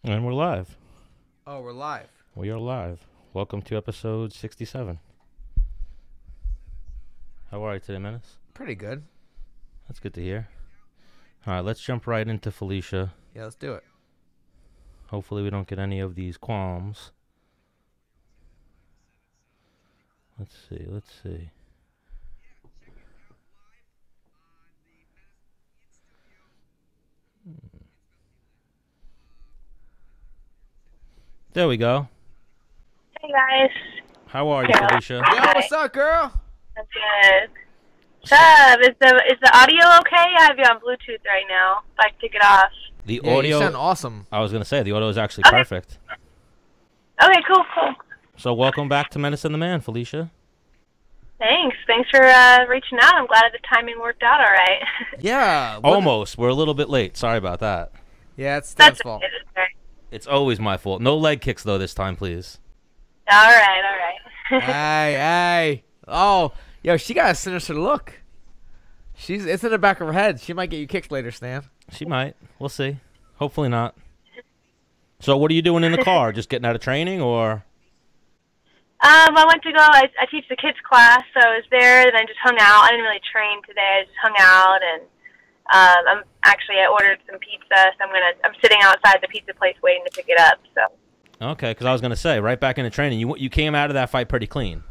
And we're live. Oh, we're live. We are live. Welcome to episode 67. How are you today, Menace? Pretty good. That's good to hear. All right, let's jump right into Felicia. Yeah, let's do it. Hopefully we don't get any of these qualms. Let's see. There we go. Hey guys. How are you, Felicia? Yo, what's up, girl? I'm good. What's up? Is the audio okay? I have you on Bluetooth right now. If I can take it off. The Yeah, audio. you sound awesome. I was gonna say the audio is actually Okay. perfect. Okay, cool. So welcome back to Menace and the Man, Felicia. Thanks for reaching out. I'm glad the timing worked out all right. Yeah. Almost. We're a little bit late. Sorry about that. Yeah, it's That's Stan's fault. okay. That's all right. It's always my fault. No leg kicks though this time, please. All right. Hey. Oh, yo, she got a sinister look. It's in the back of her head. She might get you kicked later, Stan. She might. We'll see. Hopefully not. So what are you doing in the car? Just getting out of training or? I went to go. I teach the kids class, so I was there, and I just hung out. I didn't really train today. I just hung out, and I ordered some pizza, so I'm sitting outside the pizza place waiting to pick it up. So. Okay, because I was gonna say right back into training. You came out of that fight pretty clean.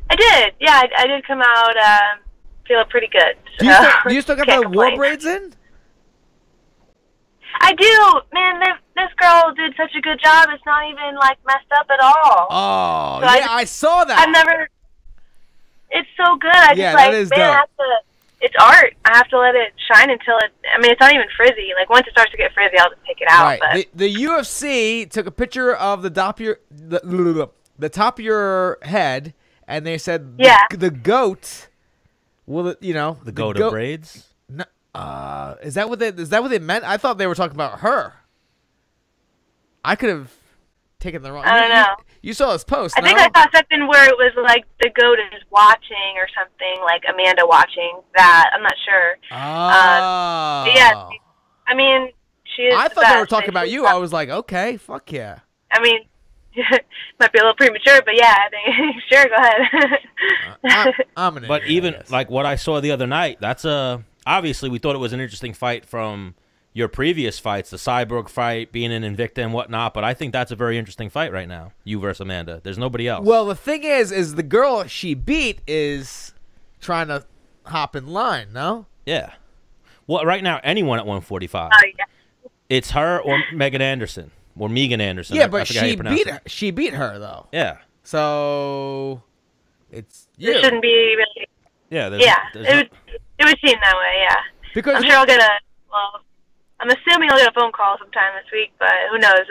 I did. Yeah, I did come out feeling pretty good. Do you still got Can't the war complain. braids in? I do. Man, this girl did such a good job. It's not even, like, messed up at all. Oh, So yeah, I saw that. I've never... It's so good. I Yeah, just, like, that is man, dope. I have to... It's art. I have to let it shine until it... I mean, it's not even frizzy. Like, once it starts to get frizzy, I'll just take it out. Right. But The UFC took a picture of the top of the top of your head, and they said Yeah. the goat. Will The goat of braids. No, is that what they meant? I thought they were talking about her. I could have taken the wrong. I don't know. You saw this post. I think no? I saw something where it was, like, the goat is watching or something, like Amanda watching that. I'm not sure. Oh. But yeah, I mean, she is I the thought they were best. talking about you. I was like, okay, fuck yeah. I mean, might be a little premature, but yeah, I think sure. Go ahead. I'm an But idiot, I even guess. like what I saw the other night, that's obviously we thought it was an interesting fight from your previous fights, the Cyborg fight, being in Invicta and whatnot. But I think that's a very interesting fight right now, you versus Amanda. There's nobody else. Well, the thing is the girl she beat is trying to hop in line. No. yeah. Well, right now, anyone at 145, Oh yeah. it's her or Megan Anderson or Megan Anderson. Yeah, I but forget how you pronounce it. she beat her though. Yeah. So it's you. It shouldn't be really. Yeah. Yeah, it would seem that way. Yeah. Because I'm sure I'll get I'm assuming I'll get a phone call sometime this week, but who knows?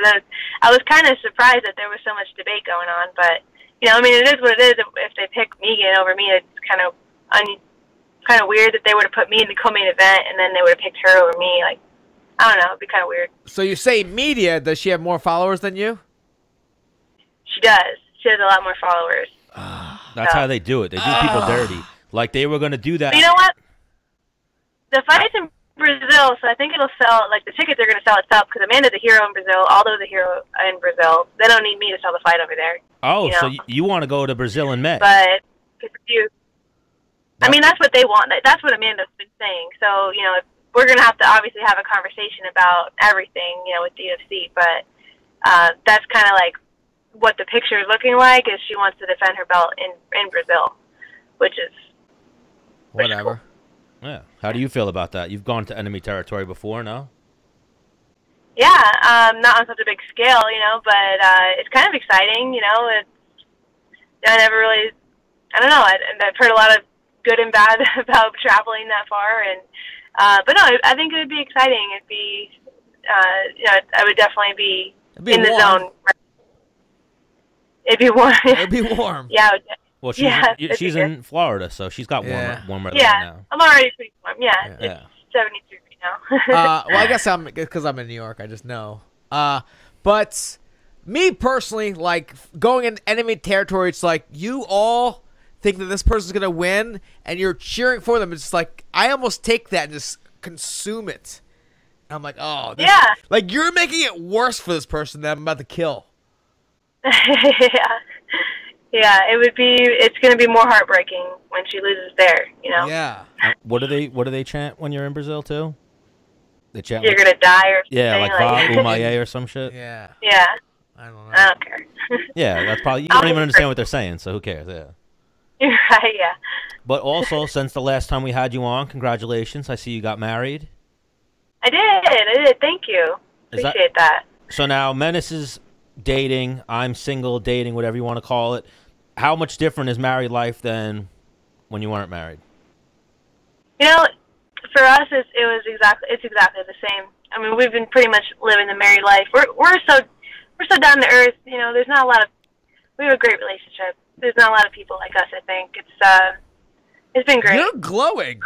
I was kind of surprised that there was so much debate going on, but I mean, it is what it is. If they pick Megan over me, it's kind of weird that they would have put me in the co-main event and then they would have picked her over me. Like, I don't know, it'd be kind of weird. So you say media? Does she have more followers than you? She does. She has a lot more followers. That's how they do it. They do people dirty. Like they were going to do that. But you know what? The fight's in Brazil, so I think it'll sell. Like the tickets are going to sell itself because Amanda's a hero in Brazil. Aldo's a hero in Brazil. They don't need me to sell the fight over there. Oh, you know? so you want to go to Brazil in May? But I mean, that's what they want. That's what Amanda's been saying. So we're going to have to obviously have a conversation about everything, with the UFC. But that's kind of like what the picture is looking like. Is she wants to defend her belt in Brazil, which is Whatever. Yeah. How do you feel about that? You've gone to enemy territory before, no? Yeah, not on such a big scale, but it's kind of exciting, I never really, I don't know, I've heard a lot of good and bad about traveling that far, and, but no, I think it would be exciting. It'd be, I would definitely be in the zone. It'd be warm. It'd be warm. Yeah. Well, she's in Florida, so she's got warm weather right now. I'm already pretty warm. Yeah, Yeah. it's 73 right now. Well, I guess because I'm in New York, I just know. But me personally, like going in enemy territory, it's like you all think that this person's gonna win, and you're cheering for them. It's like I almost take that and just consume it. I'm like, oh, Yeah. Like, you're making it worse for this person that I'm about to kill. Yeah. Yeah, it's going to be more heartbreaking when she loses there, you know? Yeah. What do they chant when you're in Brazil too? They chant You're going to die or something. yeah, like Va Umaye or some shit. Yeah. Yeah. I don't know. I don't care. Yeah, that's probably, you don't even understand what they're saying, so who cares? Yeah. You're right, yeah. But also, since the last time we had you on, congratulations. I see you got married. I did. Thank you. Appreciate that. So now Menace is dating. I'm single, dating, whatever you want to call it. How much different is married life than when you weren't married? You know, for us, it's exactly the same. I mean, we've been pretty much living the married life. We're so down to earth. You know, there's not a lot of. We have a great relationship. There's not a lot of people like us. I think it's been great. You're glowing.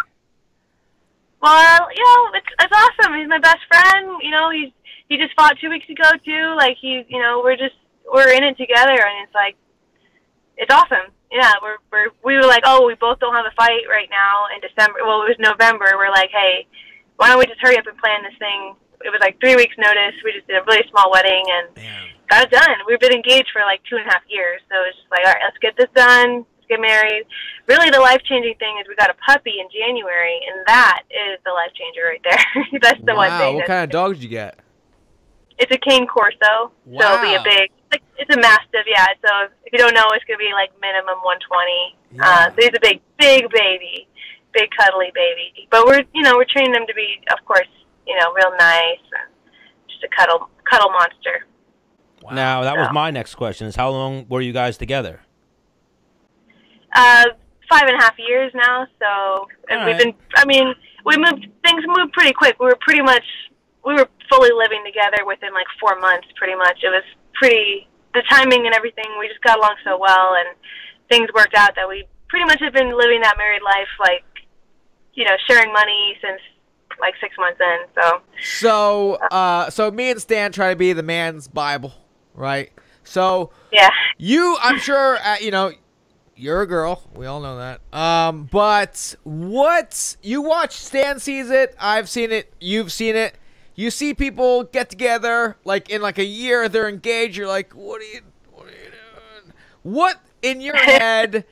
Well, you know, it's awesome. He's my best friend. You know, he just fought 2 weeks ago too. Like you know, we're in it together, and it's like, it's awesome. Yeah, we were like, oh, we both don't have a fight right now in December. Well, it was November. We're like, hey, why don't we just hurry up and plan this thing? It was like 3 weeks notice. We just did a really small wedding and got it done. We've been engaged for like 2.5 years, so it's just like, all right, let's get this done. Let's get married. Really, the life-changing thing is we got a puppy in January, and that is the life changer right there. That's the one thing. Wow, what kind of dog did you get? It's a cane corso, so it'll be a big. It's a mastiff, yeah. So if you don't know, it's gonna be like minimum 120. Yeah. So he's a big baby, big cuddly baby. But we're training them to be, of course, real nice, and just a cuddle monster. Wow. Now that was my next question: is how long were you guys together? 5.5 years now. So we've been. I mean, things moved pretty quick. We were fully living together within like 4 months, pretty much. It was the timing and everything, we just got along so well, and things worked out that we pretty much have been living that married life, like, sharing money since like 6 months in, So me and Stan try to be the man's Bible, right? So yeah, I'm sure, you're a girl. We all know that. But you watch, Stan sees it, I've seen it, you've seen it. You see people get together, like in like a year, they're engaged. You're like, what are you doing? What in your head?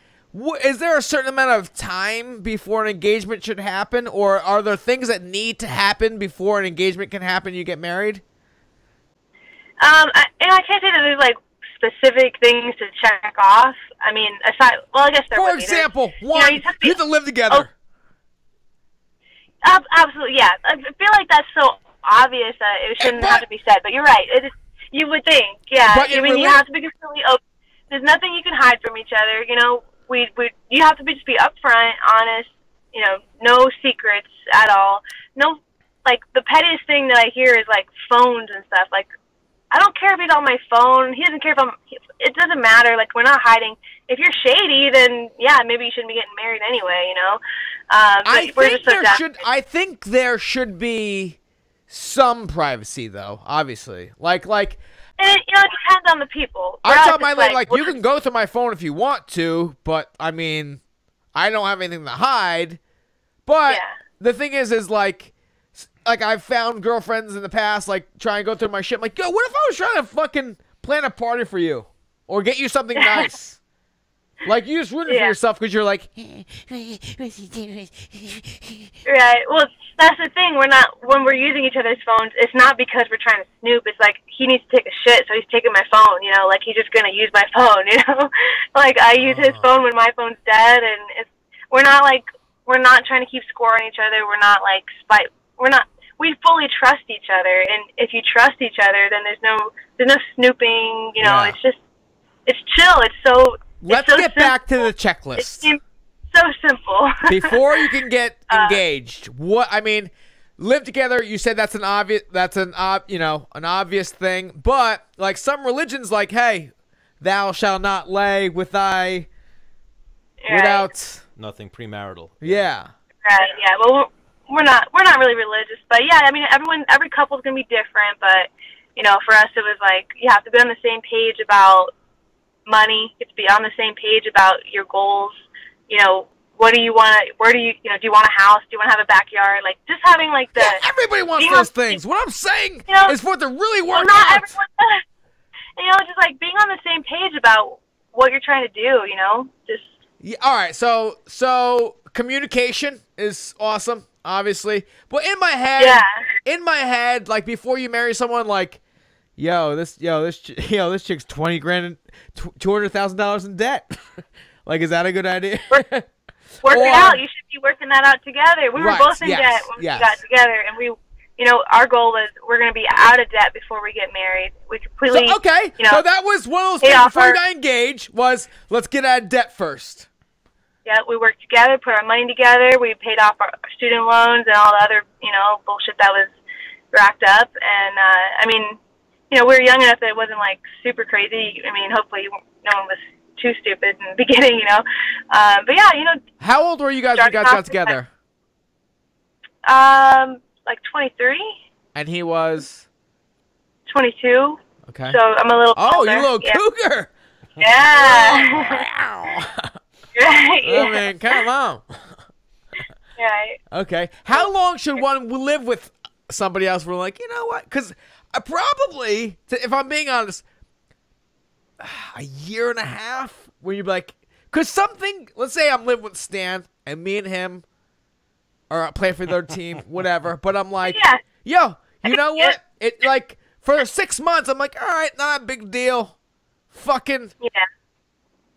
Is there a certain amount of time before an engagement should happen, or are there things that need to happen before an engagement can happen? You get married. I can't say that there's like specific things to check off. I mean, I guess there. For example, one, you have to live together. Absolutely, yeah. I feel like that's so obvious that it shouldn't have to be said, but you're right. You would think, yeah. I mean, you have to be completely open. There's nothing you can hide from each other. You have to just be upfront, honest. No secrets at all. No, like the pettiest thing that I hear is like phones and stuff. Like, I don't care if he's on my phone. He doesn't care if it doesn't matter. Like, we're not hiding. If you're shady, then yeah, maybe you shouldn't be getting married anyway. I think there should be some privacy, though. Obviously, like. And it depends on the people. I tell my lady, like, you can go through my phone if you want to, but I mean, I don't have anything to hide. But the thing is like I've found girlfriends in the past, like, trying to go through my shit. I'm like, yo, what if I was trying to fucking plan a party for you or get you something nice? Like, you just ruin it for yourself because you're like, right. Well, that's the thing. When we're using each other's phones, it's not because we're trying to snoop. It's like, he needs to take a shit, so he's taking my phone, like he's just going to use my phone, Like, I use his phone when my phone's dead, and we're not trying to keep score on each other. We're not like we fully trust each other, and if you trust each other, then there's no snooping, it's chill. Let's get back to the checklist. It seems so simple. Before you can get engaged, live together. You said that's an obvious thing. But like some religions, like, hey, thou shalt not lay with thy without nothing premarital. Yeah. Right. Yeah. Well, we're not really religious, but yeah, I mean, every couple's gonna be different. But for us, it was like you have to be on the same page about money. You have to be on the same page about your goals. what do you want? Where do you do you want a house? Do you want to have a backyard? Like just having like the everybody wants those things. What I'm saying is for it to really work not out. Everyone does. Just like being on the same page about what you're trying to do. Just all right. So communication is awesome, obviously. But in my head, like before you marry someone, like, this chick's 20 grand, $200,000 in debt. Like, is that a good idea? Work it out. You should be working that out together. We were both in debt when we got together, and we, our goal was we're going to be out of debt before we get married. We completely, so that was one of those things before we got engaged was let's get out of debt first. Yeah, we worked together, put our money together. We paid off our student loans and all the other, bullshit that was racked up. And, we were young enough that it wasn't, like, super crazy. Hopefully no one was too stupid in the beginning, But, yeah, How old were you guys when you guys got together? Like 23. And he was? 22. Okay. So I'm a little older. You little cougar. Yeah. Wow. Right. Oh, man, come on. Right. Okay. How long should one live with somebody else? We're like, you know what? Because probably, if I'm being honest, a year and a half where you're like, because let's say I'm living with Stan and me and him are playing for their team, whatever. But I'm like, yo, you know what? It like for 6 months, I'm like, all right, not a big deal. Fucking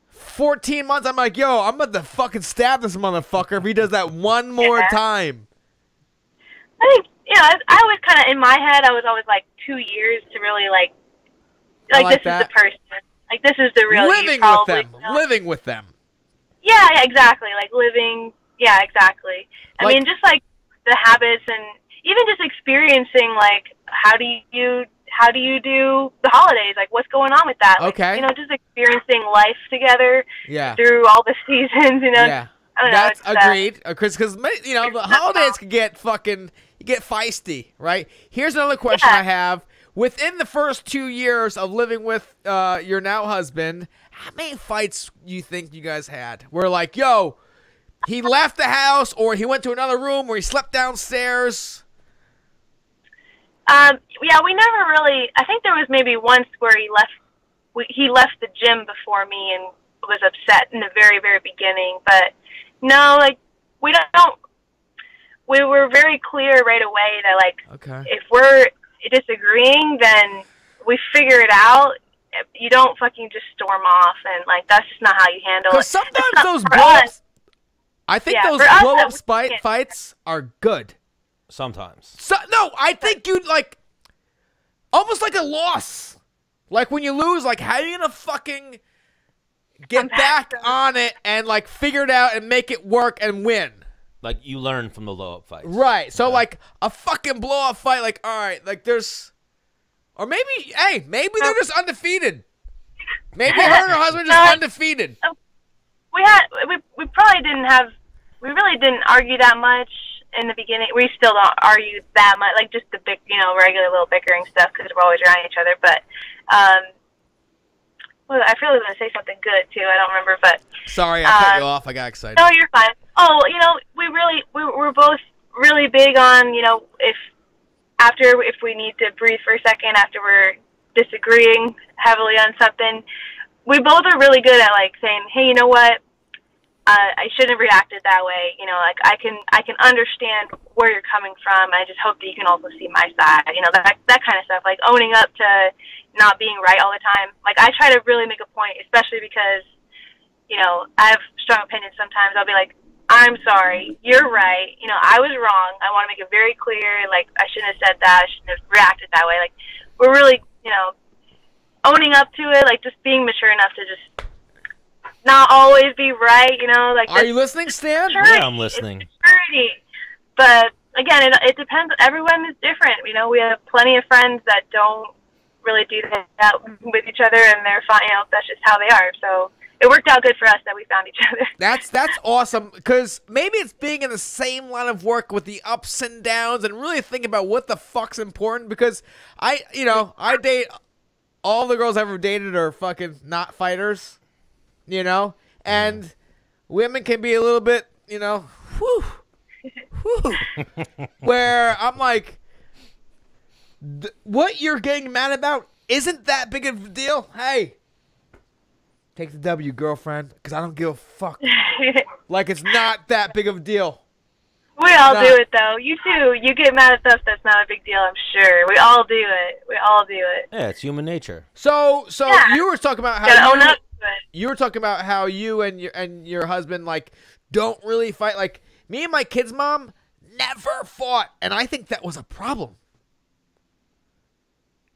14 months, I'm like, yo, I'm about to fucking stab this motherfucker if he does that one more time. I think, I was kind of, in my head, I was always like 2 years to really like this is the person. Like, this is the real Living with them. Yeah, exactly. Like, living, exactly. I mean, just like the habits and even just experiencing, like, how do you do the holidays? Like, what's going on with that? Okay. Like, just experiencing life together through all the seasons, Yeah. I don't know. That's agreed. Because, the holidays can get feisty, right? Here's another question I have. Within the first 2 years of living with your now husband, how many fights you think you guys had? Where like, yo, he left the house or he went to another room or he slept downstairs? We never really. I think there was maybe once where he left the gym before me and was upset in the very, very beginning. But no, like we were very clear right away that like if we're disagreeing, then we figure it out. You don't fucking just storm off, and like that's just not how you handle it. Because sometimes those blow-ups, I think those blow-up fights are good. Sometimes. No, I think you'd like almost like a loss. Like when you lose, like how are you gonna fucking get back on it and like figure it out and make it work and win? Like you learn from the blow-up fights. Right. So like a fucking blow-up fight, like all right, like there's, or maybe they're just undefeated. Maybe her and her husband are just undefeated. We probably we really didn't argue that much in the beginning. We still don't argue that much, like just the big, regular little bickering stuff because we're always around each other. But well, I feel like I was going to say something good too. I don't remember, but sorry, I cut you off. I got excited. No, you're fine. Oh, we're both really big on, if we need to breathe for a second after we're disagreeing heavily on something, we both are really good at like saying, hey, you know what? I shouldn't have reacted that way. Like I can understand where you're coming from. I just hope that you can also see my side. That kind of stuff. Like owning up to not being right all the time. Like I try to really make a point, especially because, I have strong opinions sometimes. I'll be like, I'm sorry, you're right. I was wrong. I want to make it very clear. Like I shouldn't have said that. I shouldn't have reacted that way. Like we're really, owning up to it. Like just being mature enough to just not always be right, like. Are you listening, Stan? Yeah, I'm listening. But again, it depends. Everyone is different. We have plenty of friends that don't really do that with each other, and they're fine. That's just how they are. So it worked out good for us that we found each other. That's awesome, because maybe it's being in the same line of work with the ups and downs, and really think about what the fuck's important. Because I date all the girls I've ever dated are fucking not fighters. And women can be a little bit you know, whew, where I'm like, what you're getting mad about isn't that big of a deal. Hey, take the W, girlfriend, because I don't give a fuck. Like, it's not that big of a deal. We all do it, though. You too. You get mad at stuff that's not a big deal, I'm sure. We all do it. We all do it. Yeah, it's human nature. So Yeah. you were talking about how Gotta own up to it. you were talking about how you and your husband like don't really fight. Like me and my kid's mom never fought, and I think that was a problem.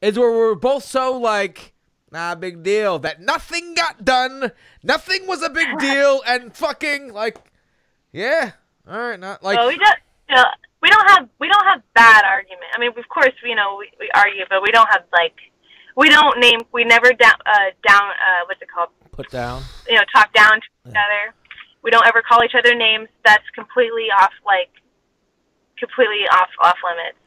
Is where we're both so like, nah, big deal, that nothing got done, nothing was a big deal, and fucking like, yeah, all right, not like. Well, we don't have bad argument. I mean, of course, we argue, but we don't have like, we never what's it called? Put down. Talk down to each other. We don't ever call each other names. That's completely off limits.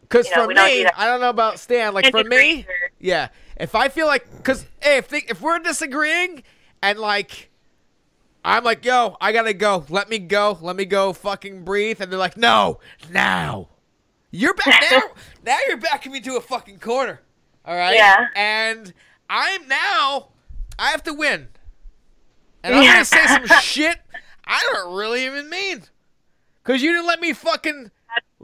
Because for we don't me, do that. I don't know about Stan. Like, for me, Integrator. yeah. If I feel like, because hey, if we're disagreeing and like, I'm like, yo, I gotta go. Let me go. Fucking breathe. And they're like, no, now. You're back now. Now you're backing me to a fucking corner. All right. Yeah. And I have to win. And I'm gonna say some shit I don't really even mean. Because you didn't let me fucking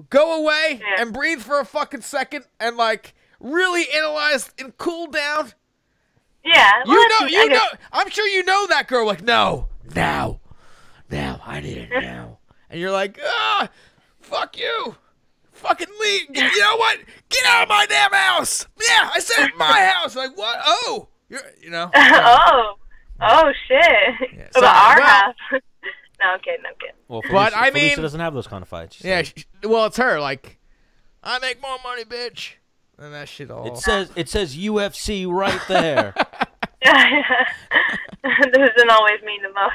go away and breathe for a fucking second and like really analyze and cool down. Yeah. You know. I'm sure you know that girl. Like, no, now, I need it now. And you're like, fuck you, fucking leave. You know what? Get out of my damn house. Yeah, I said my house. Like, what? Oh, Oh shit. Yeah, About our house. No, I'm kidding. Well, But I mean- Felicia doesn't have those kind of fights. Yeah. Well, it's her. Like, I make more money, bitch. And that shit all. It says UFC right there. This doesn't always mean the most.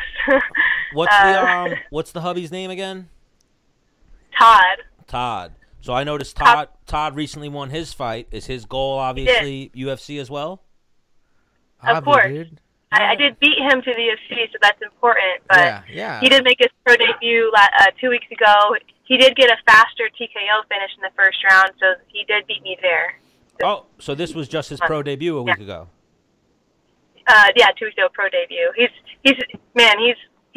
What's the hubby's name again? Todd. So I noticed Todd recently won his fight. Is his goal obviously UFC as well? Of course. Dude. I did beat him to the UFC, so that's important. But Yeah. he did make his pro debut 2 weeks ago. He did get a faster TKO finish in the first round, so he did beat me there. Oh, so this was just his pro debut a week ago. 2 weeks ago, pro debut. He's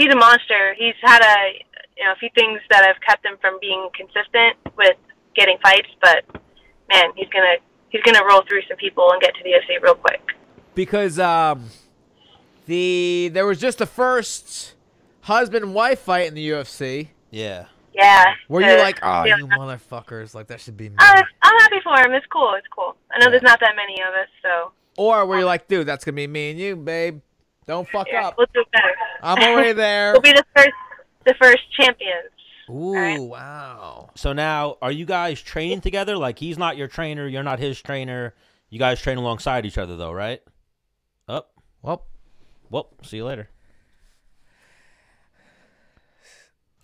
a monster. He's had a few things that have kept him from being consistent with getting fights, but man, he's gonna roll through some people and get to the UFC real quick. Because there was just the first husband-wife fight in the UFC. Yeah. Yeah. Where you're like, oh, you motherfuckers, like that should be me. I'm happy for him. It's cool. I know there's not that many of us, so. Or where you're like, dude, that's gonna be me and you, babe. Don't fuck up. We'll do better. I'm already there. We'll be the first champions. Ooh, right. Wow. So now, are you guys training together? Like, he's not your trainer, you're not his trainer. You guys train alongside each other, though, right? Well, see you later.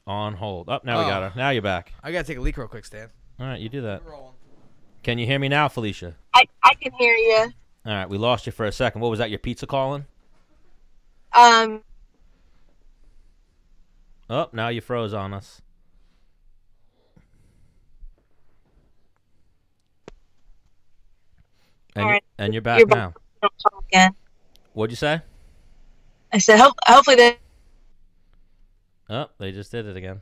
On hold. Now we got her. Now you're back. I gotta take a leak real quick, Stan. All right, you do that. Can you hear me now, Felicia? I can hear you. All right, we lost you for a second. What was that, your pizza calling? Um, Oh, now you froze on us. And you're back now. don't talk again. What'd you say? I said, hopefully they. Oh, they just did it again.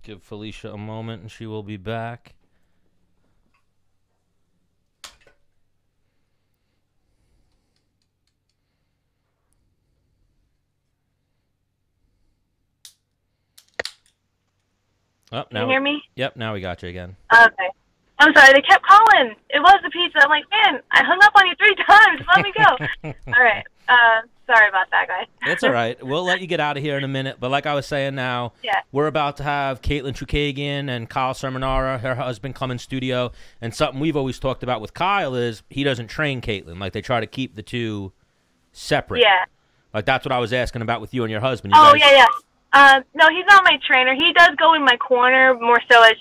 Give Felicia a moment and she will be back. Oh, Can you hear me? Yep, now we got you again. Okay. I'm sorry, they kept calling. It was the pizza. I'm like, man, I hung up on you 3 times. Let me go. All right. Sorry about that, guys. It's all right. We'll let you get out of here in a minute. But like I was saying now, we're about to have Katlyn Chookagian and Kyle Cerminara, her husband, come in studio. And something we've always talked about with Kyle is he doesn't train Katlyn. Like, they try to keep the two separate. Yeah. Like, that's what I was asking about with you and your husband. Yeah. No, he's not my trainer. He does go in my corner more so as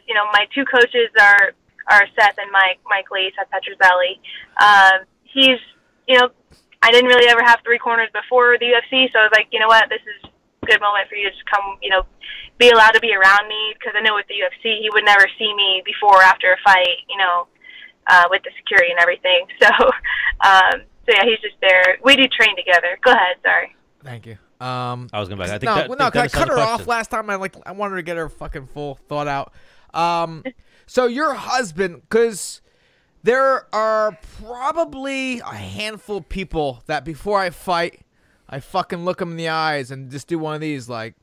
you know, my 2 coaches are Seth and Mike Lee, Seth Petrozelli. you know, I didn't really ever have 3 corners before the UFC, so I was like, you know what, this is a good moment for you to just come, you know, be allowed to be around me, because I know with the UFC, he would never see me before or after a fight, you know, with the security and everything. So, so yeah, he's just there. We do train together. Go ahead, sorry. Thank you. I was gonna. I think I cut her off last time. I wanted her to get her fucking full thought out. So your husband, because there are probably a handful of people that before I fight, I fucking look them in the eyes and just do one of these, like,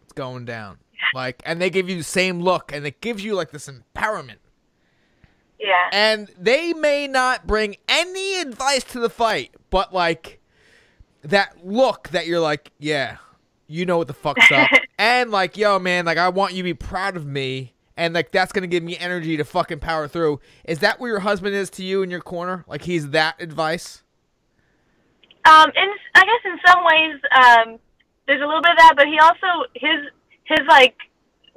it's going down, like, and they give you the same look, and it gives you like this empowerment. Yeah. And they may not bring any advice to the fight, but like that look that you're like, yeah, you know what the fuck's up. And like, yo, man, like I want you to be proud of me. And like that's going to give me energy to fucking power through. Is that where your husband is to you in your corner? Like he's that advice? I guess in some ways, there's a little bit of that, but he also, his like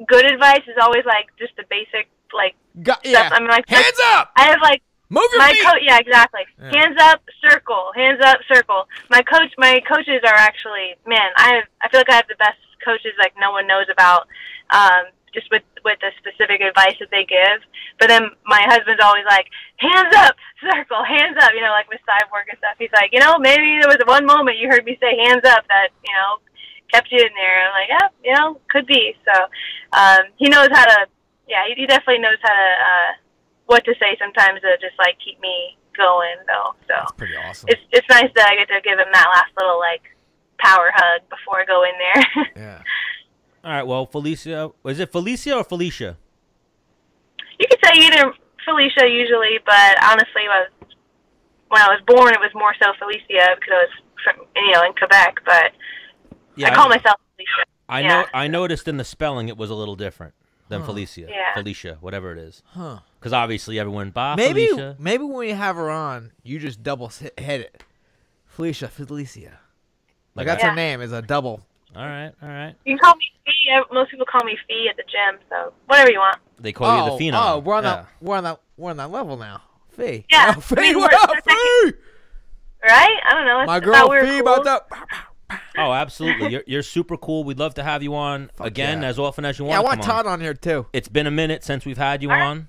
good advice is always like just the basic like yeah. stuff. I mean, like, hands up! I have like, move your feet! Yeah, exactly. Yeah. Hands up, circle. Hands up, circle. My coaches are actually, man, I feel like I have the best coaches like no one knows about, just with the specific advice that they give. But then my husband's always like, hands up, circle, hands up, you know, like with Cyborg and stuff. He's like, you know, maybe there was one moment you heard me say hands up that, you know, kept you in there. I'm like, yeah, you know, could be. So he knows how to, yeah, he definitely knows how to, what to say sometimes to just like keep me going though. So that's pretty awesome. It's nice that I get to give him that last little like power hug before I go in there. Yeah. All right. Well, Felicia, is it Felicia or Felicia? You could say either Felicia usually, but honestly, when I was born, it was more so Felicia because I was from, you know, in Quebec. But yeah, I call myself Felicia. I noticed in the spelling it was a little different than Felicia. Yeah. Felicia, whatever it is. Huh. Because obviously everyone, Felicia. Felicia. Maybe when you have her on, you just double hit it. Felicia. Like that's her name, is a double. All right. You can call me Fee. Most people call me Fee at the gym, so whatever you want. They call you the Phenom. Oh, we're on that level now. Fee. Yeah. Oh, Fee, what up, Fee? Right? I don't know. My girl Fee cool. about that. Oh, absolutely. You're super cool. We'd love to have you on again as often as you want. Yeah, I want Todd on here too. It's been a minute since we've had you on.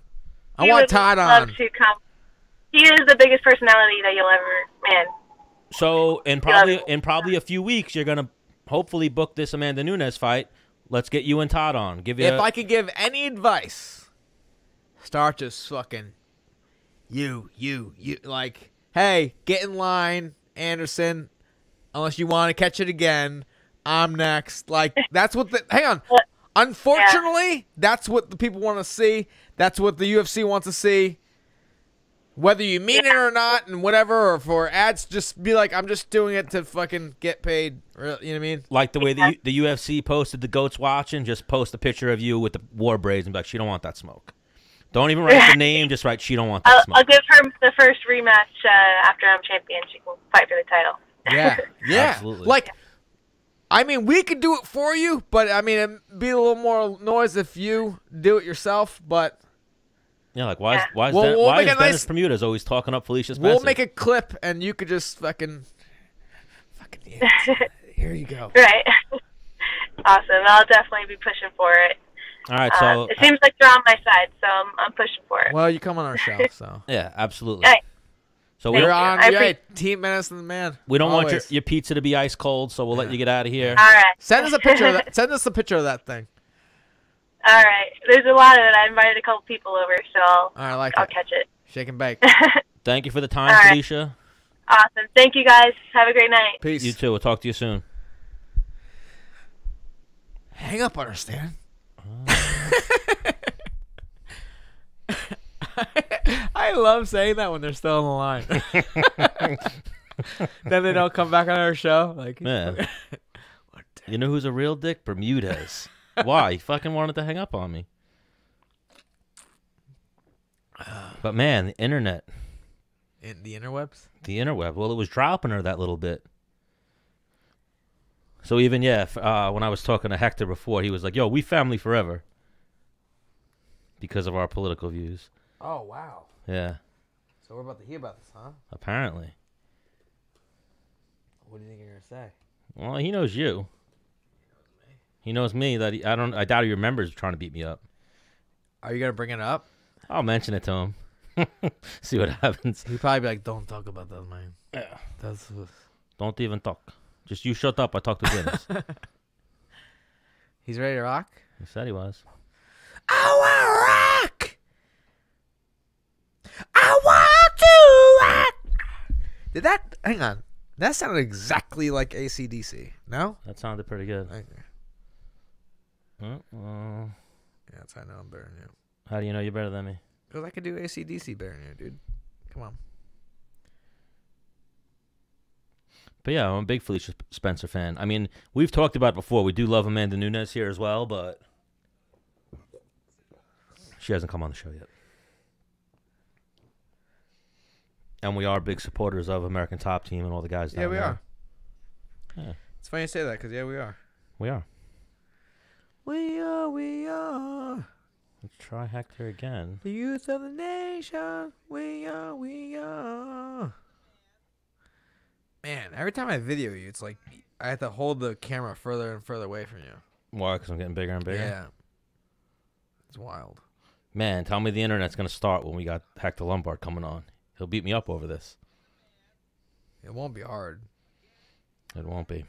I want Todd on. Love to come. He is the biggest personality that you'll ever, man. So in probably a few weeks, you're gonna hopefully book this Amanda Nunes fight. Let's get you and Todd on. If I could give any advice, start just fucking you like, hey, get in line, Anderson. Unless you want to catch it again, I'm next. Like that's what hang on. Unfortunately, that's what the people want to see. That's what the UFC wants to see. Whether you mean it or not and whatever, or for ads, just be like, I'm just doing it to fucking get paid. You know what I mean? Like the way the UFC posted the goats watching, just post a picture of you with the war braids and be like, she don't want that smoke. Don't even write the name, just write, she don't want that smoke. I'll give her the first rematch after I'm champion. She can fight for the title. Yeah. Absolutely. Like, I mean, we could do it for you, but I mean, it'd be a little more noise if you do it yourself. But yeah, like why is make a Dennis Bermudez always talking up Felicia Spencer? We'll make a clip, and you could just fucking yeah. Here you go. Right. Awesome. I'll definitely be pushing for it. All right. So it seems like you're on my side, so I'm pushing for it. Well, you come on our show, so yeah, absolutely. Right. So we're on Team Menace and the Man. We don't want your pizza to be ice cold, so we'll let you get out of here. All right. Send us a picture of that. Send us a picture of that thing. All right. There's a lot of it. I invited a couple people over, so I'll catch it. Shake and bake. Thank you for the time, Felicia. Awesome. Thank you, guys. Have a great night. Peace. You too. We'll talk to you soon. Hang up on her, Stan. I love saying that when they're still on the line. Then they don't come back on our show. Like, man, you know who's a real dick? Bermudez. Why? He fucking wanted to hang up on me. But man, the internet. The interwebs? The interweb. Well, it was dropping her that little bit. So even, when I was talking to Hector before, he was like, yo, we family forever. Because of our political views. Oh, wow. Yeah. So we're about to hear about this, huh? Apparently. What do you think you're gonna say? Well, he knows you. He knows me. That I doubt he remembers trying to beat me up. Are you gonna bring it up? I'll mention it to him. See what happens. He'd probably be like, "Don't talk about that, man." Yeah. That's. Don't even talk. Just you shut up. I talk to Dennis. He's ready to rock. He said he was. I want to rock. I want to rock. Did that? Hang on. That sounded exactly like AC/DC. No? That sounded pretty good. Okay. Well, Yeah, that's how I know I'm better than you. how do you know you're better than me? Because I could do AC/DC better than you, dude. Come on. But yeah, I'm a big Felicia Spencer fan. I mean, we've talked about it before. We do love Amanda Nunes here as well, but she hasn't come on the show yet. And we are big supporters of American Top Team and all the guys down Yeah, we there. are. Yeah, It's funny you say that because, yeah, we are. we are. We are. Let's try Hector again. The youth of the nation. We are. Man, every time I video you, it's like I have to hold the camera further and further away from you. Why? Because I'm getting bigger and bigger? Yeah. It's wild. Man, tell me the internet's going to start when we got Hector Lombard coming on. He'll beat me up over this. It won't be hard. It won't be.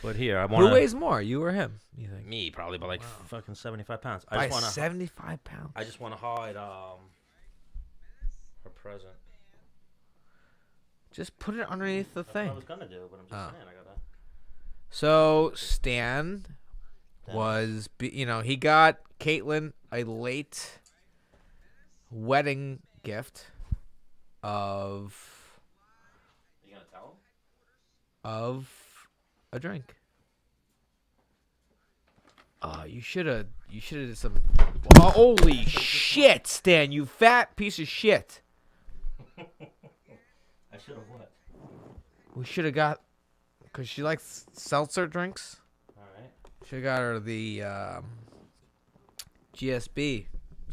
But here, I want Who weighs more, you or him, you think? me probably by like fucking 75 pounds. By 75 pounds. I just want to hide her present. Just put it underneath the thing. That's what I was gonna do, but I'm just saying I gotta. So Stan was, he got Katlyn a late wedding gift of You gonna tell him? a drink. You should have did some. Oh, holy shit, Stan! You fat piece of shit. I should have what? We should have got, because she likes seltzer drinks. All right. Should have got her the GSB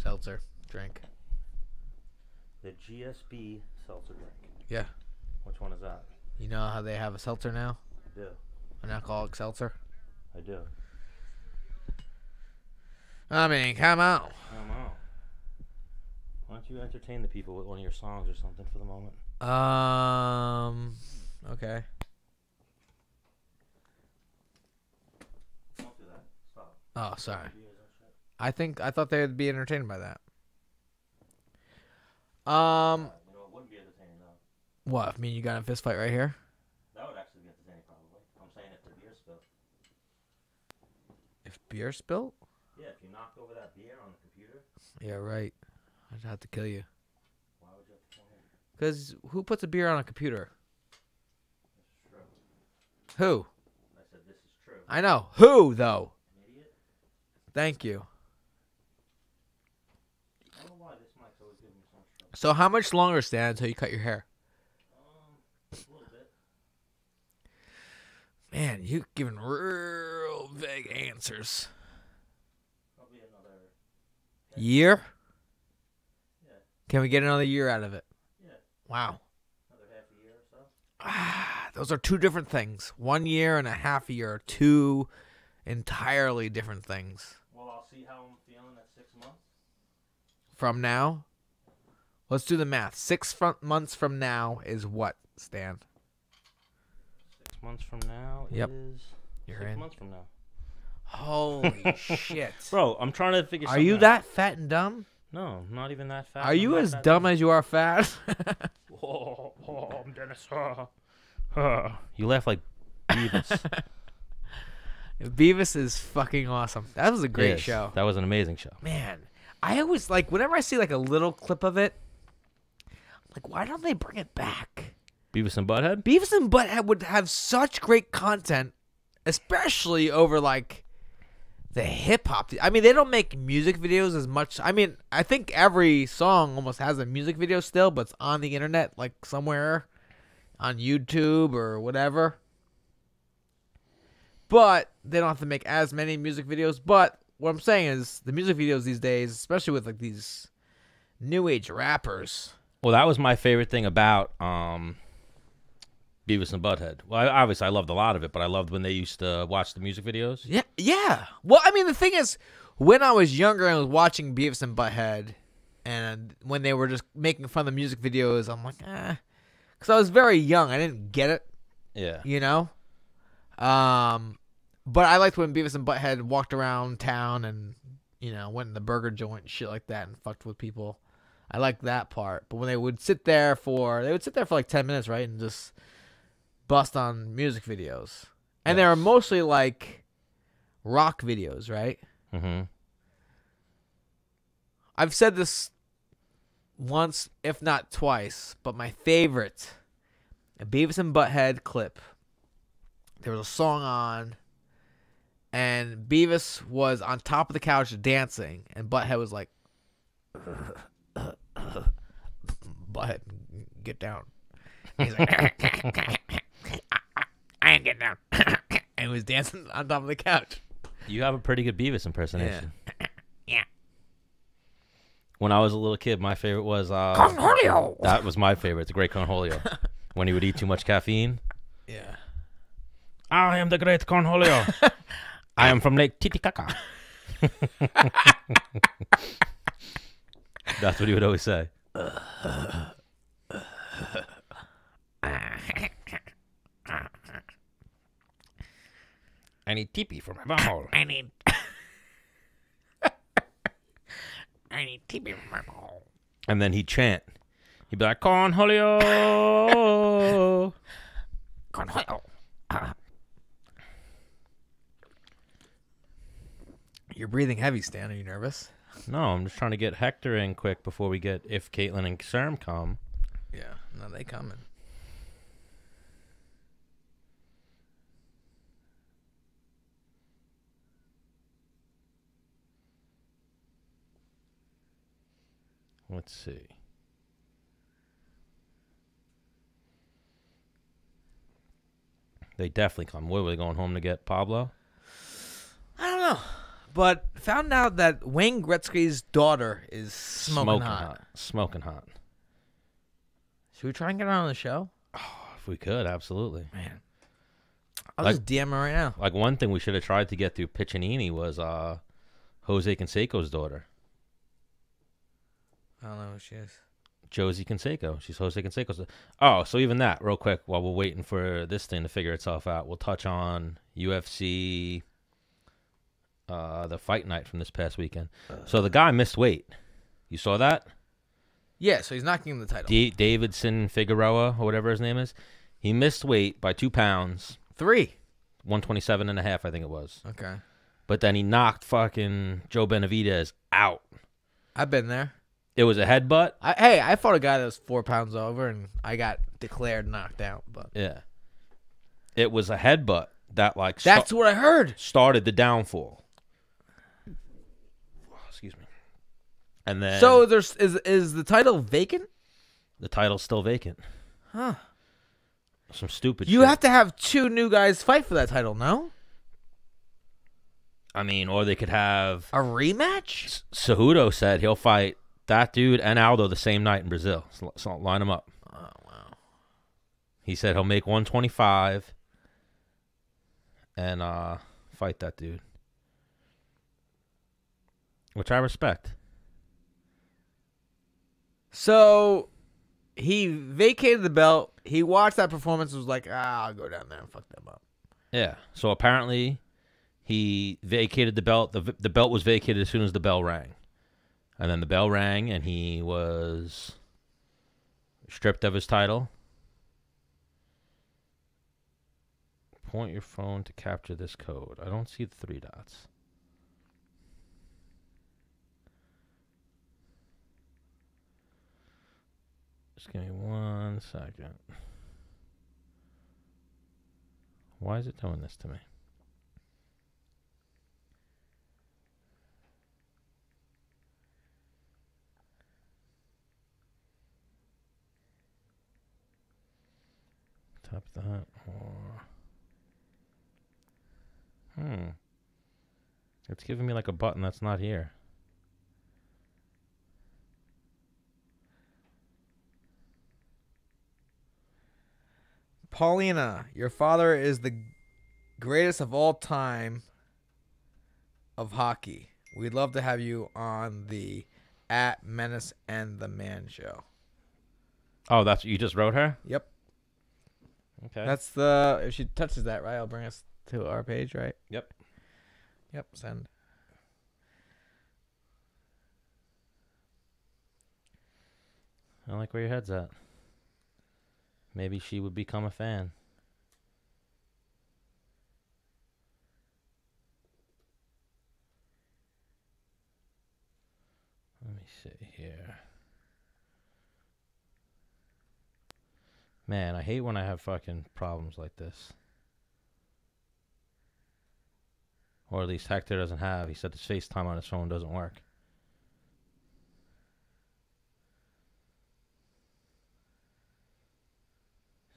seltzer drink. The GSB seltzer drink. Yeah. Which one is that? You know how they have a seltzer now? I do. An alcoholic seltzer? I do. I mean, come on. Come on. Why don't you entertain the people with one of your songs or something for the moment? Okay. Don't do that. Stop. Oh, sorry. I thought they would be entertained by that. You know, it wouldn't be entertaining though. What? I mean, you got a fist fight right here? That would actually be entertaining probably. I'm saying if the beer spilled. If beer spilled? Yeah, if you knocked over that beer on the computer. Yeah, right. I'd have to kill you. Why would you have to kill me? Because who puts a beer on a computer? This is true. Who? I said this is true. I know. Who, though? An idiot? Thank you. I don't know why this mic's always giving me so much trouble. So how much longer, Stan, until you cut your hair? A little bit. Man, you giving real vague answers. Probably another. Year? Yeah. Can we get another year out of it? Yeah. Wow. Another half a year or so. Those are two different things. 1 year and a half a year are two entirely different things. Well, I'll see how I'm feeling at 6 months. From now? Let's do the math. 6 months from now is what, Stan? 6 months from now Yep. is You're 6 in. months from now. Holy shit. Bro, I'm trying to figure Are something you out. that fat and dumb? No, I'm not even that fat. Are you as dumb as you are fat? I'm Dennis. You laugh like Beavis. Beavis is fucking awesome. That was a great Yes, show. That was an amazing show. Man, I always like, whenever I see like a little clip of it, I'm like, why don't they bring it back? Beavis and Butthead? Beavis and Butthead would have such great content, especially over like the hip hop. I mean, they don't make music videos as much. I mean, I think every song almost has a music video still, but it's on the internet, like somewhere on YouTube or whatever. But they don't have to make as many music videos. But what I'm saying is the music videos these days, especially with like these New age rappers. Well, that was my favorite thing about Beavis and Butthead. Well, obviously, I loved a lot of it, but I loved when they used to watch the music videos. Yeah, yeah. Well, I mean, the thing is, when I was younger and was watching Beavis and Butthead, and when they were just making fun of the music videos, I'm like, because I was very young, I didn't get it. Yeah. You know. But I liked when Beavis and Butthead walked around town and went in the burger joint and shit like that and fucked with people. I liked that part. But when they would sit there for like 10 minutes, right, and just bust on music videos. And they were mostly like rock videos, right? Mm-hmm. I've said this once, if not twice, but my favorite Beavis and Butthead clip. There was a song on, and Beavis was on top of the couch dancing, and Butthead was like, Butthead, get down. And he's like, I ain't getting down. And he was dancing on top of the couch. You have a pretty good Beavis impersonation. Yeah. When I was a little kid, my favorite was Cornholio. That was my favorite. The Great Cornholio. When he would eat too much caffeine. Yeah. I am the Great Cornholio. I am from Lake Titicaca. That's what he would always say. I need teepee for my butthole. I need teepee from my butthole. And then he'd chant. He'd be like, Cornholio. Cornholio. You're breathing heavy, Stan. Are you nervous? No, I'm just trying to get Hector in quick before we get if Katlyn and Cerm come. Yeah, no, they coming. Let's see. They definitely come. What, were they going home to get Pablo? I don't know. But found out that Wayne Gretzky's daughter is smoking hot. Smoking hot. Should we try and get her on the show? Oh, if we could, absolutely. Man. I'll just DM her right now. Like one thing we should have tried to get through Piccinini was Jose Canseco's daughter. I don't know who she is. Josie Canseco. She's Jose Canseco's daughter. Oh, so even that, real quick, while we're waiting for this thing to figure itself out, we'll touch on UFC, the fight night from this past weekend. So the guy missed weight. You saw that? Yeah, so he's not getting the title. Davidson Figueroa, or whatever his name is. He missed weight by 2 pounds. 3. 127.5, I think it was. Okay. But then he knocked fucking Joe Benavidez out. I've been there. It was a headbutt. I fought a guy that was 4 pounds over, and I got declared knocked out. But yeah. It was a headbutt that, like... That's what I heard. Started the downfall. Excuse me. And then... So is the title vacant? The title's still vacant. Huh. Some stupid You shit. have to have 2 new guys fight for that title, no? I mean, or they could have... A rematch? Cejudo said he'll fight that dude and Aldo the same night in Brazil. So line them up. Oh, wow. He said he'll make 125 and fight that dude. Which I respect. So he vacated the belt. He watched that performance and was like, I'll go down there and fuck them up. Yeah. So apparently he vacated the belt. The belt was vacated as soon as the bell rang. And then the bell rang and he was stripped of his title. Point your phone to capture this code. I don't see the 3 dots. Just give me 1 second. Why is it doing this to me? Tap that or... It's giving me like a button that's not here. Paulina, your father is the greatest of all time of hockey. We'd love to have you on the at Menace and the Man show. Oh, that's what you just wrote her? Yep. Okay. That's the, if she touches that, right, I'll bring us to our page, right? Yep. Yep, send. I like where your head's at. Maybe she would become a fan. Let me see here. Man, I hate when I have fucking problems like this. Or at least Hector doesn't have. He said his FaceTime on his phone doesn't work.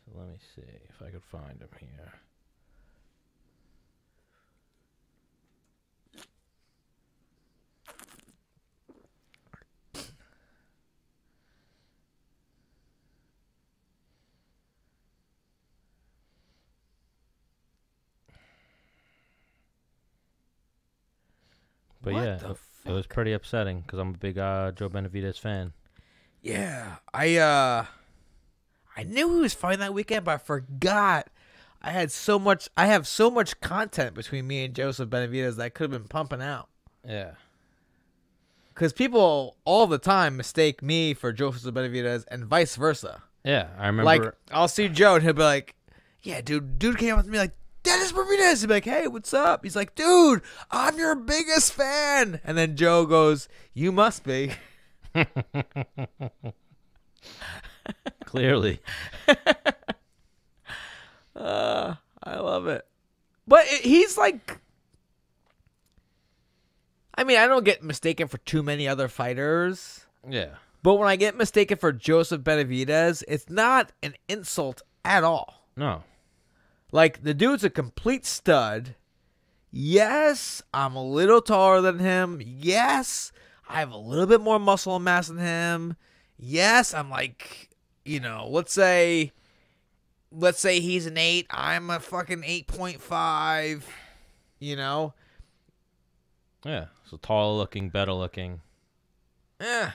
So let me see if I could find him here. But What yeah, the it was pretty upsetting because I'm a big Joe Benavidez fan. Yeah, I knew he was fighting that weekend, but I forgot. I have so much content between me and Joseph Benavidez that I could have been pumping out. Yeah. Because people all the time mistake me for Joseph Benavidez and vice versa. Yeah, I remember. Like, I'll see Joe and he'll be like, yeah, dude came up to me like, Dennis Benavidez. He'll be like, hey, what's up? He's like, dude, I'm your biggest fan. And then Joe goes, you must be. Clearly. I love it. But he's like, I mean, I don't get mistaken for too many other fighters. Yeah. But when I get mistaken for Joseph Benavidez, it's not an insult at all. No. Like, the dude's a complete stud. Yes, I'm a little taller than him. Yes, I have a little bit more muscle mass than him. Yes, I'm like, you know, let's say he's an 8. I'm a fucking 8.5, you know? Yeah. So taller looking, better looking. Eh.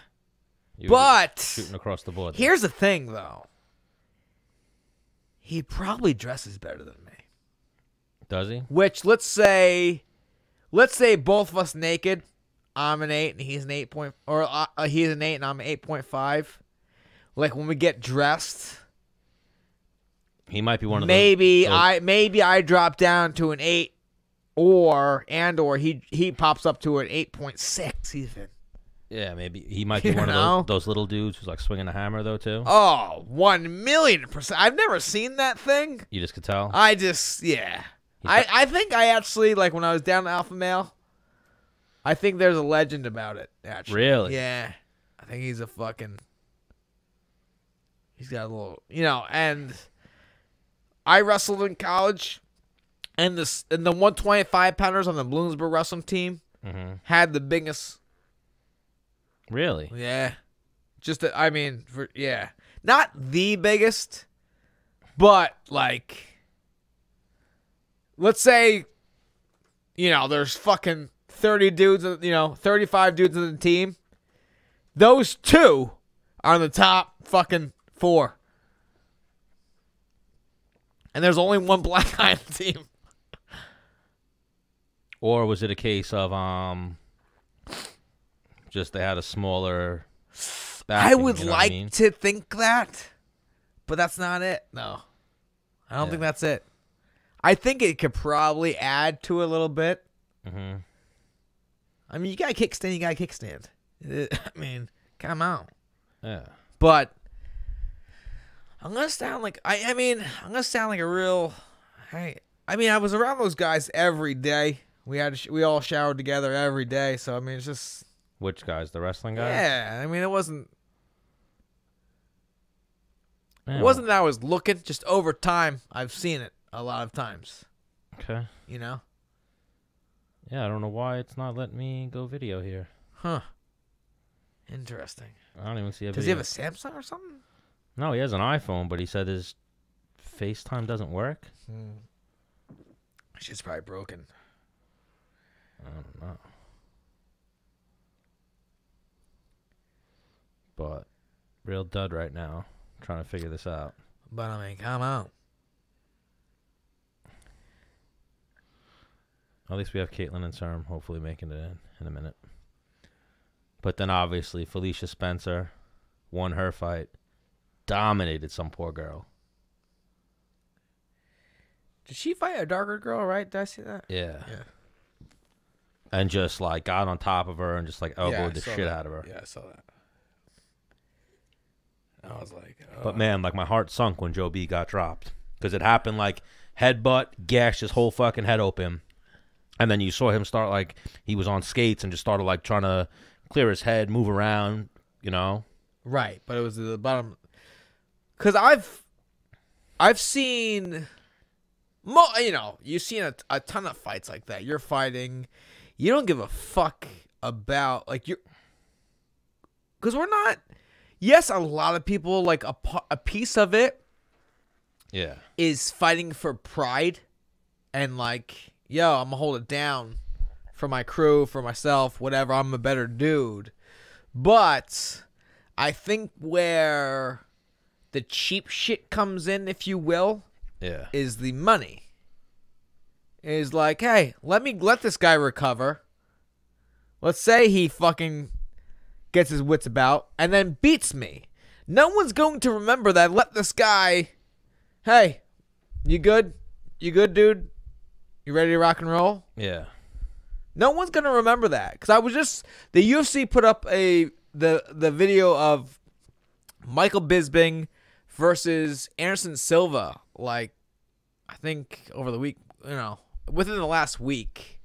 You were But shooting across the board. here's the thing, though. He probably dresses better than me. Does he? Which, let's say both of us naked. I'm an 8 and he's an 8 point, or he's an 8 and I'm an 8.5. Like when we get dressed, He might be one of maybe those. I drop down to an 8, or he pops up to an 8.6 even. Yeah, maybe he might be You one know? of those little dudes who's like swinging a hammer though too. Oh, 1,000,000%. I've never seen that thing. You just could tell. Yeah. I think I actually, like, when I was down to Alpha Male, I think there's a legend about it, actually. Really? Yeah. I think he's got a little, you know, and I wrestled in college, and the 125 pounders on the Bloomsburg wrestling team had the biggest. Really? Yeah. Not the biggest, but, like, let's say, you know, there's fucking 30 dudes, 35 dudes in the team. Those 2 are in the top fucking 4. And there's only one black guy on the team. Or was it a case of just they had a smaller backing, I would you know what I like mean? to think that, but that's not it. No. I don't think that's it. I think it could probably add to a little bit. Mm-hmm. I mean, you got to kickstand, you got to kickstand. I mean, come on. Yeah. But I'm gonna sound like I'm gonna sound like a real. I was around those guys every day. We all showered together every day. So I mean, it's just. Which guys? The wrestling guys? Yeah, I mean, it wasn't. Yeah, It wasn't that I was looking. Just over time, I've seen it a lot of times. Okay. You know. Yeah, I don't know why it's not letting me go video here. Huh. Interesting. I don't even see a Does he video. have a Samsung or something? No, he has an iPhone, but he said his FaceTime doesn't work? She's probably broken. I don't know. But real dud right now. Trying to figure this out. But I mean, come on. At least we have Katlyn and Serm hopefully making it in a minute. But then obviously Felicia Spencer won her fight. Dominated some poor girl. Did she fight a darker girl, right? Did I see that? Yeah. Yeah. And just like got on top of her and just like elbowed I the saw shit that. out of her. Yeah, I saw that. I was like, But man, like my heart sunk when Joe B got dropped. Because it happened like headbutt, gashed his whole fucking head open. And then you saw him start like, he was on skates and just started like trying to clear his head, move around, you know? right, but it was at the bottom. Because I've seen, you've seen a ton of fights like that. You're fighting, you don't give a fuck about, like, because we're not, yes, a lot of people, like, a piece of it Yeah. is fighting for pride and, like, yo, I'm going to hold it down for my crew, for myself, whatever. I'm a better dude. But I think where the cheap shit comes in, if you will, Yeah. is the money. Is like, hey, let this guy recover. Let's say he fucking gets his wits about and then beats me. No one's going to remember that. Let this guy, hey, you good? You good, dude? You ready to rock and roll? Yeah. No one's gonna remember that because I was just the UFC put up the video of Michael Bisping versus Anderson Silva, like I think over the week, within the last week,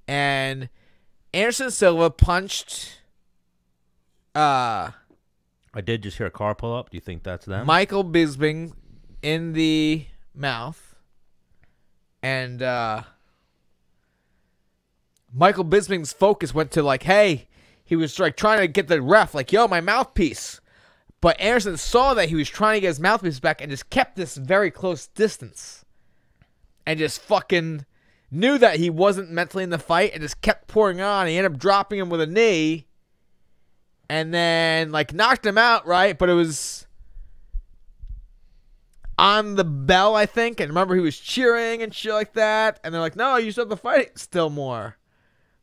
and Anderson Silva punched I did just hear a car pull up. Do you think that's them? Michael Bisping in the mouth. And Michael Bisping's focus went to like, hey, he was like trying to get the ref like, yo, my mouthpiece. But Anderson saw that he was trying to get his mouthpiece back and just kept this very close distance. And just fucking knew that he wasn't mentally in the fight and just kept pouring on. He ended up dropping him with a knee. And then like knocked him out, right? But it was on the bell, I think, and remember he was cheering and shit like that, and they're like, "No, you still have to fight still more."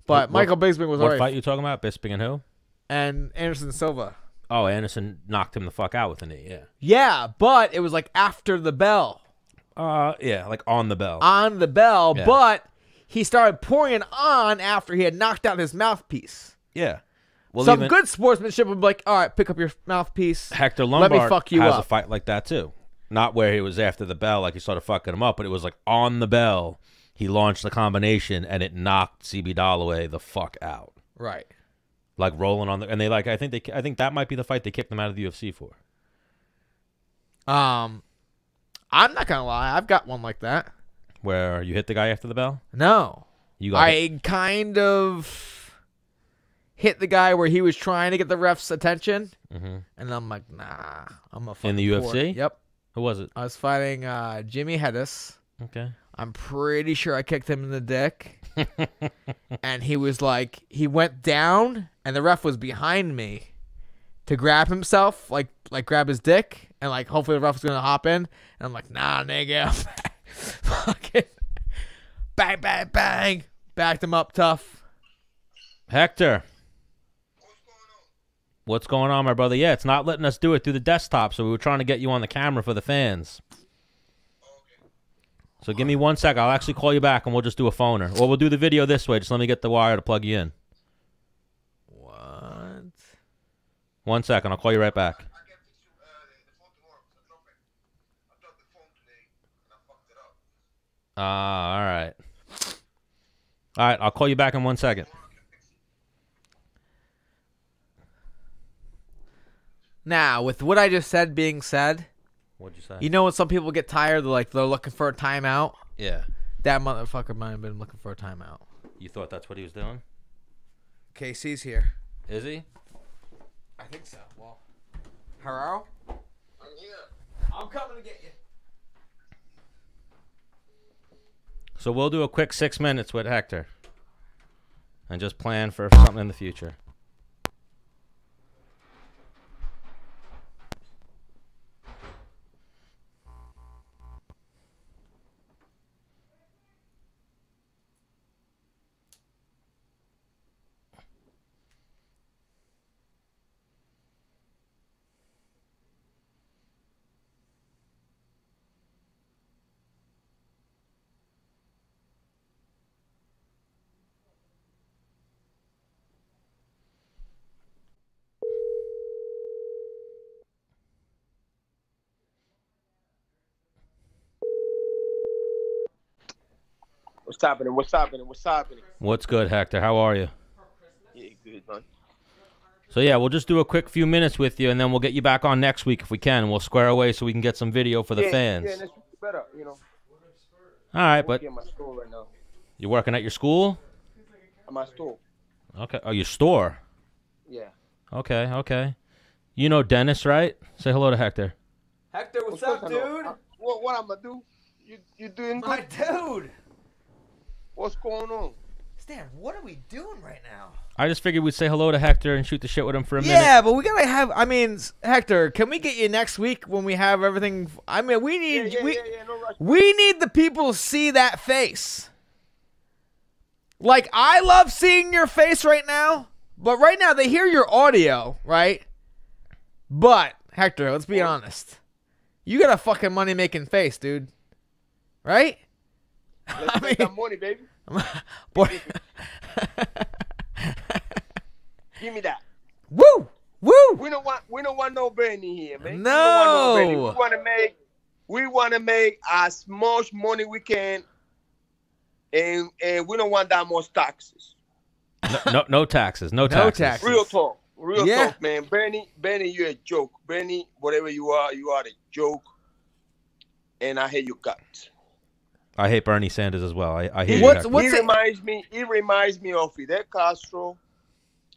But Michael Bisping was what already. fight you talking about? Bisping and who? And Anderson Silva. Oh, Anderson knocked him the fuck out with a knee. Yeah. Yeah, but it was like after the bell. Yeah, like on the bell. On the bell, Yeah. but he started pouring it on after he had knocked out his mouthpiece. Yeah. Well, Some even good sportsmanship would be like, "All right, pick up your mouthpiece." Hector Lombard Let me fuck you has up. a fight like that too. Not where he was after the bell, like he started fucking him up, but it was like on the bell. He launched the combination and it knocked CB Dollaway the fuck out. Right. Like rolling on the, and they like I think that might be the fight they kicked him out of the UFC for. I'm not gonna lie, I've got one like that. Where you hit the guy after the bell? No. You got I kind of hit the guy where he was trying to get the ref's attention, and I'm like, nah, I'm a fucking in the UFC? Yep. Who was it? I was fighting Jimmy Hedis. Okay. I'm pretty sure I kicked him in the dick, and he was like, he went down, and the ref was behind me to grab himself, like grab his dick, and like hopefully the ref was gonna hop in, and I'm like, nah, nigga, fucking bang, bang, bang, backed him up tough. Hector. What's going on, my brother? Yeah, it's not letting us do it through the desktop, so we were trying to get you on the camera for the fans. So give me 1 sec. I'll actually call you back, and we'll just do a phoner. Or we'll do the video this way. Just let me get the wire to plug you in. What? 1 second. I'll call you right back. All right. All right, I'll call you back in 1 second. Now, with what I just said being said, What'd you say? you know when some people get tired, they're looking for a timeout? Yeah. That motherfucker might have been looking for a timeout. You thought that's what he was doing? KC's here. Is he? I think so. Well, hello? I'm here. I'm coming to get you. So we'll do a quick 6 minutes with Hector. And just plan for something in the future. What's happening? What's happening? What's happening? What's good, Hector? How are you? Yeah, good, man. So, yeah, we'll just do a quick few minutes with you, and then we'll get you back on next week if we can. We'll square away so we can get some video for the fans. Yeah, next week's better, you know. All right, but I'm at my store right now. you're working at your school? I'm at store. Okay. Oh, your store? Yeah. Okay, okay. You know Dennis, right? Say hello to Hector. Hector, what's Of course up, I know. dude? What I'm gonna do? You doing My good? dude. What's going on? Stan, what are we doing right now? I just figured we'd say hello to Hector and shoot the shit with him for a minute. Yeah, but we gotta have. I mean, Hector, can we get you next week when we have everything? I mean, we need Yeah, no rush. we need the people to see that face. Like, I love seeing your face right now, but right now they hear your audio, right? But Hector, let's be honest. You got a fucking money making face, dude. Right? Let's make that money, baby. Boy. Give me that. Woo! Woo! We don't want no Bernie here, man. No. We don't want no Bernie. We wanna make as much money we can, and we don't want that much taxes. No taxes. No No taxes. taxes. Real talk. Real Yeah. talk, man. Bernie, you're a joke. Bernie, whatever you are a joke. And I hate your guts. I hate Bernie Sanders as well. I hate What's- Hector. what's- He reminds me of Fidel Castro.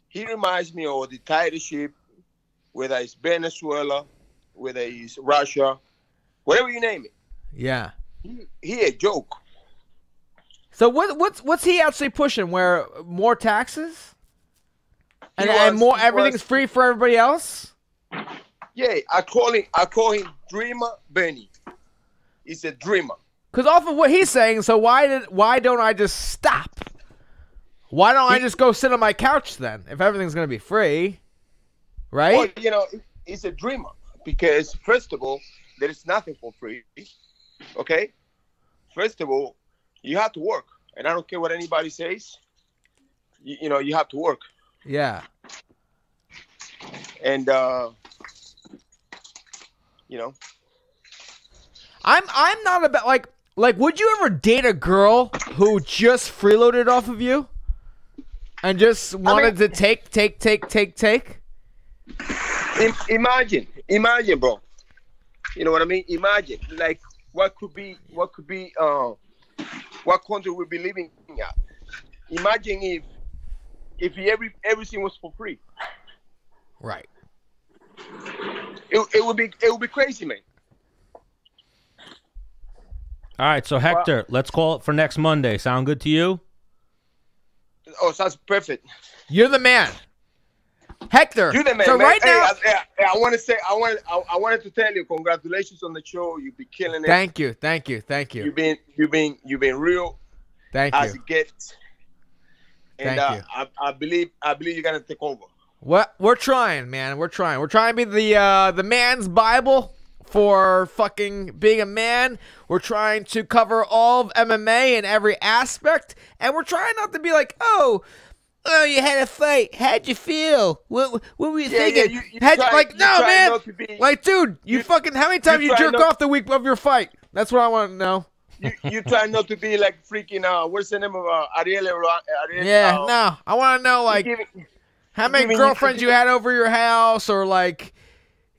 He reminds me of the dictatorship, whether it's Venezuela, whether it's Russia, whatever you name it. Yeah. He a joke. So what's he actually pushing? Where more taxes? And, He and wants- more everything's free for everybody else? Yeah, I call him Dreamer Benny. He's a dreamer. Because off of what he's saying, so why don't I just stop? Why don't I just go sit on my couch then? If everything's gonna be free, right? Well, you know, he's a dreamer because first of all, there is nothing for free. Okay? First of all, you have to work. And I don't care what anybody says. You know, you have to work. Yeah. And you know, I'm not about like would you ever date a girl who just freeloaded off of you and just wanted to take? Imagine, bro. You know what I mean? Imagine, like, what could be, what country we'd be living at. Imagine if everything was for free. Right. It would be crazy, man. All right, so Hector, let's call it for next Monday. Sound good to you? Oh, sounds perfect. You're the man, Hector. You're the man, so man. right now, I want to say, I wanted to tell you, congratulations on the show. You've been killing it. thank you. You've been real. Thank as you. it gets. And Thank you. I believe you're gonna take over. What we're trying, man. We're trying. We're trying to be the man's Bible for fucking being a man. We're trying to cover all of MMA in every aspect, and we're trying not to be like, oh, you had a fight. How'd you feel? What were you thinking? you try man. not to be- Like, dude, you fucking. How many times you try jerk not- off the week of your fight? That's what I want to know. You try not to be like freaking what's the name of Ariel? Yeah, no. I want to know, like, how many giving you- girlfriends you had over your house, or like,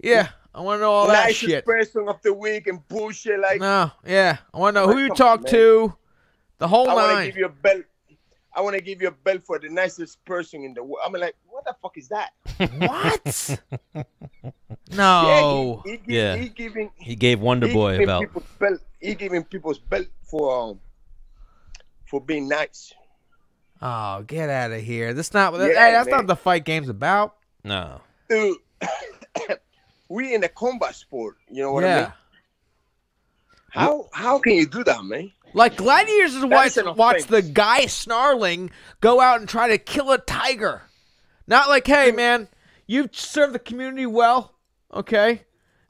yeah, I want to know all that nicest shit. person of the week and bullshit like. No, yeah, I want to know who you Come talk on, man. to, the whole I want to nine. give you a belt. I want to give you a belt for the nicest person in the world. I'm like, what the fuck is that? What? No. Yeah. He giving. He gave Wonder Boy a belt. He giving people's belt for for being nice. Oh, get out of here! That's not. Yeah, hey, that's man. not the fight game's about. No. Dude, we in a combat sport. You know what I Yeah. mean? How can you do that, man? Like gladiators is That is an watch the offense. guy snarling go out and try to kill a tiger. Not like, hey man, you've served the community well, okay?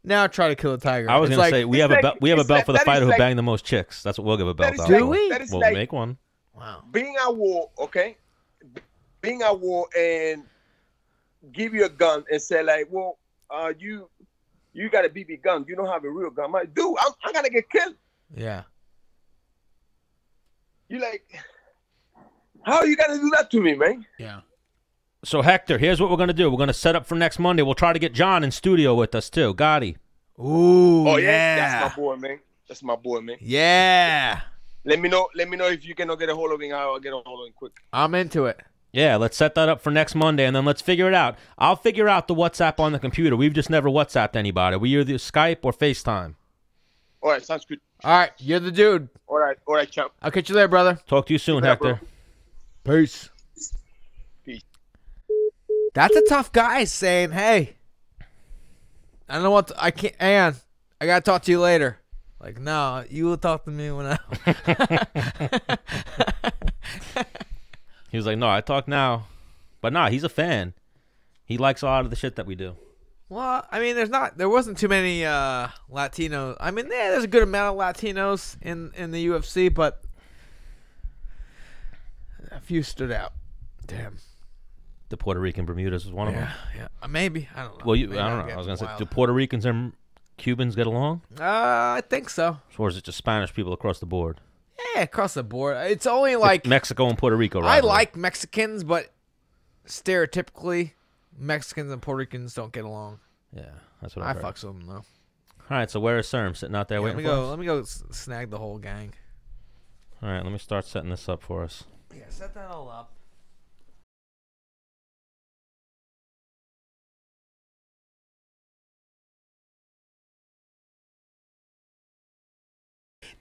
Now try to kill a tiger. I was It's gonna like, say we have a like- belt. We have a it's belt like- for the that is fighter who like- banged the most chicks. That's what we'll give a belt is out. Do for. we? That is We'll like make one. wow. being at war, okay? Being at war and give you a gun and say like, well, you got a BB gun. You don't have a real gun. I'm like, dude, I'm gonna get killed. Yeah. You like, how are you gonna do that to me, man? Yeah. So Hector, here's what we're gonna do. We're gonna set up for next Monday. We'll try to get John in studio with us too. Gotti. Ooh. Oh yeah. that's my boy, man. That's my boy, man. Yeah. Let me know if you cannot get a hold of him. I'll get a hold of him quick. I'm into it. Yeah, let's set that up for next Monday, and then let's figure it out. I'll figure out the WhatsApp on the computer. We've just never WhatsApped anybody. We either Skype or FaceTime. All right, sounds good. All right, you're the dude. All right, champ. I'll catch you there, brother. Talk to you soon, Yeah, Hector. bro. Peace. Peace. That's a tough guy saying, "Hey, I don't know what I can't. And I gotta talk to you later." Like, no, you will talk to me when I. He was like, no, I talk now. But nah, he's a fan. He likes a lot of the shit that we do. Well, I mean, there wasn't too many Latinos. I mean, yeah, there's a good amount of Latinos in the UFC, but a few stood out. Damn. The Puerto Rican Bermudas was one of them. Yeah. Maybe. I don't know. Well, Maybe I I'm don't know. I getting was going to say, wild. do Puerto Ricans and Cubans get along? I think so. Or is it just Spanish people across the board? Yeah, across the board. It's only like Mexico and Puerto Rico, I rivalry. like Mexicans, but stereotypically, Mexicans and Puerto Ricans don't get along. Yeah, that's what I I've heard. fucks with them though. All right, so where is Cerm sitting out there Yeah, waiting for us? let me go snag the whole gang. All right, let me start setting this up for us. Yeah, set that all up.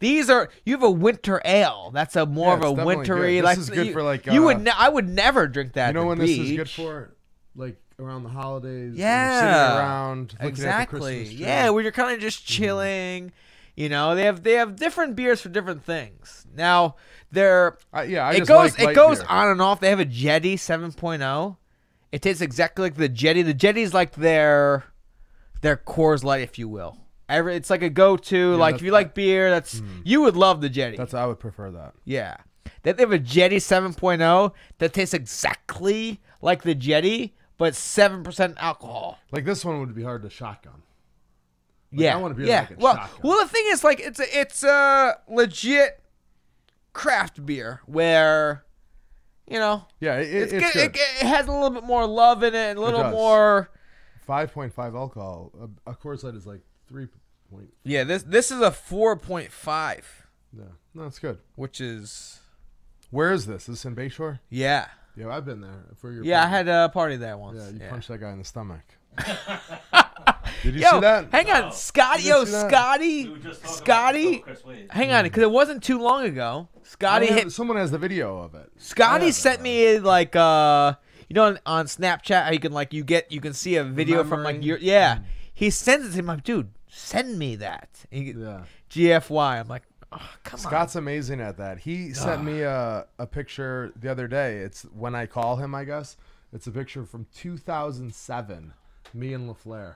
These are you have a winter ale. That's a more of it's a definitely wintry. good. Like This is good you, for, like, you would. I would never drink that. You know at when the this is good beach. for? Like around the holidays. Yeah. Sitting around. Looking Exactly. At the Christmas tree. Yeah, where you're kind of just chilling. You know, they have different beers for different things. Now they're I it just goes like light goes beer. on and off. They have a Jetty 7.0. It tastes exactly like the Jetty. The Jetty's like their Coors Light, if you will. It's like a go-to. Like if you like beer, you would love the Jetty. I would prefer that. Yeah. They have a Jetty 7.0 that tastes exactly like the Jetty, but 7% alcohol. Like this one would be hard to shotgun. Yeah, I wanna be yeah. like a well, shotgun. well, the thing is, like, it's a legit craft beer where, you know, Yeah, it's it's good. good. It has a little bit more love in it, and a little does. more. 5.5 alcohol. A Coors Light is like 3. Yeah, this is a 4.5, Yeah, no, it's good. which is Where is this? Is this in Bayshore? yeah, Yeah, I've been there for your. yeah. I party. had a party there once. Yeah, you yeah. punched that guy in the stomach. Did you Yo, see that? hang on, Scotty. Did you Yo, see that? Scotty. Hang on, because it wasn't too long ago. Scotty hit. Someone has the video of it. Scotty have sent that. me like you know on Snapchat how you can like you can see a video from like Remembering? your He sends it to him. I'm like, dude, send me that. Yeah. GFY. I'm like, oh, come Scott's amazing at that. He sent me a picture the other day. It's when I call him, I guess. It's a picture from 2007. Me and LaFleur. on.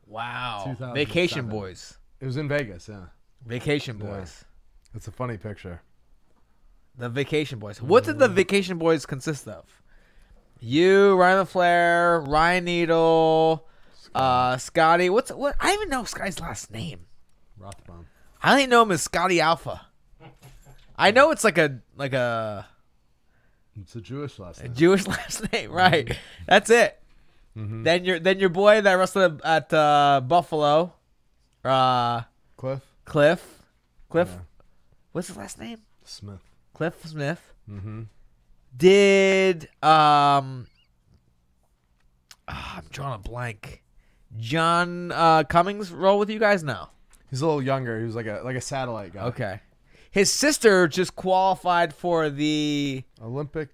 Wow. 2007. Vacation Boys. It was in Vegas, yeah. Vacation Yeah. Boys. It's a funny picture. The Vacation Boys. What did the Vacation Boys consist of? You, Ryan LaFleur, Ryan Needle, Scotty. What? I don't even know Scotty's last name. Rothbaum. I only know him as Scotty Alpha. I know it's like a It's a Jewish last name. Jewish last name, right? That's it. Mm-hmm. Then your boy that wrestled at Buffalo, Cliff Cliff. Yeah. What's his last name? Smith. Cliff Smith. Mm-hmm. Did I'm drawing a blank. John Cummings roll with you guys now? He's a little younger. He was like a satellite guy. Okay. his sister just qualified for the Olympic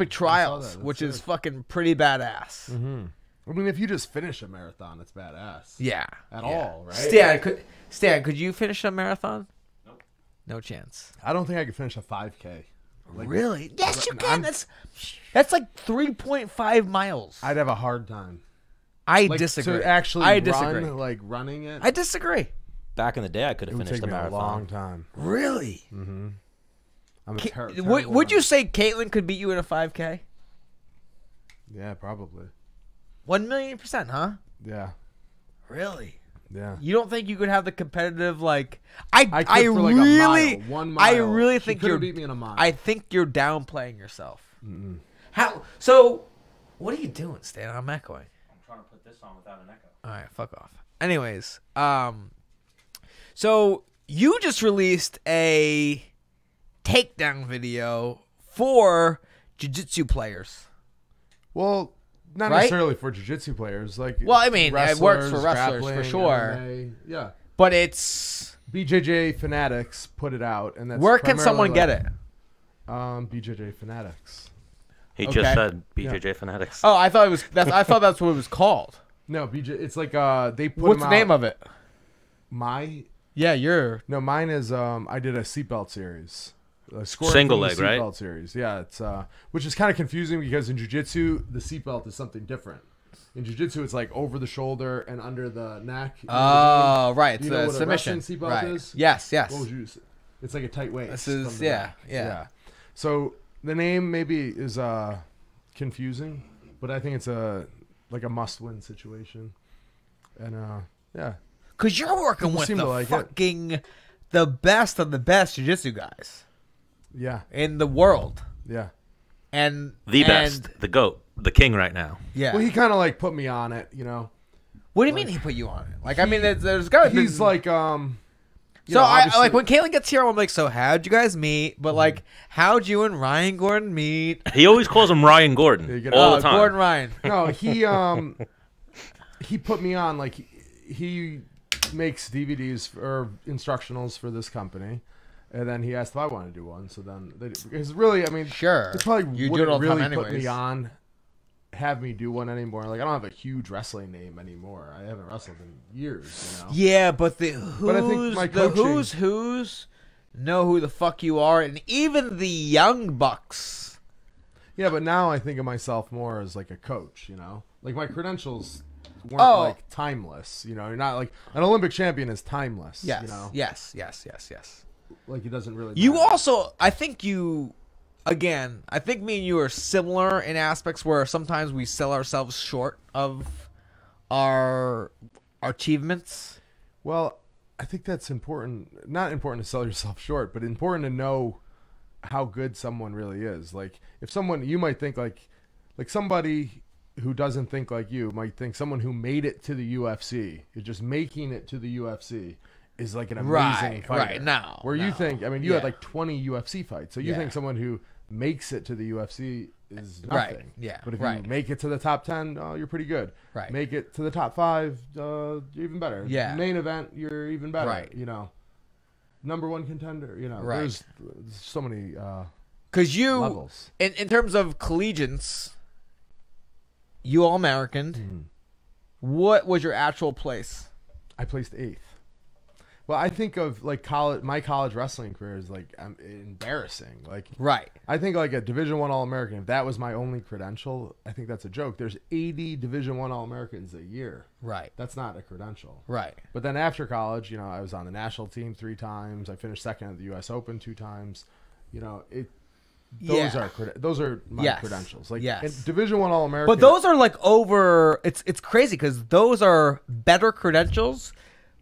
trials, that. which That's is sick. fucking pretty badass. Mm-hmm. I mean, if you just finish a marathon, it's badass. Yeah. At all, right? Stan, could you finish a marathon? Nope. No chance. I don't think I could finish a 5K. Really? Yes, you can. That's like 3.5 miles. I'd have a hard time. I Like, disagree. To actually I run, disagree. like running it, I disagree. Back in the day, I could it have would finished take the me a marathon. long time. Really? Mm-hmm. I'm a terrible Would you runner. say Katlyn could beat you in a 5K? Yeah, probably. 1,000,000%, huh? Yeah. Really? Yeah. You don't think you could have the competitive like? I could for like really, a mile, 1 mile. I really She think could've you're beat me in a mile. I think you're downplaying yourself. Mm-mm. How? So, what are you doing, Stan? I'm echoing. I'm trying to put this on without an echo. All right, fuck off. Anyways, so you just released a takedown video for jiu-jitsu players. Well, not Right? necessarily for jiu-jitsu players. Like, Well, I mean, it works for wrestlers, wrestlers for grappling, sure. MMA. Yeah. But it's BJJ Fanatics put it out, and that's where can someone get primarily, it? BJJ Fanatics. He Okay. just said BJJ Fanatics. Oh, I thought I thought that's what it was called. No, it's like they put What's them the name out. of it? Mine is I did a seatbelt series. Single leg, right? Seatbelt series. Yeah, it's which is kind of confusing because in jiu-jitsu the seatbelt is something different. In jiu-jitsu it's like over the shoulder and under the neck. You know what I mean? Oh, right. It's Do you know a what a submission. wrestling seatbelt Right. is? Yes. What would you say? It's like a tight waist. This is from the yeah. neck. So the name maybe is confusing, but I think it's like a must-win situation. And yeah. Because you're working People with seem the to like it. fucking the best of the best jiu-jitsu guys Yeah. in the world. Yeah. And The best, the GOAT, the king right now. Yeah. Well, he kind of like put me on it, you know. What do you mean he put you on it? Like, I mean, there's got to be. He's like you So know, I obviously- like when Katlyn gets here, I'm like, so how'd you guys meet? But like, how'd you and Ryan Gordon meet? He always calls him Ryan Gordon Yeah, you get all Oh, the time. Gordon Ryan. No, he put me on, like he makes DVDs or instructionals for this company, and then he asked if I want to do one. So then because really, I mean, Sure. they probably You do it all wouldn't the time really put me anyways. on, have me do one anymore. Like I don't have a huge wrestling name anymore. I haven't wrestled in years, you know. Yeah, but the who's, But I think my the coaching- who's know who the fuck you are, and even the young bucks. Yeah, but now I think of myself more as like a coach, you know? Like my credentials weren't Oh. like timeless, you know? You're not like an Olympic champion is timeless, Yes, you know? yes. Like it doesn't really You matter. also, I think I think me and you are similar in aspects where sometimes we sell ourselves short of our achievements. Well, I think that's important. Not important to sell yourself short, but important to know how good someone really is. Like if someone you might think like somebody who doesn't think like you might think someone who made it to the UFC is just making it to the UFC is like an amazing fighter. Right, no. Where you no. think, I mean, you had Yeah. like 20 UFC fights. So you Yeah. think someone who makes it to the UFC is Right, nothing. yeah, But if right. you make it to the top 10, you're pretty good. Right. Make it to the top 5, you're even better. Yeah. Main event, you're even better. Right. You know, number one contender. You know, Right. there's so many Because you, levels. in terms of collegians, you all American. Mm-hmm. What was your actual place? I placed 8th. Well, I think of like my college wrestling career is like embarrassing. Like Right. I think like a Division I All-American, if that was my only credential, I think that's a joke. There's 80 Division I All-Americans a year. Right. That's not a credential. Right. But then after college, you know, I was on the national team 3 times. I finished second at the U.S. Open 2 times. You know, those are my Yes. credentials. Like Yes. Division I All-American. But those are like over. It's crazy because those are better credentials,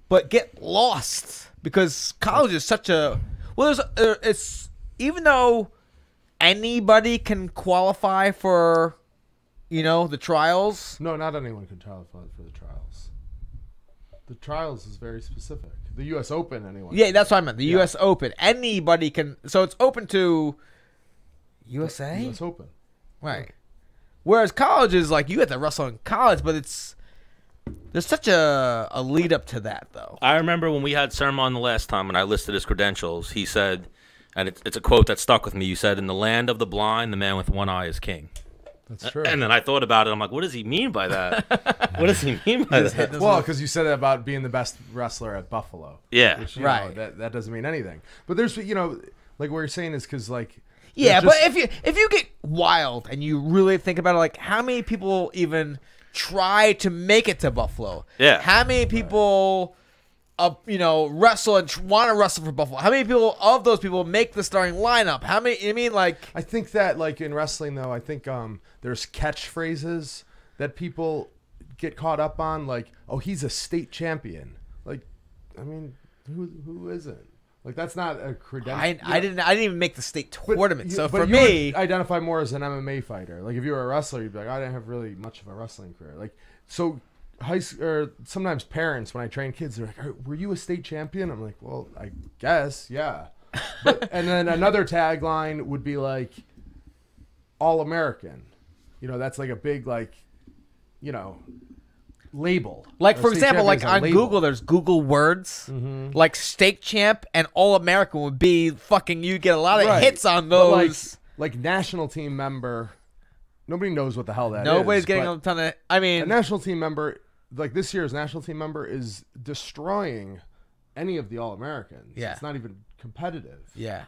but get lost because college is such a it's even though anybody can qualify for, the trials. No, not anyone can qualify for the trials. The trials is very specific. The U.S. Open, anyone. Yeah, that's what I meant. The U.S. Open, anybody can. So it's open to USA, U.S. Open. right? Whereas college is like you have to wrestle in college, but it's There's such a lead up to that, though. I remember when we had Cerm on the last time and I listed his credentials, he said, and it's a quote that stuck with me, you said, "In the land of the blind, the man with one eye is king." That's true. And then I thought about it. I'm like, what does he mean by that? What does he mean by that? Well, because you said it about being the best wrestler at Buffalo. Yeah. Which, Right. That doesn't mean anything. But there's, like what you're saying is because, like... Yeah, there's but if you get wild and you really think about it, like, how many people even try to make it to Buffalo? Yeah. How many people, wrestle and want to wrestle for Buffalo? How many people of those people make the starting lineup? How many? I mean, like, I think that, like, in wrestling, though, I think there's catchphrases that people get caught up on, like, oh, he's a state champion. Like, I mean, who isn't? Like, that's not a credential. I didn't even make the state tournament. So but for you me, would identify more as an MMA fighter. Like, if you were a wrestler, you'd be like, I didn't have really much of a wrestling career. Like, so or sometimes parents, when I train kids, they're like, were you a state champion? I'm like, well, I guess, yeah. And then another tagline would be like, All-American. That's like a big, like, label. like, A for state example, like champion's a on label. Google, there's Google words. Like Steak Champ and All American would be fucking. You get a lot of Right. hits on But, those. like national team member, nobody knows what the hell that is. Nobody's getting but a ton of. I mean, a national team member, like this year's national team member, is destroying any of the All-Americans. Yeah. It's not even competitive. yeah.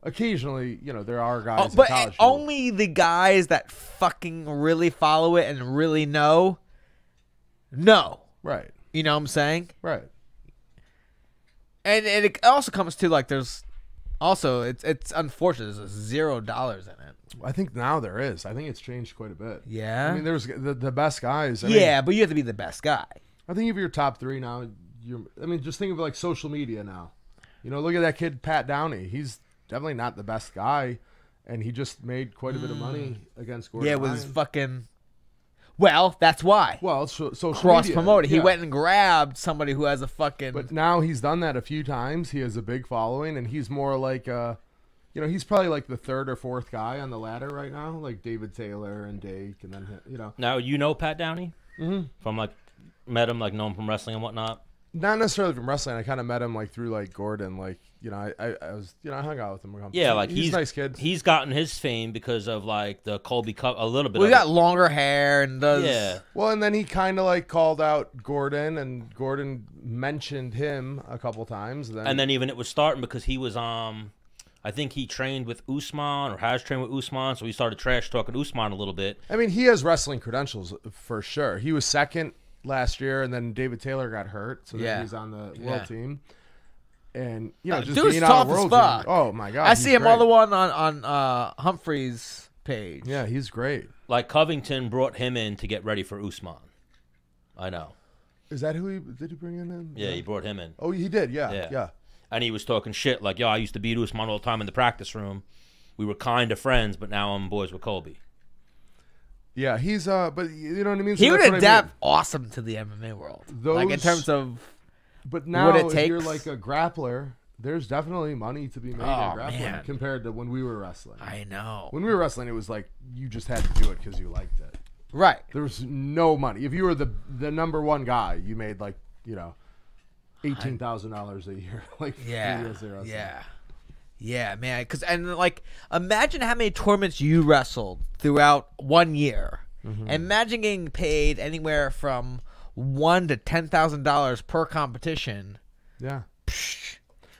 Occasionally, there are guys in But college. only the guys that fucking really follow it and really know. Right. You know what I'm saying? Right. And it also comes to, like, there's also it's unfortunate there's $0 in it. I think now there is. I think it's changed quite a bit. Yeah. I mean, there's the best guys. Yeah, but you have to be the best guy. I think if you're top three now, just think of like social media now. Look at that kid Pat Downey. He's definitely not the best guy, and he just made quite a bit of money against Gordan Yeah, Ryan. with his fucking. Well, that's why. Well, it's social Cross promoted. media. He went and grabbed somebody who has a fucking. But now he's done that a few times. He has a big following, and he's more like he's probably like the third or fourth guy on the ladder right now, like David Taylor and Dake, and then Now, Pat Downey? Mm-hmm. From, like, met him, like, know him from wrestling and whatnot? Not necessarily from wrestling. I kind of met him like through like Gordan. Like I was I hung out with him. Yeah, like he's a nice kid. He's gotten his fame because of, like, the Colby Cup a little bit. Well, he of got longer hair and does. Yeah. Well, and then he kind of like called out Gordan, and Gordan mentioned him a couple times. And then even it was starting because he was I think he trained with Usman or has trained with Usman, so he started trash talking Usman a little bit. I mean, he has wrestling credentials for sure. He was second last year, and then David Taylor got hurt, so then he's on the world team. And just dude's being tough on as world fuck. team. Oh my god, I he's see him great. all the one on Humphrey's page. Yeah, he's great. Like, Covington brought him in to get ready for Usman. I know. Is that who did he bring in him? Yeah, he brought him in. Oh, he did. Yeah. And he was talking shit like, yo, I used to beat Usman all the time in the practice room. We were kind of friends, but now I'm boys with Colby. Yeah, he's but you know what I mean. So He would that's what I adapt mean. awesome to the MMA world. Like, in Those- terms of. But now, what it if you're takes. like a grappler, there's definitely money to be made in grappling man. compared to when we were wrestling. I know. When we were wrestling, it was like you just had to do it because you liked it. Right. There was no money. If you were the number one guy, you made like $18,000 a year. Like 3 years there. Yeah, man. Because like, imagine how many tournaments you wrestled throughout 1 year. Imagine getting paid anywhere from $1,000 to $10,000 per competition. Yeah.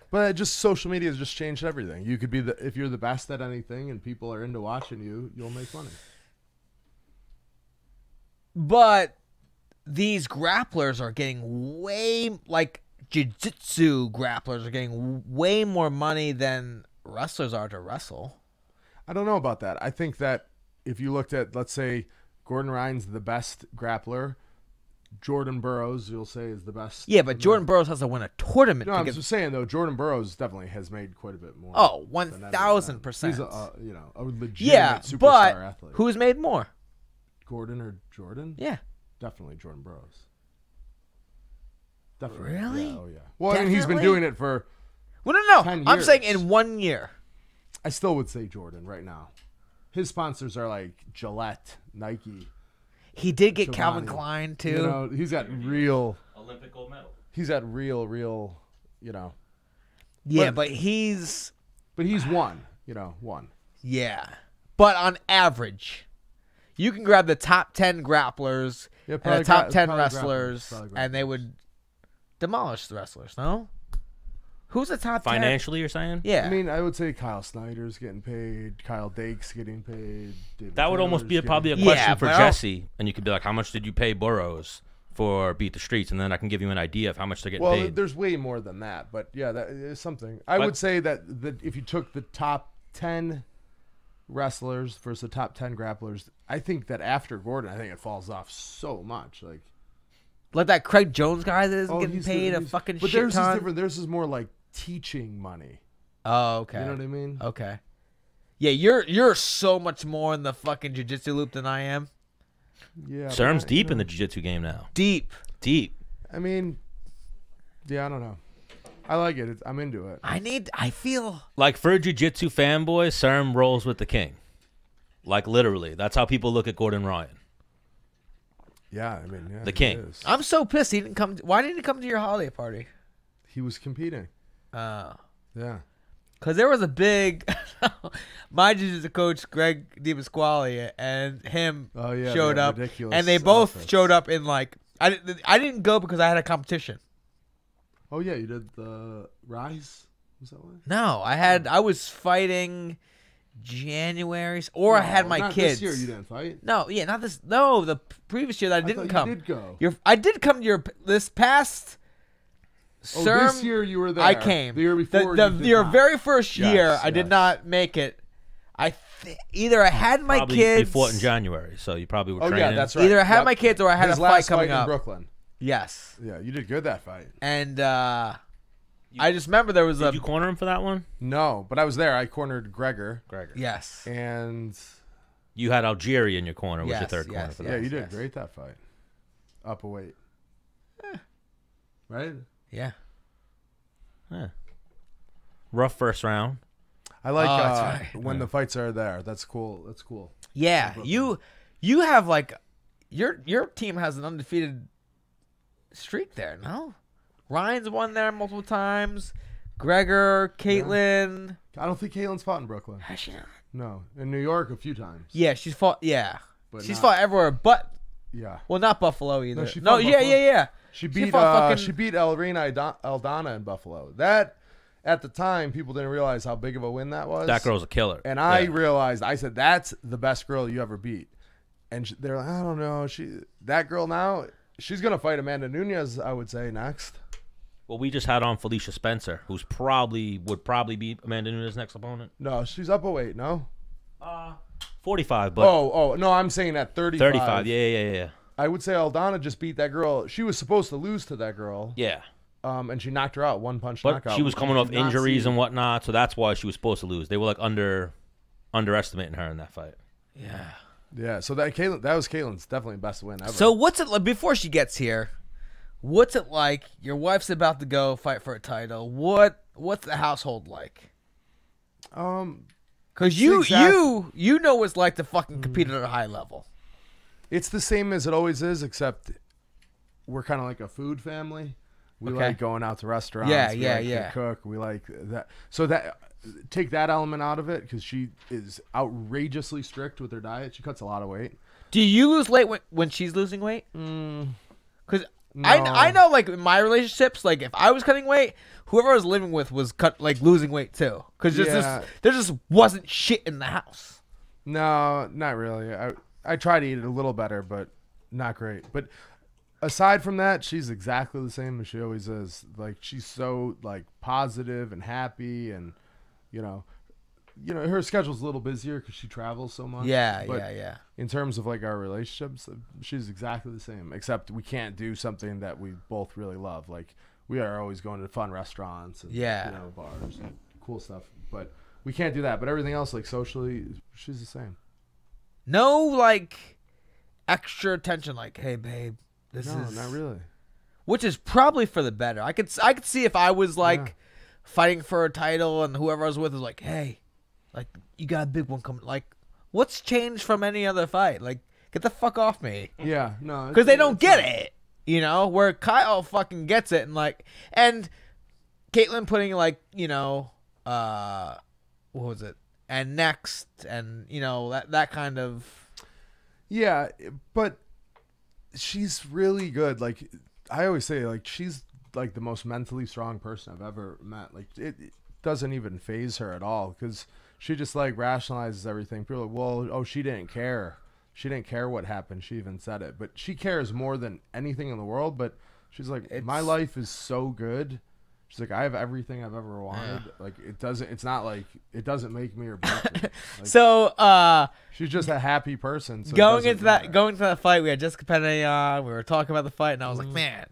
But just social media has just changed everything. You could be if you're the best at anything and people are into watching you, you'll make money. But these grapplers are getting Jiu Jitsu grapplers are getting way more money than wrestlers are to wrestle. I don't know about that. I think that if you looked at, let's say, Gordan Ryan's the best grappler, Jordan Burroughs, you'll say, is the best. Yeah, but Jordan Burroughs has to win a tournament. No, to I'm get... just saying, though, Jordan Burroughs definitely has made quite a bit more. Oh, than 1,000%. He's a legitimate superstar but athlete. who's made more? Gordon or Jordan? Yeah. Definitely Jordan Burroughs. Definitely. Really? Yeah, oh, yeah. Well, I mean, he's been Definitely? doing it for Well, no. 10 I'm saying years. in 1 year. I still would say Jordan right now. His sponsors are like Gillette, Nike. He did get Calvin Giovanni. Klein too. You know, he's got real. Olympic gold medal. He's got real. You know. Yeah, but he's one. You know, one. yeah. But on average, you can grab the top 10 grapplers Yeah, and the top 10 probably wrestlers, grapplers, and they would demolish the wrestlers. No, who's the top 10? Financially, you're saying? Yeah, I mean, I would say Kyle Snyder's getting paid. Kyle Dake's getting paid. David That would almost be Taylor's probably a getting question Yeah, for well- Jesse, and you could be like, "How much did you pay Burroughs for Beat the Streets?" And then I can give you an idea of how much they're getting Well, paid. there's way more than that, but yeah, that is something. I But- would say that if you took the top 10 wrestlers versus the top 10 grapplers, I think that after Gordan, I think it falls off so much. Like like that Craig Jones guy that isn't getting he's paid a he's- fucking but shit theirs is ton. different. Theirs is more like teaching money. Oh, okay. You know what I mean? Okay. Yeah, you're so much more in the fucking jiu-jitsu loop than I am. Yeah. but Serm's I- deep you in know, the jiu-jitsu game now. Deep. Deep. I mean, yeah, I don't know. I like it. I'm into it. I feel Like for jiu-jitsu fanboys, Serm rolls with the king. Like literally, that's how people look at Gordan Ryan. Yeah, I mean, yeah, The he king. is. I'm so pissed he didn't come. Why didn't he come to your holiday party? He was competing. Yeah. Because there was a big, my jiu-jitsu coach Greg DiPasquale and him Oh, yeah, showed they had up, ridiculous and they both outfits. showed up in like I didn't go because I had a competition. Oh yeah, you did the Rise. Was that one? No, I was fighting January, or I had my not kids. This year you didn't fight. No, yeah, not this. No, the previous year that I I didn't thought come. You did go. I did come to your this past. Oh, Serm, this year you were there. I came. The year before. you did your not. very first Yes, year, I did yes. not make it. Either I had my Probably kids. you fought in January, so you probably were Oh training. yeah, that's right. Either I had Yep. my kids or I had His a fight last coming fight in up. Brooklyn. Yes, Yeah, you did good that fight. and I just remember there was a Did you corner him for that one? No, but I was there. I cornered Gregor, Gregor. yes. and You had Algeria in your corner. Was your Yes, third corner yes, for yeah, that? you did yes. great that fight. Up a weight. Right. Yeah. Yeah. Rough first round. I like Oh, that's right. when the fights are there. That's cool. That's cool. Yeah, you have like your team has an undefeated streak there. No, Ryan's won there multiple times. Gregor, Caitlin. I don't think Kaylyn's fought in Brooklyn. Has she not? No, in New York a few times. Yeah, she's fought. Yeah, But she's not- fought everywhere, but Yeah. well, not Buffalo either. she No, fought yeah, Buffalo. yeah. She beat fought fucking- she beat Elrina Aldana in Buffalo. That at the time people didn't realize how big of a win that was. That girl's a killer. And I Yeah. realized, I said, that's the best girl you ever beat. And they're like, I don't know, that girl now, she's gonna fight Amanda Nunes, I would say, next. Well, we just had on Felicia Spencer, who's would probably be Amanda Nunes' next opponent. No, she's up a weight. No. 45, but Oh no, I'm saying at 35. 35. Yeah. I would say Aldana just beat that girl. She was supposed to lose to that girl. Yeah. And she knocked her out, one punch But knockout. she was which coming you off did not injuries see. and whatnot, so that's why she was supposed to lose. They were like underestimating her in that fight. Yeah. Yeah, so that was Caitlin's definitely best win ever. So what's it like before she gets here? What's it like? Your wife's about to go fight for a title. What's the household like? Because you know what it's like to fucking compete at a high level. It's the same as it always is, except we're kind of like a food family. We Okay. like going out to restaurants. Yeah, we yeah, like yeah. to cook. We like that. So that take that element out of it because she is outrageously strict with her diet. She cuts a lot of weight. Do you lose weight when she's losing weight? Because No. I know, like in my relationships, like if I was cutting weight, whoever I was living with was losing weight too. Because Yeah. there just wasn't shit in the house. No, not really. I try to eat it a little better, but not great. But aside from that, she's exactly the same as she always is. Like she's so like positive and happy, and you know, her schedule's a little busier because she travels so much. Yeah, But yeah. in terms of like our relationships, she's exactly the same. Except we can't do something that we both really love. Like we are always going to fun restaurants and Yeah. bars and cool stuff. But we can't do that. But everything else, like socially, she's the same. No, like extra attention. Like, hey, babe, this No, is not really. Which is probably for the better. I could see if I was like fighting for a title and whoever I was with was like, hey, like you got a big one coming. Like, what's changed from any other fight? Like, Get the fuck off me. Yeah, no, Because they don't get it, you know. Where Kyle fucking gets it, and Katlyn putting what was it? And next, and that kind of. Yeah, but she's really good. Like I always say, like she's like the most mentally strong person I've ever met. Like it doesn't even phase her at all because she just like rationalizes everything. People are like, well, she didn't care. She didn't care what happened. She even said it, but she cares more than anything in the world. But she's like, my life is so good. She's like, I have everything I've ever wanted. Yeah. Like it's not like it doesn't make me or break me. Like, so she's just a happy person. So going into that fight, we had Jessica Pena. We were talking about the fight, and I was like, man,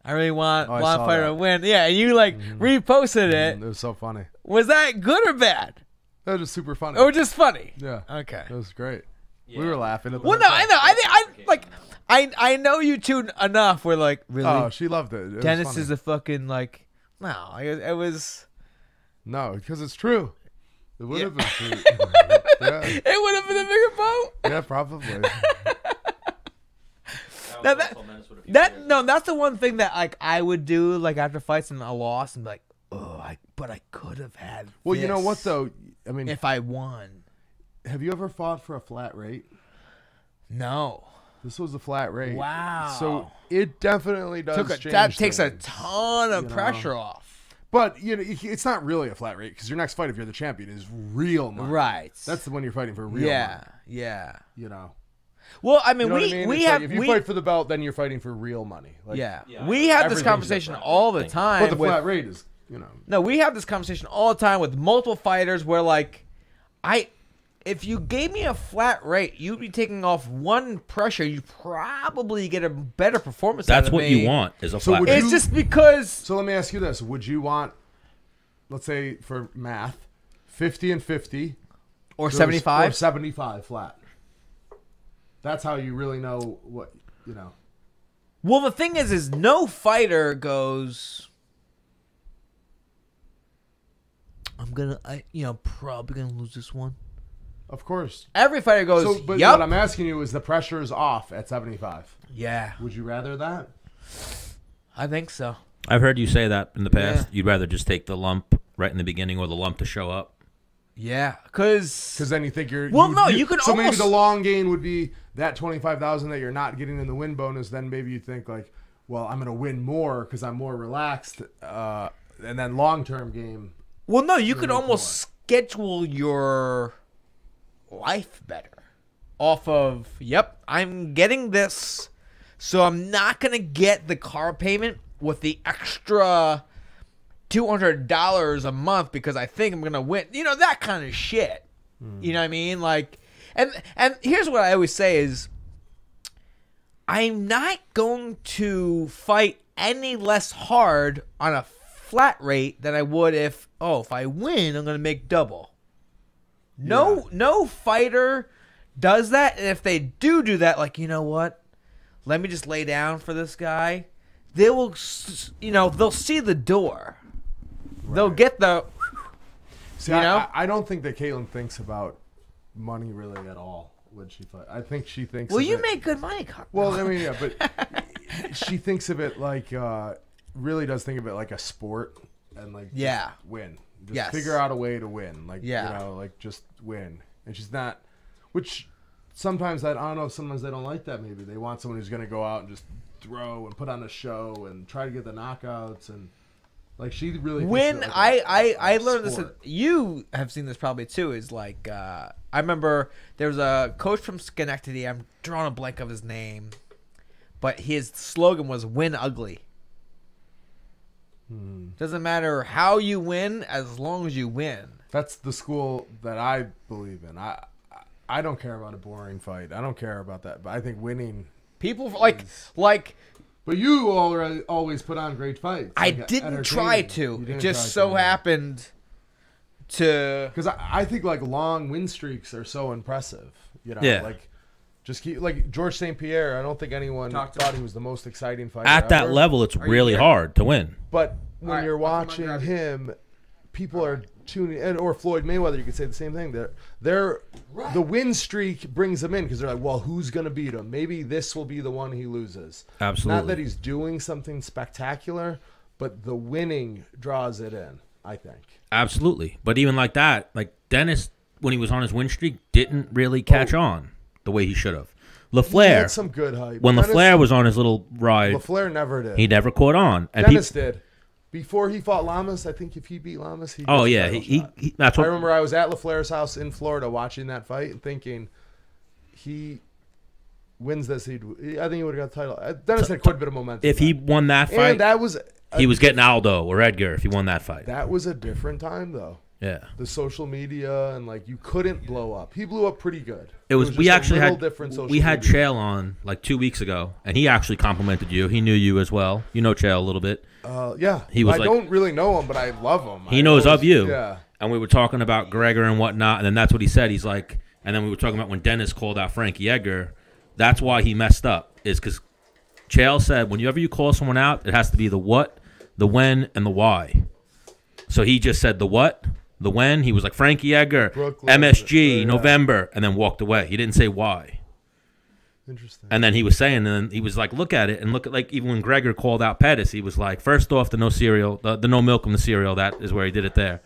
I really want fighter to win. Yeah, and you reposted it. It was so funny. Was that good or bad? That was just super funny. Or just funny? Yeah. Okay. It was great. Yeah. We were laughing at the Well, no, I know. I know you two enough. We're like, really? Oh, she loved it. Dennis is a fucking no. It was. No, because it's true. It would have been true. Yeah. It would have been a bigger boat. Yeah, probably. That's the one thing that I would do after fights and I lost and be like, but I could have had. Well, this you know what though? I mean, if I won. Have you ever fought for a flat rate? No. This was a flat rate. Wow. So it definitely does change that takes things, a ton of pressure off. But it's not really a flat rate because your next fight, if you're the champion, is real money. Right. That's the one you're fighting for real money. Yeah. Well, I mean, we have if you fight for the belt, then you're fighting for real money. We have this conversation all the time. But the flat rate is, No, we have this conversation all the time with multiple fighters where if you gave me a flat rate, you'd be taking off one pressure. You'd probably get a better performance. That's what you want is a flat rate. It's just because. So let me ask you this: would you want, let's say for math, 50 and 50, or 75, or 75 flat? That's how you really know what Well, the thing is no fighter goes. I'm probably gonna lose this one. Of course. Every fighter goes, but yep. What I'm asking you is the pressure is off at 75. Yeah. Would you rather that? I think so. I've heard you say that in the past. Yeah. You'd rather just take the lump right in the beginning or the lump to show up. Yeah, because then you think you're... you could so almost... maybe the long gain would be that 25,000 that you're not getting in the win bonus. Then maybe you think well, I'm going to win more because I'm more relaxed. And then long-term game... Well, no, you could almost schedule your life better off of, yep, I'm getting this, so I'm not going to get the car payment with the extra $200 a month because I think I'm going to win. That kind of shit. You know what I mean? And here's what I always say is I'm not going to fight any less hard on a flat rate than I would if I win, I'm going to make double. No fighter does that, and if they do that, you know what? Let me just lay down for this guy. They will, they'll see the door. Right. They'll get the. See, I don't think that Katlyn thinks about money really at all when she fights. I think she thinks. Well, you make good money, Carl. Well, I mean, yeah, but she thinks of it really does think of it like a sport and win. Just figure out a way to win. Just win. And she's not, which sometimes I don't know, sometimes they don't like that maybe. They want someone who's going to go out and just throw and put on a show and try to get the knockouts and she really when I learned this, you have seen this probably too, is I remember there was a coach from Schenectady, I'm drawing a blank of his name, but his slogan was win ugly. Doesn't matter how you win as long as you win. That's the school that I believe in. I don't care about a boring fight. I don't care about that. But I think winning. People But you always put on great fights. I didn't try to. It just so happened to. Because I think long win streaks are so impressive. Yeah. Just keep George St. Pierre. I don't think anyone thought he was the most exciting fighter at that ever. level. It's really hard to win. But when you're watching him, people are or Floyd Mayweather, you could say the same thing. The win streak brings them in because they're like, well, who's going to beat him? Maybe this will be the one he loses. Absolutely. Not that he's doing something spectacular, but the winning draws it in, I think. Absolutely. But even like that, like Dennis, when he was on his win streak, didn't really catch on the way he should have. He LaFleur, had some good hype. when LaFleur was on his little ride, LaFleur never did. he never caught on. And Dennis did. Before he fought Lamas, I think if he beat Lamas, he oh gets a yeah, title he shot. that's I what remember I was at LaFleur's house in Florida watching that fight and thinking he wins this. I think he would have got the title. Dennis had quite a bit of momentum. if he won that fight, and that was he was getting Aldo or Edgar if he won that fight. that was a different time though. Yeah. The social media and like you couldn't blow up. He blew up pretty good. It was we just a actually little had different social we had media. Chael on like 2 weeks ago, and he actually complimented you. He knew you as well. You know Chael a little bit. Yeah, He was I like- don't really know him, but I love him. He knows of you. Yeah. And we were talking about Gregor and whatnot, and then that's what he said. He's like, and then we were talking about when Dennis called out Frankie Edgar. That's why he messed up, is because Chael said, whenever you call someone out, it has to be the what, the when, and the why. So he just said the what, the when. He was like, Frankie Edgar, Brooklyn, MSG, yeah. November, and then walked away. He didn't say why. Interesting. And then he was saying, and then he was like, look at it, and look at, like, even when Gregor called out Pettis, he was like, first off, the no cereal, the no milk in the cereal, that is where he did it there.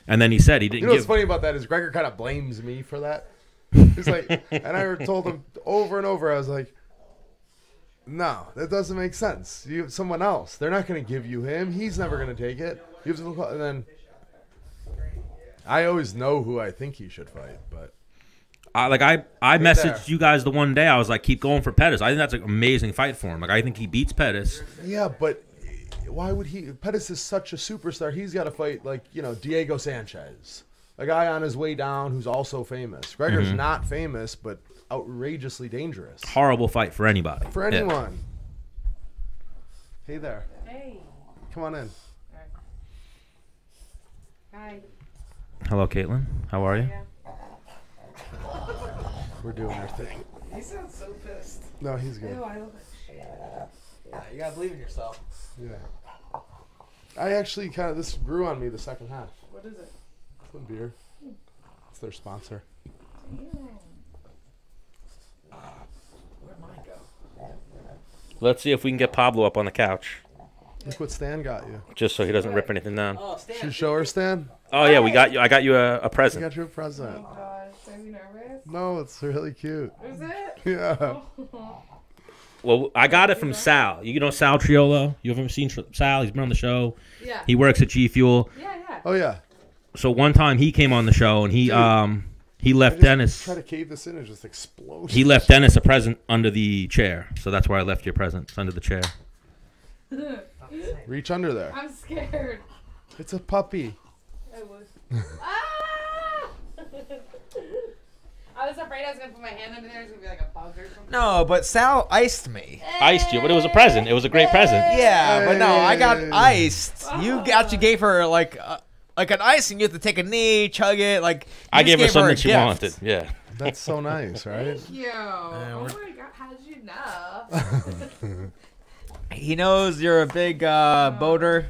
And then he said he didn't You know give. what's funny about that is Gregor kind of blames me for that. He's like, and I told him over and over, I was like, no, that doesn't make sense. You have someone else. They're not going to give you him. He's never going to take it. You have to, and then I always know who I think he should fight, but I messaged you guys the one day. I was like, keep going for Pettis. I think that's an amazing fight for him. Like, I think he beats Pettis. yeah, but why would he? Pettis is such a superstar. He's got to fight like Diego Sanchez, a guy on his way down who's also famous. Gregor's not famous, but outrageously dangerous. Horrible fight for anybody. For Yeah. anyone. Hey there. Hey. Come on in. Hi. Hello, Katlyn. How are you? We're doing our thing. He sounds so pissed. No, he's good. Ew, I look like shit. Yeah, you gotta believe in yourself. Yeah. I actually this grew on me the second half. What is it? Some beer. It's their sponsor. Where'd mine go? Let's see if we can get Pablo up on the couch, Look what Stan got you. just so he doesn't rip anything down. Oh, Stan. Should we show her, Stan? Oh yeah, we got you. I got you a I present. got you a present. Oh gosh, are you nervous? No, it's really cute. Is it? Yeah. Well, I got it from Sal. You know Sal Triolo? You ever seen Sal? He's been on the show. Yeah. He works at G Fuel. Yeah. Oh, yeah. So one time he came on the show and he left Dennis. Try to cave this in and just explode. He left Dennis a present under the chair. So that's where I left your present. It's under the chair. Reach under there. I'm scared. It's a puppy. I was. Ah! I was afraid I was gonna put my hand under there. It's gonna be like a bug or something. No, but Sal iced me. Iced you, but it was a present. It was a great present. Yeah, but no, I got Hey. iced. You gave her like an icing. You have to take a knee, chug it. Like I you gave just her a something she gift. wanted. Yeah. That's so nice, right? Thank you. Oh we're- my god, how did you know? He knows you're a big boater.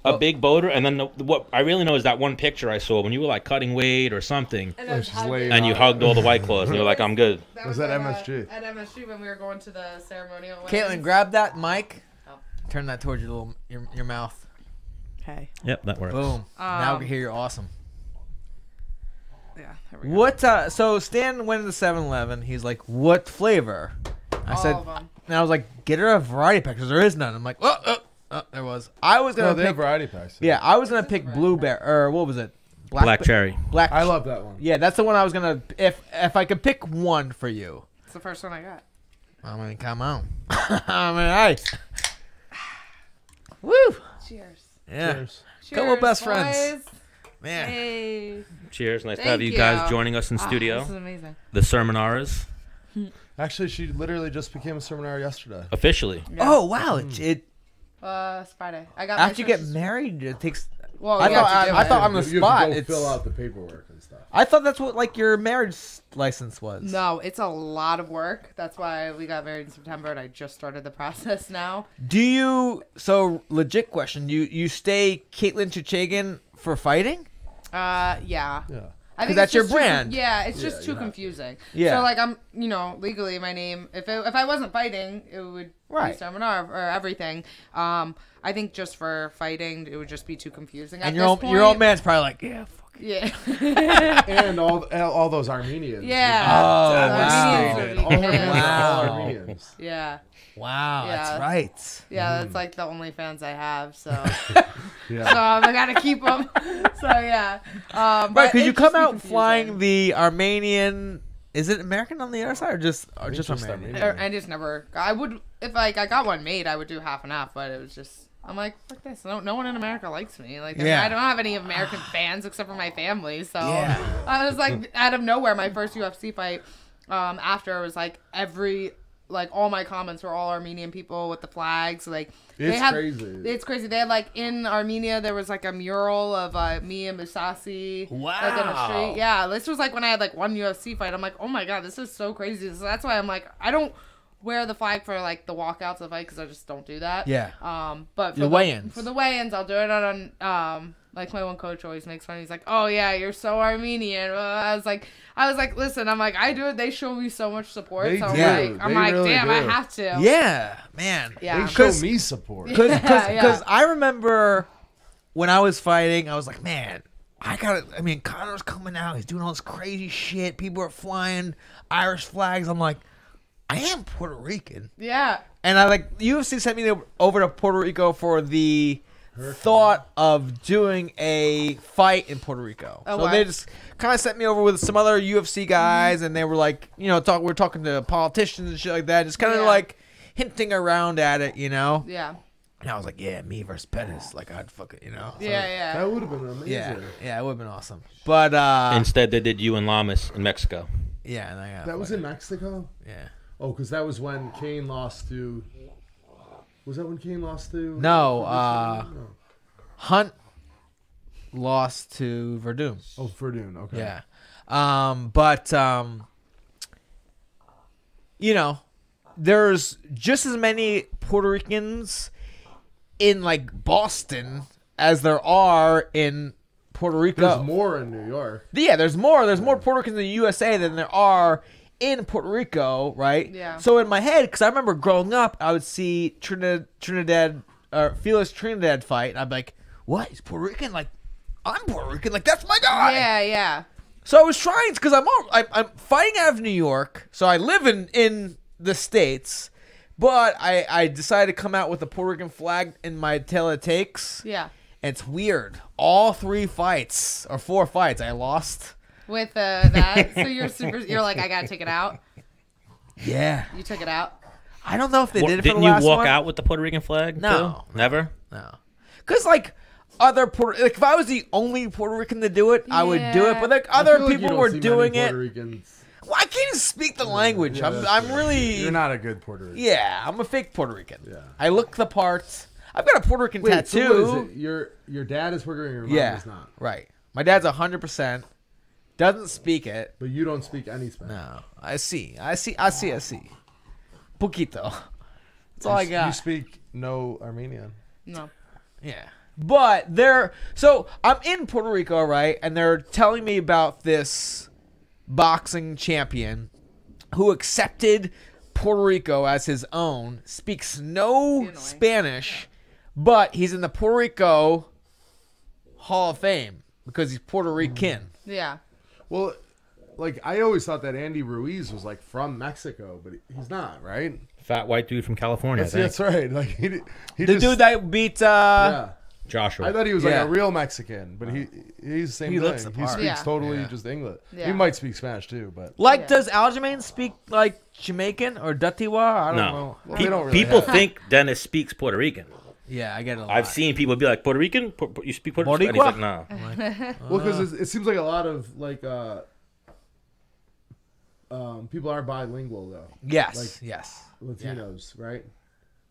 A big boater, and then what I really know is that one picture I saw when you were like cutting weight or something, And Oh, then she's hugged laying it. and you hugged all the White Claws, and you're like, I'm good. That Was that at, MSG? At MSG when we were going to the ceremonial. Caitlin, weddings. grab that mic. Oh. Turn that towards your mouth. Okay. Yep, that works. Boom. Now we can hear you're awesome. Yeah. There we go. What? So Stan went to the 7-Eleven. He's like, "What flavor?" I All said, of 'em. and I was like, "Get her a variety pack because there is none." I'm like, "Oh, there was." I was No, gonna they have pick. variety packs. Yeah, I was gonna pick blueberry or what was it? Black cherry. Black. I love that one. Yeah, that's the one I was gonna. If I could pick one for you, It's the first one I got. I mean, come on. I mean, hey. Woo. Cheers. Yeah. Cheers. Couple Cheers, best friends. boys. Man. Hey. Cheers. Nice to Thank have you guys you. joining us in Ah, studio. This is amazing. The Cerminaras, Actually, she literally just became a Cerminara yesterday. officially. Yeah. Oh wow! It It's Friday. I got my after you get sister's- married, it takes. Well, I you thought have to do I it. thought on the You have spot. to go It's. fill out the paperwork and stuff. I thought that's what like your marriage license was. No, it's a lot of work. That's why we got married in September, and I just started the process now. Do you? So legit question. You stay Katlyn Chookagian for fighting? Yeah. Yeah. I 'Cause that's it's your just brand. Yeah, it's just Yeah, too you have to. confusing. Yeah. So like I'm, legally my name. If I wasn't fighting, it would Right. be Cerminara or everything. I think just for fighting, it would just be too confusing. And At your this old, point. your old man's probably like, yeah, fuck it. Yeah. And all those Armenians. Yeah. Oh, So wow. Armenians would All be her fans pissed. are all Wow. Armenians. Yeah. Wow, Yeah. that's right. Yeah, that's like the only fans I have. So, Yeah. so I gotta keep them. So yeah. Right, But because you it's come just out confusing. flying the Armenian. Is it American on the other side or just just Armenian? Armenian. I just never. I would if I got one made, I would do half and half. But it was just. I'm like, fuck this. No one in America likes me. Like, Yeah. I don't have any American fans except for my family. So Yeah. I was like, out of nowhere, my first UFC fight. After it was like all my comments were all Armenian people with the flags. Like It's crazy. It's crazy. They had like in Armenia there was like a mural of me and Musasi. Like on the street. Yeah, this was like when I had like one UFC fight. I'm like, oh my god, this is so crazy. So that's why I'm like, I don't wear the flag for like the walkouts of the fight because I just don't do that. Yeah. But for The weigh-ins. For the weigh-ins, I'll do it on like my one coach always makes fun. He's like, "Oh yeah, you're so Armenian." I was like, listen, I'm like, I do it. They show me so much support. They so I'm do. like, They really damn, I do. have to. Yeah, man. Yeah. They show 'Cause- me support. Because I remember when I was fighting, I was like, man, Connor's coming out. He's doing all this crazy shit. People are flying Irish flags. I'm like, I am Puerto Rican. Yeah. And UFC sent me over to Puerto Rico for the thought of doing a fight in Puerto Rico. Oh, so wow. they just kind of sent me over with some other UFC guys, and they were like, we're talking to politicians and shit like that, just kind of Yeah. like hinting around at it, Yeah. And I was like, yeah, me versus Pettis. Like, I'd fuck it, So, Yeah. That would have been amazing. yeah, it would have been awesome. But, Instead, they did you and Lamas in Mexico. yeah. And I got That was in Mexico? Yeah. Oh, because that was when Kane lost to... Was that when Kane lost to... No, No. Hunt lost to Verdun. Oh, Verdun, okay. Yeah. But there's just as many Puerto Ricans in like Boston as there are in Puerto Rico. There's more in New York. Yeah, there's more. There's more Puerto Ricans in the USA than there are in Puerto Rico, right? Yeah. So in my head, because I remember growing up, I would see Trinidad Felix Trinidad fight, and I'd be like, "What? He's Puerto Rican? Like, I'm Puerto Rican. Like, that's my guy." Yeah. So I was trying because I'm fighting out of New York, so I live in the States, but I decided to come out with a Puerto Rican flag in my tail it takes. Yeah. And it's weird. All 3 fights or 4 fights I lost. With that, so you're like, I gotta take it out. Yeah. You took it out. I don't know if they did it for Didn't the you last walk one. out with the Puerto Rican flag? No. too? Never. No. Because like if I was the only Puerto Rican to do it, I would do it. But like I other feel like you people don't were see many doing it. Puerto Ricans. Well, I can't even speak the language. Yeah, I'm true. really. You're not a good Puerto Rican. Yeah, I'm a fake Puerto Rican. Yeah. I look the part. I've got a Puerto Rican Wait, tattoo. so what is it? Your dad is Puerto Rican, your mom Yeah, is not. right. My dad's 100%. Doesn't speak it. But you don't speak any Spanish. No, I see. Poquito. That's all I got. You speak no Armenian. No. Yeah. But so I'm in Puerto Rico, right? And they're telling me about this boxing champion who accepted Puerto Rico as his own, speaks no Spanish, but he's in the Puerto Rico Hall of Fame because he's Puerto Rican. Yeah. Well, like I always thought that Andy Ruiz was like from Mexico, but he's not, right? Fat white dude from California. That's right. Like he The just, dude that beat yeah. Joshua. I thought he was like Yeah. a real Mexican, but he's the same He thing. looks the He part. speaks Yeah. totally Yeah. just English. Yeah. He might speak Spanish too, but Like, Yeah. does Aljamain speak like Jamaican or Dutiwa? I don't know. No. Well, they don't really People have- think Dennis speaks Puerto Rican. Yeah, I get it a lot. I've seen people be like, Puerto Rican? You speak Puerto Rican? And he's Boricua? like, no. well, because it seems like a lot of like people are bilingual though. Yes, Like- yes. Latinos, right?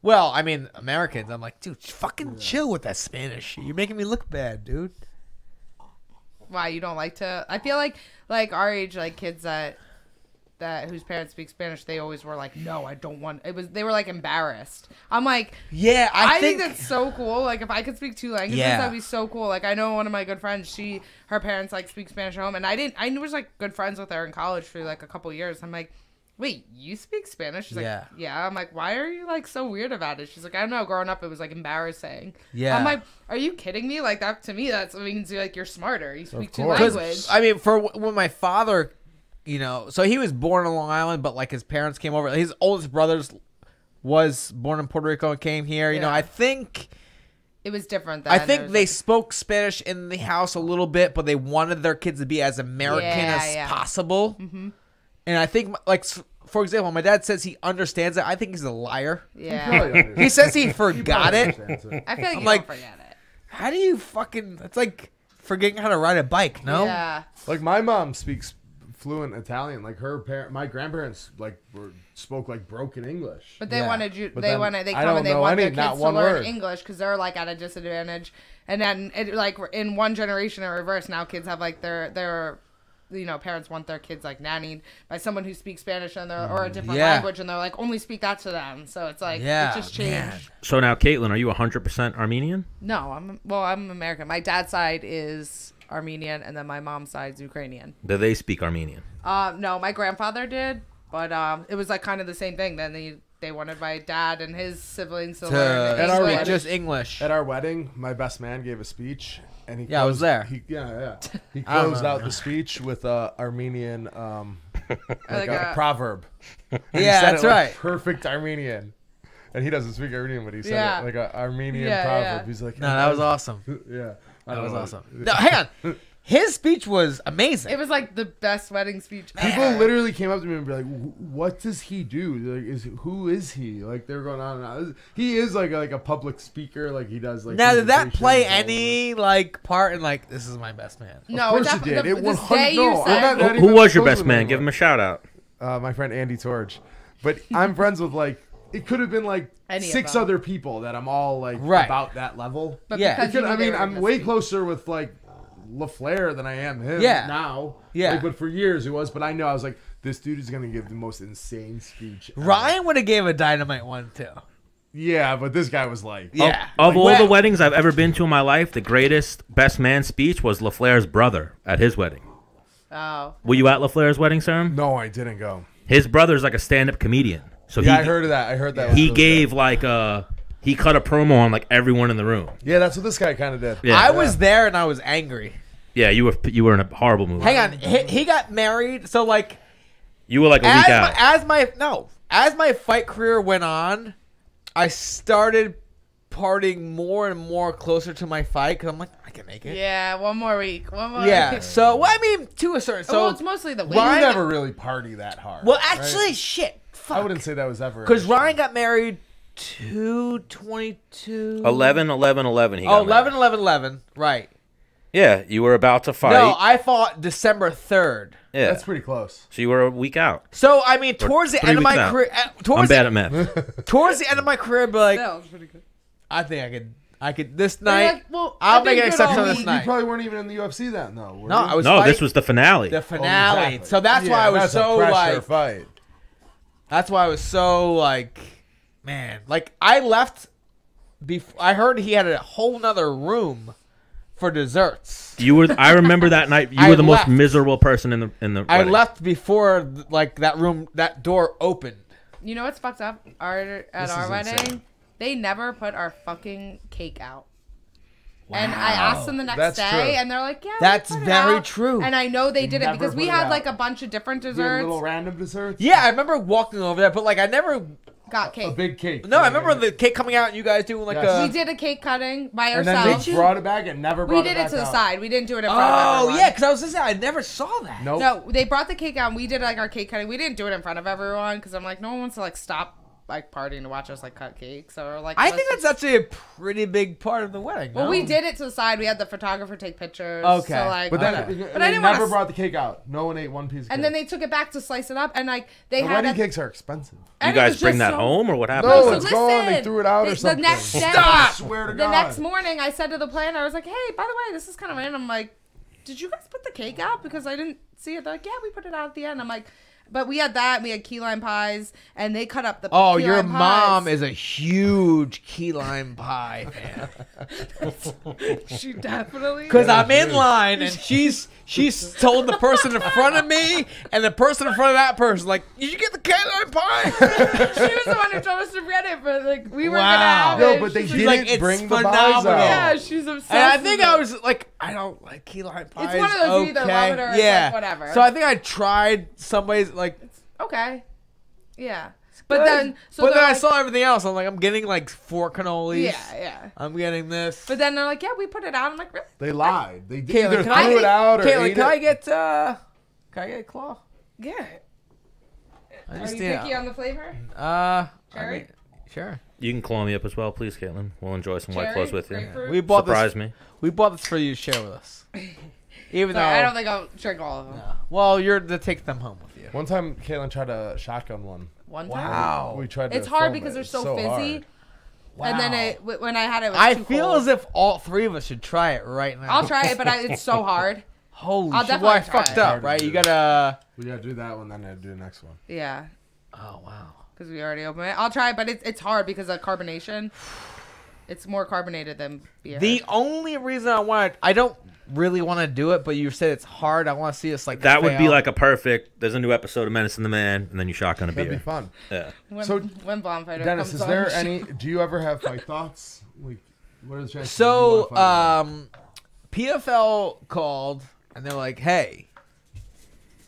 Well, I mean, Americans. I'm like, dude, fucking chill with that Spanish shit. You're making me look bad, dude. Why you don't like to? I feel like our age, like kids that that whose parents speak Spanish, they always were like, no, I don't want. They were like embarrassed. I'm like, Yeah, I think that's so cool. Like if I could speak 2 languages, Yeah. that'd be so cool. Like I know one of my good friends, her parents like speak Spanish at home, and I was like good friends with her in college for like a couple years. I'm like, wait, you speak Spanish? She's like, Yeah. yeah. I'm like, why are you like so weird about it? She's like, I don't know. Growing up, it was like embarrassing. Yeah. I'm like, are you kidding me? Like that to me, that means like you're smarter. You speak 2 course. languages. I mean, for when my father, so he was born on Long Island, but like his parents came over. His oldest brother was born in Puerto Rico and came here. You know, Yeah. I think It was different then. I There think was, they like- spoke Spanish in the house a little bit, but they wanted their kids to be as American as Yeah. possible. Mm-hmm. And I think, like, for example, my dad says he understands it. I think he's a liar. Yeah. He says he forgot it. I feel like I'm you like, don't forget it. How do you fucking? It's like forgetting how to ride a bike. No. Yeah. Like my mom speaks fluent Italian. Like my grandparents spoke like broken English. But they Yeah. wanted you. But They then wanted. They I come don't and they know want their any- kids not to one learn word. English because they're like at a disadvantage. And then it like in one generation in reverse. Now kids have like their parents want their kids like nannied by someone who speaks Spanish or a different Yeah. language, and they're like only speak that to them. So it's like Yeah, it just changed. man. So now, Katlyn, are you 100% Armenian? No, I'm American. My dad's side is Armenian, and then my mom's side is Ukrainian. Do they speak Armenian? No, my grandfather did, but it was like kind of the same thing. Then they wanted my dad and his siblings to learn At our English. wedding- just English. At our wedding, my best man gave a speech, and he Yeah, I was there. He I closed don't out know. the speech with a Armenian Like a a- proverb. He Yeah, said that's it like right. perfect Armenian, and he doesn't speak Armenian, but he said Yeah. it like an Armenian Yeah, proverb. yeah. He's like, No, that was awesome. Yeah, I That don't was know. awesome. No, hang on. His speech was amazing. It was like the best wedding speech People ever. literally came up to me and be like, "What does he do? Like, who is he?" Like they're going on and on. He is like a public speaker. Like he does like. Now, did that play presentations any like part in like this is my best man? No, Of course it it did. The, It this 100 day you no, I'm said, not Who even was your close best with man? him Give him a shout out. My friend Andy Torge, but I'm friends with like it could have been like Any of 6 them. other people that I'm all like Right. about that level. but Yeah. because It could- you I knew they mean, were I'm gonna way speak. closer with like LaFleur than I am him Yeah. now. Yeah. Like, but for years it was. But I know I was like, this dude is gonna give the most insane speech ever. Ryan would have gave a dynamite one too. Yeah, but this guy was like, Yeah. Of all Well- the weddings I've ever been to in my life, the greatest best man speech was LaFleur's brother at his wedding. Oh, Were you at LaFleur's wedding, sir? no, I didn't go. His brother's like a stand-up comedian. So Yeah, he I heard of that. I heard that. was he really gave good. like he cut a promo on like everyone in the room. Yeah, that's what this guy kind of did. Yeah. I was there and I was angry. Yeah, you were in a horrible movie. Hang on, he got married. So like You were like a week out. as my fight career went on, I started partying more and more closer to my fight because I'm like, I can make it. yeah. One more week. One more. Yeah. Week. So well, I mean, to a certain. So well, it's mostly the week. You Ryan- never really party that hard. well, right? actually, shit. I Fuck. wouldn't say that was ever. Because Ryan got married 2/22. 11/11/11. He Oh, got married. 11/11/11. Right. Yeah, you were about to fight. No, I fought December 3rd. yeah, That's pretty close. so you were a week out. So I mean, towards the 3 end of weeks my out. career, I'm towards bad the, at math. towards the end of my career, I'd be like, That was pretty good. I think I could this But you're night. like, well, I'll I've make been an good exception all on this week. night. You probably weren't even in the UFC then, though. Were No, you? I was No, fighting this was the finale. the finale. Exactly. So that's Yeah, why I was that's a so pressure like. fight. That's why I was so like, man, like I left. I heard he had a whole nother room for desserts. You were. I remember that night. You I were the left. most miserable person in the. I wedding. left before like that door opened. You know what's fucked up? At This our is wedding, insane. they never put our fucking cake out. And I asked them the next That's day, true. and they're like, "Yeah, we That's put it very out." true. And I know they did it never because we put it had out. like a bunch of different You had desserts. little random desserts. Yeah, I remember walking over there, but like I never. Got A cake. big cake. No, I remember the cake coming out and you guys doing like Yes. a. We did a cake cutting by And then ourselves. they brought it back and never brought We it did back it to the out. side. We didn't do it in front of Oh everyone. yeah, because I was just saying I never saw that. Nope. No, they brought the cake out and we did like our cake cutting. We didn't do it in front of everyone because I'm like, no one wants to like stop like partying to watch us like cut cakes or like. I let's think that's just- actually a pretty big part of the wedding. Well, no? we did it to the side. We had the photographer take pictures. Okay. So like, But then Okay. they But I didn't never wanna- brought the cake out. No one ate one piece of cake. and then they took it back to slice it up and like they the had wedding a, cakes are expensive. You and it guys was bring just that so- home or what happened? No, So it's gone. They listen, threw it out or the something. next day, Stop! Swear to the God. next morning, I said to the planner, I was like, hey, by the way, this is kind of random. I'm like, did you guys put the cake out? Because I didn't see it. They're like, yeah, we put it out at the end. I'm like, But we had that. We had key lime pies, and they cut up the. Oh, key your lime mom pies. is a huge key lime pie fan. She definitely. Because I'm in line and she's told the person in front of me and the person in front of that person, like, did you get the key lime pie? She was the one who told us to get it, but like we were Wow. gonna have No, it. but they She's didn't like, it's bring the phenomenal. pies out. yeah, she's obsessed. And I with think it. I was like, I don't like key lime pies. It's one of those you either love it or it's yeah. like whatever. So I think I tried somebody's like, okay, yeah. But then, but then I like, saw everything else. I'm like, I'm getting like 4 cannolis. yeah. I'm getting this. But then they're like, yeah, we put it out. I'm like, really? They lied. They Caitlin, either can I threw it out or Caitlin, ate can I it. get a claw? Yeah. I Are just you need picky on the flavor? cherry. Sure. You can claw me up as well, please, Caitlin. We'll enjoy some white Cherry? claws with you. Grapefruit? We bought Surprise this. me. We bought this for you to share with us. Even though Sorry, I don't think I'll drink all of them. well, you're to take them home with you. One time, Caitlin tried a shotgun one. One time. Wow. We tried. It's to hard film because it. they're It's so fizzy. hard. And then when I had it, it was I too feel cold. as if all 3 of us should try it right now. I'll try it, but it's so hard. Holy I'll shit! definitely Well, I try fucked it. up, right? You gotta. We gotta do that one, then I do the next one. Yeah, Oh wow. because we already opened it. I'll try it, but it's hard because of carbonation. It's more carbonated than beer. The only reason I don't really want to do it, but you said it's hard. I want to see us like That would be fail. like a perfect. There's a new episode of Menace and the Man, and then you shotgun a That'd be beer. fun. Yeah. when, so, when Bonfighter Dennis, comes is on. there any? Do you ever have fight thoughts? Like, what are the chances? So, you wanna fight again? PFL called and they're like, "Hey,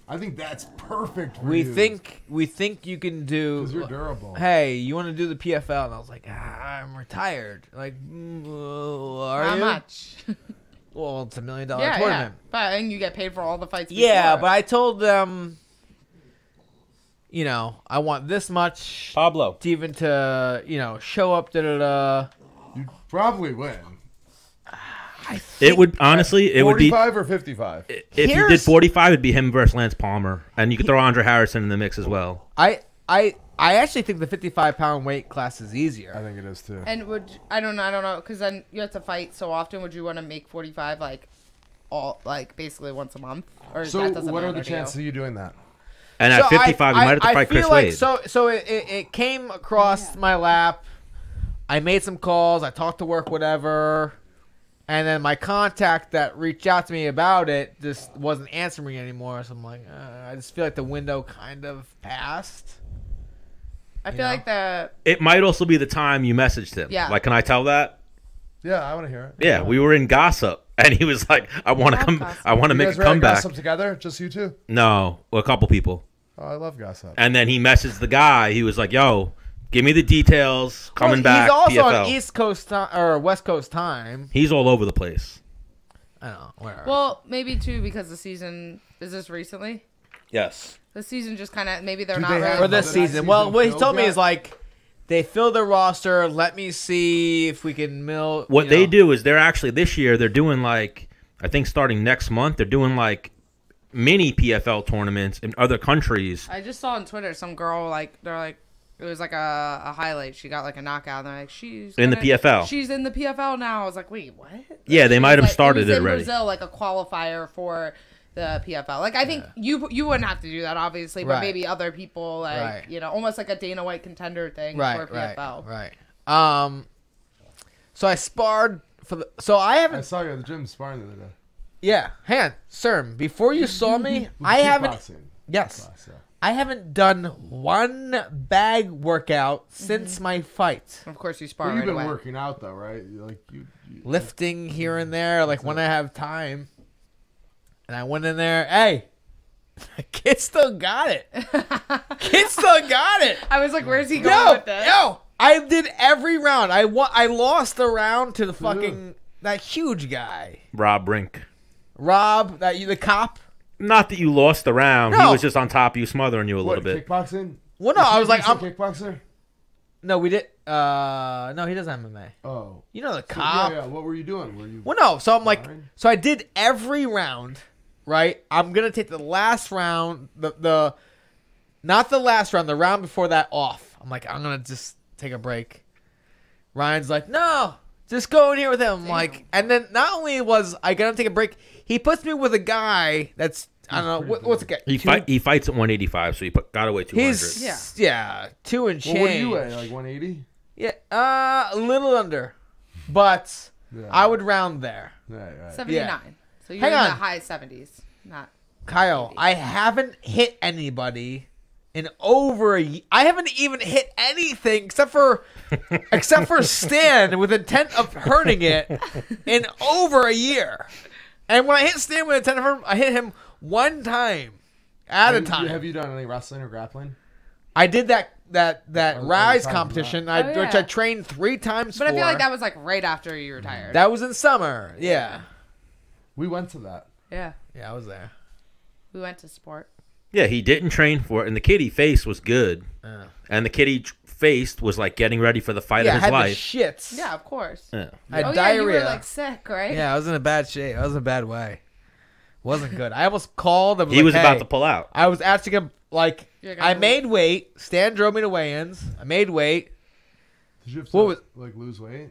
I think that's perfect. For we you, think you can do. 'cause you're durable. Hey, you want to do the PFL?" And I was like, "I'm retired." Like, are How you? much? Well, it's $1 million yeah, tournament. but and you get paid for all the fights. Yeah, before. but I told them, you know, I want this much Pablo. to even to show up. Da da da. You'd probably win. It would honestly. It would be 45 or 55. if you did Here's- 45. It'd be him versus Lance Palmer, and you could throw Andre Harrison in the mix as well. I actually think the 55-pound weight class is easier. I think it is too. And I don't know, because then you have to fight so often. Would you want to make 45 basically once a month, or So, that doesn't what are matter the to you? chances of you doing that? And at 55, you might have to fight Chris feel like Wade. so it came across my lap. I made some calls. I talked to work, whatever. And then my contact that reached out to me about it just wasn't answering me anymore. So I'm like, I just feel like the window kind of passed. I feel like It might also be the time you messaged him. Yeah. Like, can I tell that? Yeah, I want to hear it. Yeah, we were in gossip, and he was like, "I want to love come. gossip. I want to You make guys a were at comeback." Gossip together? Just you two? No, a couple people. Oh, I love gossip. And then he messaged the guy. He was like, "Yo, give me the details. Coming back." He's also PFL. on East Coast time or West Coast time. He's all over the place. I don't know. Whatever. well, maybe too because the season is this recently. Yes. The season just kind of maybe they're Do not they ready. have for this that season. season Well, what he filled told me yet? is like they filled their roster. Let me see if we can mill. What they do is they're actually this year they're doing like I think starting next month they're doing like mini PFL tournaments in other countries. I just saw on Twitter some girl they're like it was like a highlight. She got like a knockout. And they're like she's In the PFL. She's in the PFL now. I was like, wait, what? Yeah, they She might was, have started it was it in already. Brazil, like a qualifier for the PFL. Like I think you wouldn't have to do that obviously, but Right. maybe other people Right. almost like a Dana White contender thing right, for PFL. right. So I sparred for the. So I I haven't. saw you at the gym sparring the other day. Yeah, hang on, sir. Before you saw me, With I haven't. kickboxing Yes, class, yeah. I haven't done one bag workout since my fight. Of course, you spar Well, you've right been away. working out though, right? You Lifting here and there, like when I have time. And I went in there. Hey, kid still got it. Kid still got it. I was like, where's he going with this? I did every round. I lost the round to the fucking that huge guy, Rob Brink. Rob. The cop. Not that you lost the round. He No. was just on top of you, smothering you a little What, bit. kickboxing? Well, no, I was like, He's a kickboxer. no, we did. No, he doesn't MMA. Oh, You know the So, cop. yeah. What were you doing? Were you? Well, no. So I'm like, Sparring? so I did every round, right? I'm gonna take the last round, the not the last round, the round before that off. I'm like, I'm gonna just take a break. Ryan's like, no, just go in here with him. I'm like, and then not only was I gonna take a break, he puts me with a guy that's I don't know what's it. He fights at 185, so he got away 200. He's 2 and change. Well, what are you at? Like 180? Yeah, a little under, but I would round there. Right. 79. Yeah. So you're Hang in on. the high 70s. Not Kyle, 80. I haven't hit anybody in over a year. I haven't even hit anything except for Stan with intent of hurting it in over a year. And when I hit Stan with intent of hurting, I hit him one time at a time. Have you done any wrestling or grappling? I did that Rise time competition, for that. which I trained 3 times But for. I feel like that was like right after you retired. That was in summer. Yeah. We went to that. Yeah. Yeah, I was there. We went to sport. Yeah, he didn't train for it, and the kid he faced was good. And the kid he faced was like getting ready for the fight of I his had life. the shits. Yeah, of course. Yeah. I had Oh, diarrhea. yeah, you were like sick, right? Yeah, I was in a bad shape. I was in a bad way. Wasn't good. I almost called. He was about to pull out. I was actually gonna You're I gonna made weight. Stan drove me to weigh-ins. I made weight. Did you have What to like lose weight?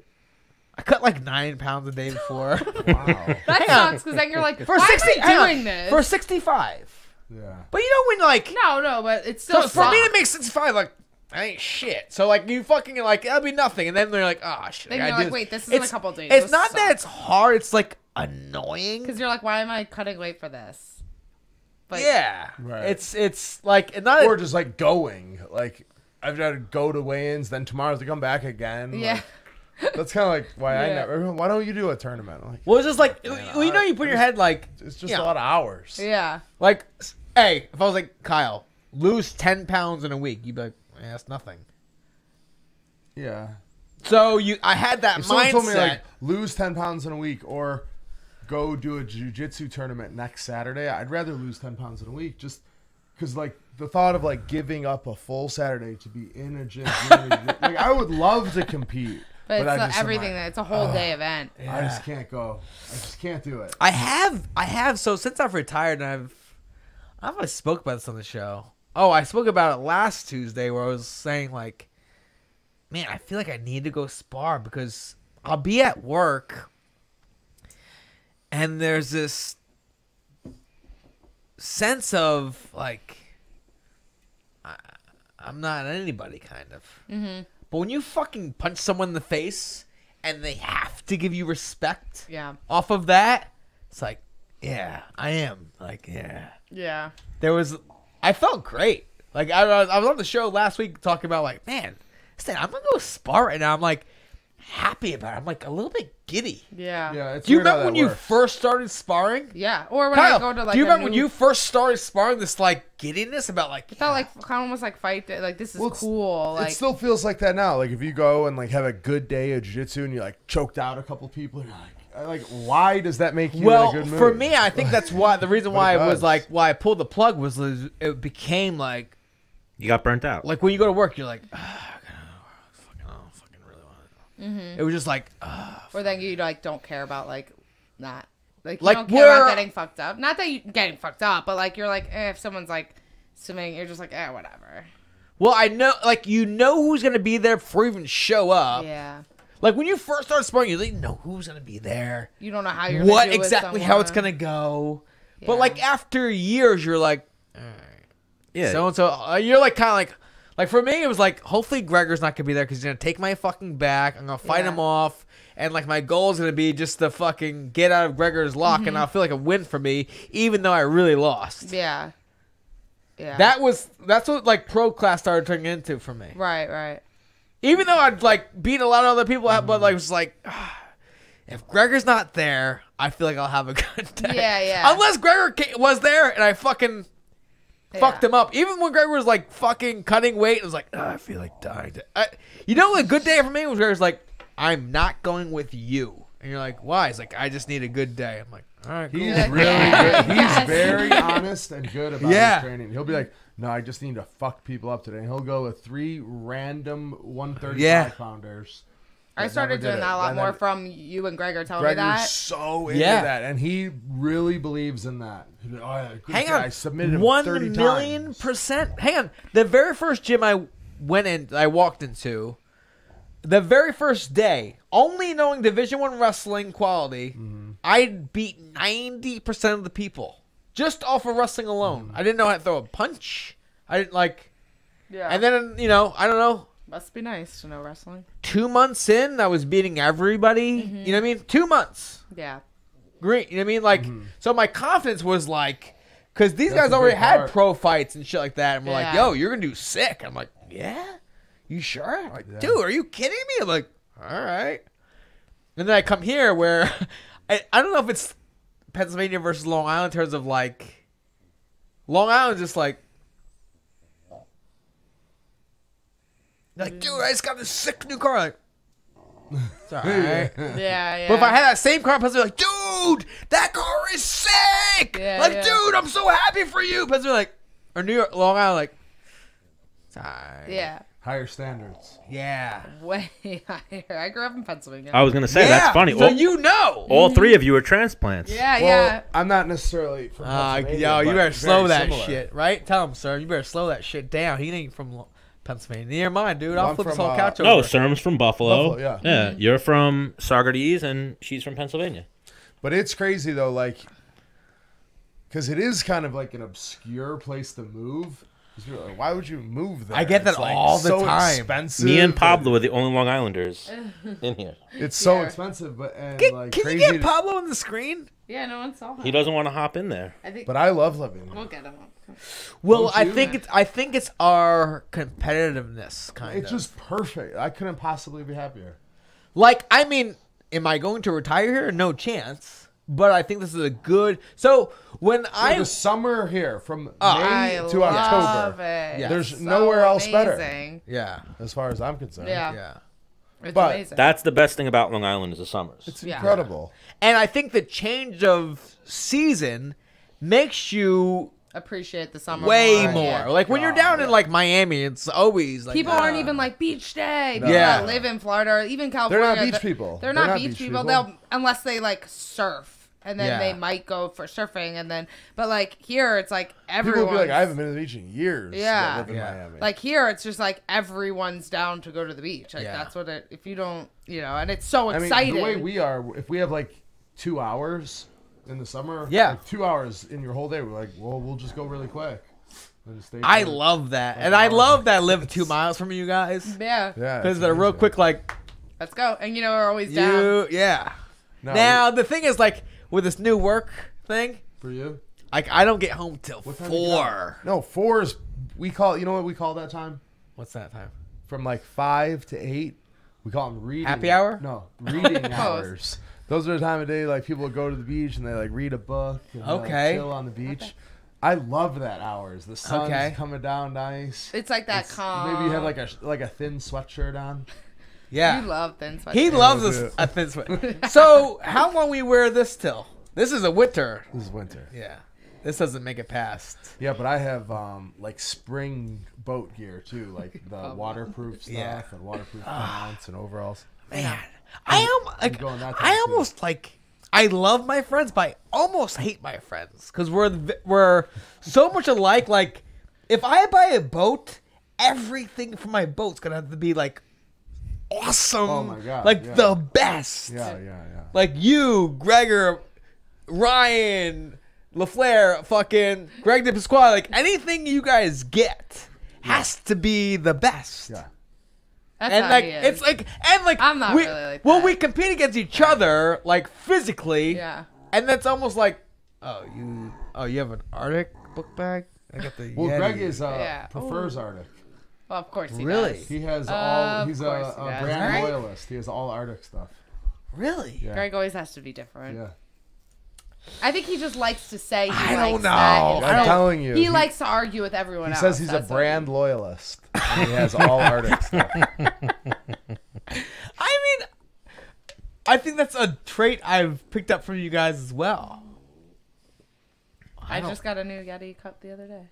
I cut like 9 pounds the day before. Wow. That sucks because then you're like, For why 60, am I doing this? For 65. Yeah. But you know when like No, but it's still so for me to sucks. make 65 like I ain't shit. So like you fucking like that'll be nothing, and then they're like, oh shit. Then I you're gotta like, do wait, this. this is in a couple days. It's This not that sucks. it's hard. It's like annoying. Because you're like, why am I cutting weight for this? But Yeah. Right. It's like not Or just like going. Like I've got to go to weigh-ins, then tomorrow to come back again. Yeah. Like, that's kind of like why I Yeah. never. Why don't you do a tournament? Like, well, it's just like well, you know, you put in your head like it's just Yeah. a lot of hours. Yeah. like, hey, if I was like Kyle, lose 10 pounds in a week, you'd be like, yeah, that's nothing. Yeah. So I had that If someone mindset. told me like lose 10 pounds in a week or go do a jiu-jitsu tournament next Saturday, I'd rather lose 10 pounds in a week just because like the thought of like giving up a full Saturday to be in a gym, like I would love to compete, But I it's just am everything. like, It's a whole day event. I just can't go. I just can't do it. I have. So since I've retired, and I don't know if I spoke about this on the show. Oh, I spoke about it last Tuesday where I was saying like, man, I feel like I need to go spar because I'll be at work and there's this sense of like, I'm not anybody kind of. Mm-hmm. But when you fucking punch someone in the face and they have to give you respect Yeah. off of that, it's like, yeah, I am. Like, yeah. Yeah. I felt great. Like, I was on the show last week talking about, like, man, Stan, I'm going to go spar right now. I'm, like, happy about it. I'm, like, a little bit giddy. Yeah. Yeah. It's Do you weird how remember when that you works. first started sparring? Yeah. Or when Kyle, I go to like do you a remember when new- you first started sparring, this, like, giddiness about, like, It felt like kind of almost like fight day. Like this is Well, it's- cool. Like It still feels like that now. Like if you go and like have a good day of jiu-jitsu and you like choked out a couple people, you're like, why does that make you well, in a good mood? for me, I think that's why the reason But why it it was does. like why I pulled the plug was it became like You got burnt out. when you go to work, you're like, I don't fucking really want it. It was just like, or then you like don't care about like that. Like you Like, don't care about we're- getting fucked up. Not that you getting fucked up, but like you're like if someone's like swimming, you're just like whatever. well, I know, like you know who's gonna be there before you even show up. Yeah. Like when you first start sparring, you didn't know who's gonna be there, You don't know how you're what gonna do with exactly how it's someone. gonna go. Yeah. But like after years, you're like, Yeah. so and so. You're like kind of like for me, it was like hopefully Gregor's not gonna be there because he's gonna take my fucking back. I'm gonna fight Yeah. him off, and like my goal is gonna be just to fucking get out of Gregor's lock, and I'll feel like a win for me, even though I really lost. Yeah. Yeah. That's what like pro class started turning into for me. right. Even though I'd like beat a lot of other people out, but like it was like, if Gregor's not there, I feel like I'll have a good day. Yeah. Unless Gregor was there and I fucking fucked Yeah. him up. Even when Gregor was like fucking cutting weight, it was like, I feel like dying. You know, a good day for me was Gregor's like, I'm not going with you, and you're like, why? He's like, I just need a good day. I'm like, all right, cool. He's Yeah. really Yeah. good. He's very honest and good about Yeah. his training. He'll be like, no, I just need to fuck people up today. And he'll go with 3 random 135 pounders. I that started never did doing it. that a lot And more then from you and Gregor telling Gregor's me that. so into Yeah. that, and he really believes in that. He'll be like, oh, yeah, good Hang guy. on, I submitted him 1 30 million times. %. Hang on, the very first gym I walked into, the very first day, only knowing Division I wrestling quality, I beat 90% of the people. just off of wrestling alone. I didn't know how to throw a punch. I didn't like. Yeah. And then I don't know. Must be nice to know wrestling. 2 months in, I was beating everybody. Mm-hmm. You know what I mean? 2 months. Yeah. Great. You know what I mean? Like, so my confidence was like, because these That's guys a already big had part. pro fights and shit like that. And we're like, Yeah. yo, you're going to do sick. I'm like, yeah? You sure? I'm like, dude, are you kidding me? I'm like, all right. And then I come here where I don't know if it's Pennsylvania versus Long Island in terms of like, Long Island just like dude, I just got this sick new car. Like, it's all right. Yeah. But if I had that same car, Pennsylvania, like, dude, that car is sick. Yeah, like, yeah. dude, I'm so happy for you. Pennsylvania, like, or New York, Long Island, like, it's all right. Yeah. Higher standards. Yeah. Way higher. I grew up in Pennsylvania. I was gonna say Yeah, that's funny. So you know. All three of you are transplants. Yeah, Well, yeah. I'm not necessarily from Pennsylvania. Yo, you but better very slow that similar. shit, right? Tell him, sir. You better slow that shit down. He ain't from Pennsylvania. Near mine, dude. Well, I'll I'm flip this from, whole couch No, over. Serm's from Buffalo. Buffalo, yeah. You're from Saugerties, and she's from Pennsylvania. But it's crazy though, like, because it is kind of like an obscure place to move. 'Cause you're like, why would you move there? I get that It's, like, all the so time. Expensive. Me and Pablo are the only Long Islanders in here. It's so Yeah. expensive, but and Can like you crazy. get Pablo on the screen? Yeah, no one saw that. He doesn't want to hop in there. I think But I love living here. we'll get him. Well, Don't I you? think it's our competitiveness kind It's of. just perfect. I couldn't possibly be happier. Like, I mean, am I going to retire here? No chance. But I think this is a good. So when The summer here from May I to love October, it. Yeah. there's So nowhere else better, amazing. yeah, as far as I'm concerned. Yeah. yeah. It's But amazing. That's the best thing about Long Island is the summers. It's Yeah. incredible. And I think the change of season makes you appreciate the summer way more. more. Yeah. Like when you're down in like Miami, it's always like People aren't even like beach day. People Yeah. that live in Florida or even They're California. not beach people. They're not beach people. They'll unless they like surf. And then Yeah. they might go for surfing, and then, but like here, it's like People everyone. will be like, I haven't been to the beach in years. Yeah. that live in Yeah. Miami. Like here, it's just like everyone's down to go to the beach. Like Yeah. that's what it. If you don't, and it's so I mean, exciting. the way we are, if we have like 2 hours in the summer, Yeah. like 2 hours in your whole day, we're like, well, we'll just go really quick. We'll just stay I for- love that, and I love that I live 2 miles from you guys yeah, Yeah, because it's they're real amazing. quick. Like let's go. And we're always down. yeah. No, Now the thing is, like with this new work thing, for you, like I don't get home till What time do you get 4. no 4 is we call. You know what we call that time? What's that time? From like 5 to 8, we call them reading. Happy hour? No, reading hours. Those are the time of day like people go to the beach and they like read a book. And they, like, Okay. chill on the beach. I love that hours. The sun's Okay. coming down nice. It's like that calm. Maybe you have like a thin sweatshirt on. Yeah, You love thin sweatshirts. he loves that's this it. a thin sweat. So how long we wear this till? This is a winter. This is winter. Yeah, this doesn't make it past. Yeah, but I have like spring boat gear too, like the waterproof stuff Yeah. and waterproof pants and overalls. Man, I going that time, I too. almost like. I love my friends, but I almost hate my friends because we're so much alike. Like, if I buy a boat, everything from my boat's gonna have to be like awesome. Oh my God, like yeah. the best. Yeah. Like you, Gregor, Ryan, LaFleur, fucking Greg DePasquale. Like anything you guys get has to be the best. Yeah. That's And how like he is. it's like and like I'm not we, really like well that. we compete against each other like physically. Yeah. And that's almost like you have an Arctic book bag? I got the Well, Yeti. Greg is Yeah. prefers Arctic. Well, of course he Really? does. He has all. Of He's course a he does, brand right? loyalist. He has all Arctic stuff. Really? Yeah. Greg always has to be different. Yeah. I think he just likes to say he I likes don't that. know. instead. I'm telling you. He likes to argue with everyone He else. says he's a That's what brand loyalist. And he has all Arctic stuff. I mean, I think that's a trait I've picked up from you guys as well. I just got a new Yeti cup the other day.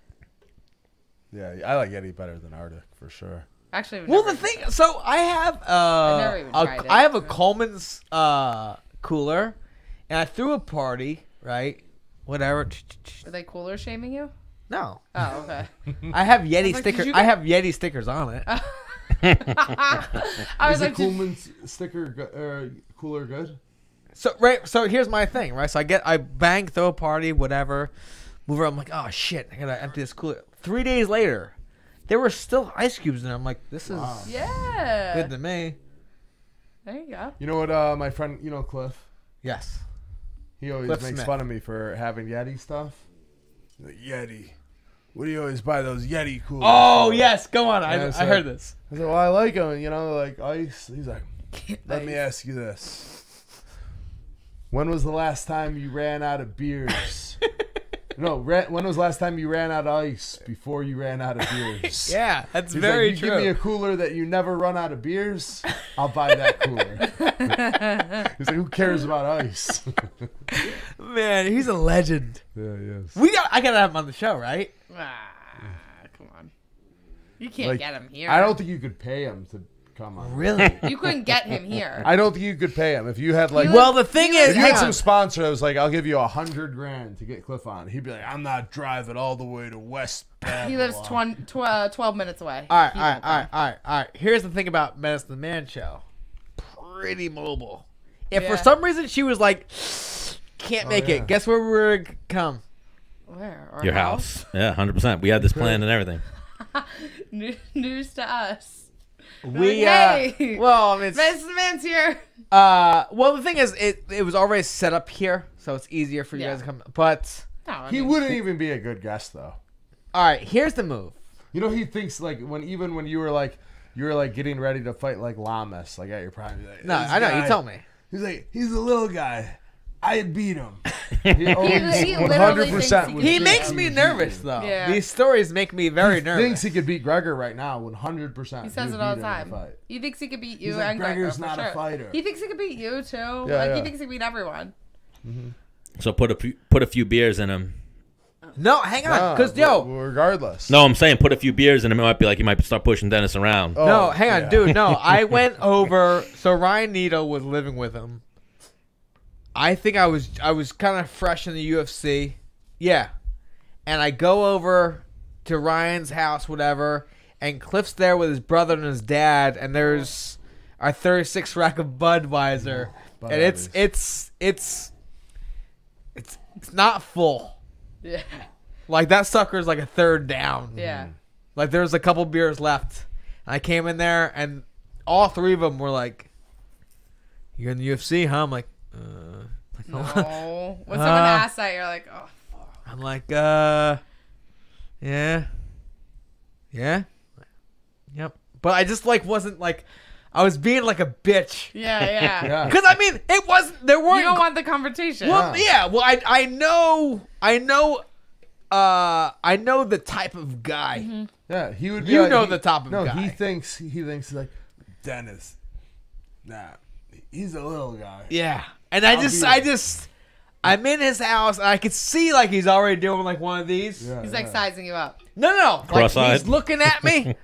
Yeah, I like Yeti better than Arctic for sure. Actually, Well, the thing, so I have never even tried it. I have a Coleman's cooler, and I threw a party, right? Whatever. Are they cooler shaming you? No, Oh, okay. I have Yeti like, did stickers. you I get- have Yeti stickers on it. I was Is the like, did- Coolman's sticker cooler good? So here's my thing, right? So I bang, throw a party, whatever. move around. I'm like, oh shit, I gotta empty this cooler. 3 days later, there were still ice cubes in there. I'm like, this is Yeah. good to me. There you go. You know what? My friend, Cliff. Yes. He always Cliff makes Smith. fun of me for having Yeti stuff. Like, Yeti. What do you always buy those Yeti coolers? Oh for? yes, go on. Yeah, I heard this. I said, well, I like them. Like ice. He's like, let me ask you this. When was the last time you ran out of beers? No, when was the last time you ran out of ice before you ran out of beers? Yeah, that's He's very like, true. you give me a cooler that you never run out of beers, I'll buy that cooler. He's like, who cares about ice? Man, he's a legend. Yeah, yes. I gotta have him on the show, right? Come on. You can't Like, get him here. I don't think you could pay him to come on. Really? You couldn't get him here. I don't think you could pay him if you had like. Well, the thing is, if you hang had some on. sponsor that was like, I'll give you $100,000 to get Cliff on. He'd be like, I'm not driving all the way to West Babylon. He lives 12 minutes away. All He won't come. right. Here's the thing about Menace the Man show. Pretty mobile. If Yeah. for some reason she was like, can't make yeah. it, guess where we're gonna come? Where? Our Your house. Yeah, 100%. We had this plan and everything. News to us. We Hey! well, I mean, it's, Mr. Man's here. well, the thing is, it was already set up here, so it's easier for you Yeah. guys to come. But No, I He mean, wouldn't even be a good guest though. all right, here's the move. He thinks like when you were like getting ready to fight like Lamas, like at your prime. Like, No, this I know. guy- You told me. He's like, he's a little guy. I beat him. He literally thinks he would can He beat makes him. me nervous, though. Yeah. These stories make me very He nervous. thinks he could beat Gregor right now, 100%. He says it all the time. He thinks he could beat you He's like, and Gregor, Gregor's for not a sure. fighter. He thinks he could beat you too. Yeah. He thinks he could beat everyone. So put a few beers in him. No, hang on, because yo, regardless. No, I'm saying put a few beers in him. It might be like you might start pushing Dennis around. Oh, no, hang on, yeah. dude. No, I went over. So Ryan Neto was living with him. I think I was kind of fresh in the UFC. Yeah, and I go over to Ryan's house, whatever, and Cliff's there with his brother and his dad, and there's our 36 rack of Budweiser, and it's not full. Yeah. Like that sucker's like a third down. Yeah. Like there's a couple beers left. And I came in there and all three of them were like, "You're in the UFC, huh?" I'm like, No. When someone asks that, you're like, oh. I'm like, yeah. Yep. But I just like wasn't like, I was being like a bitch. Yeah. Yeah. Because I mean, it wasn't. There weren't. You don't want the confrontation. Well, yeah. Well, I know the type of guy. Mm-hmm. Yeah, he would be You like, know the type of no, guy. he thinks like Dennis. Nah, he's a little guy. Yeah. And I'm in his house and I could see like he's already doing like one of these. Yeah, He's like sizing you up. No. Like Cross-eyed. he's looking at me,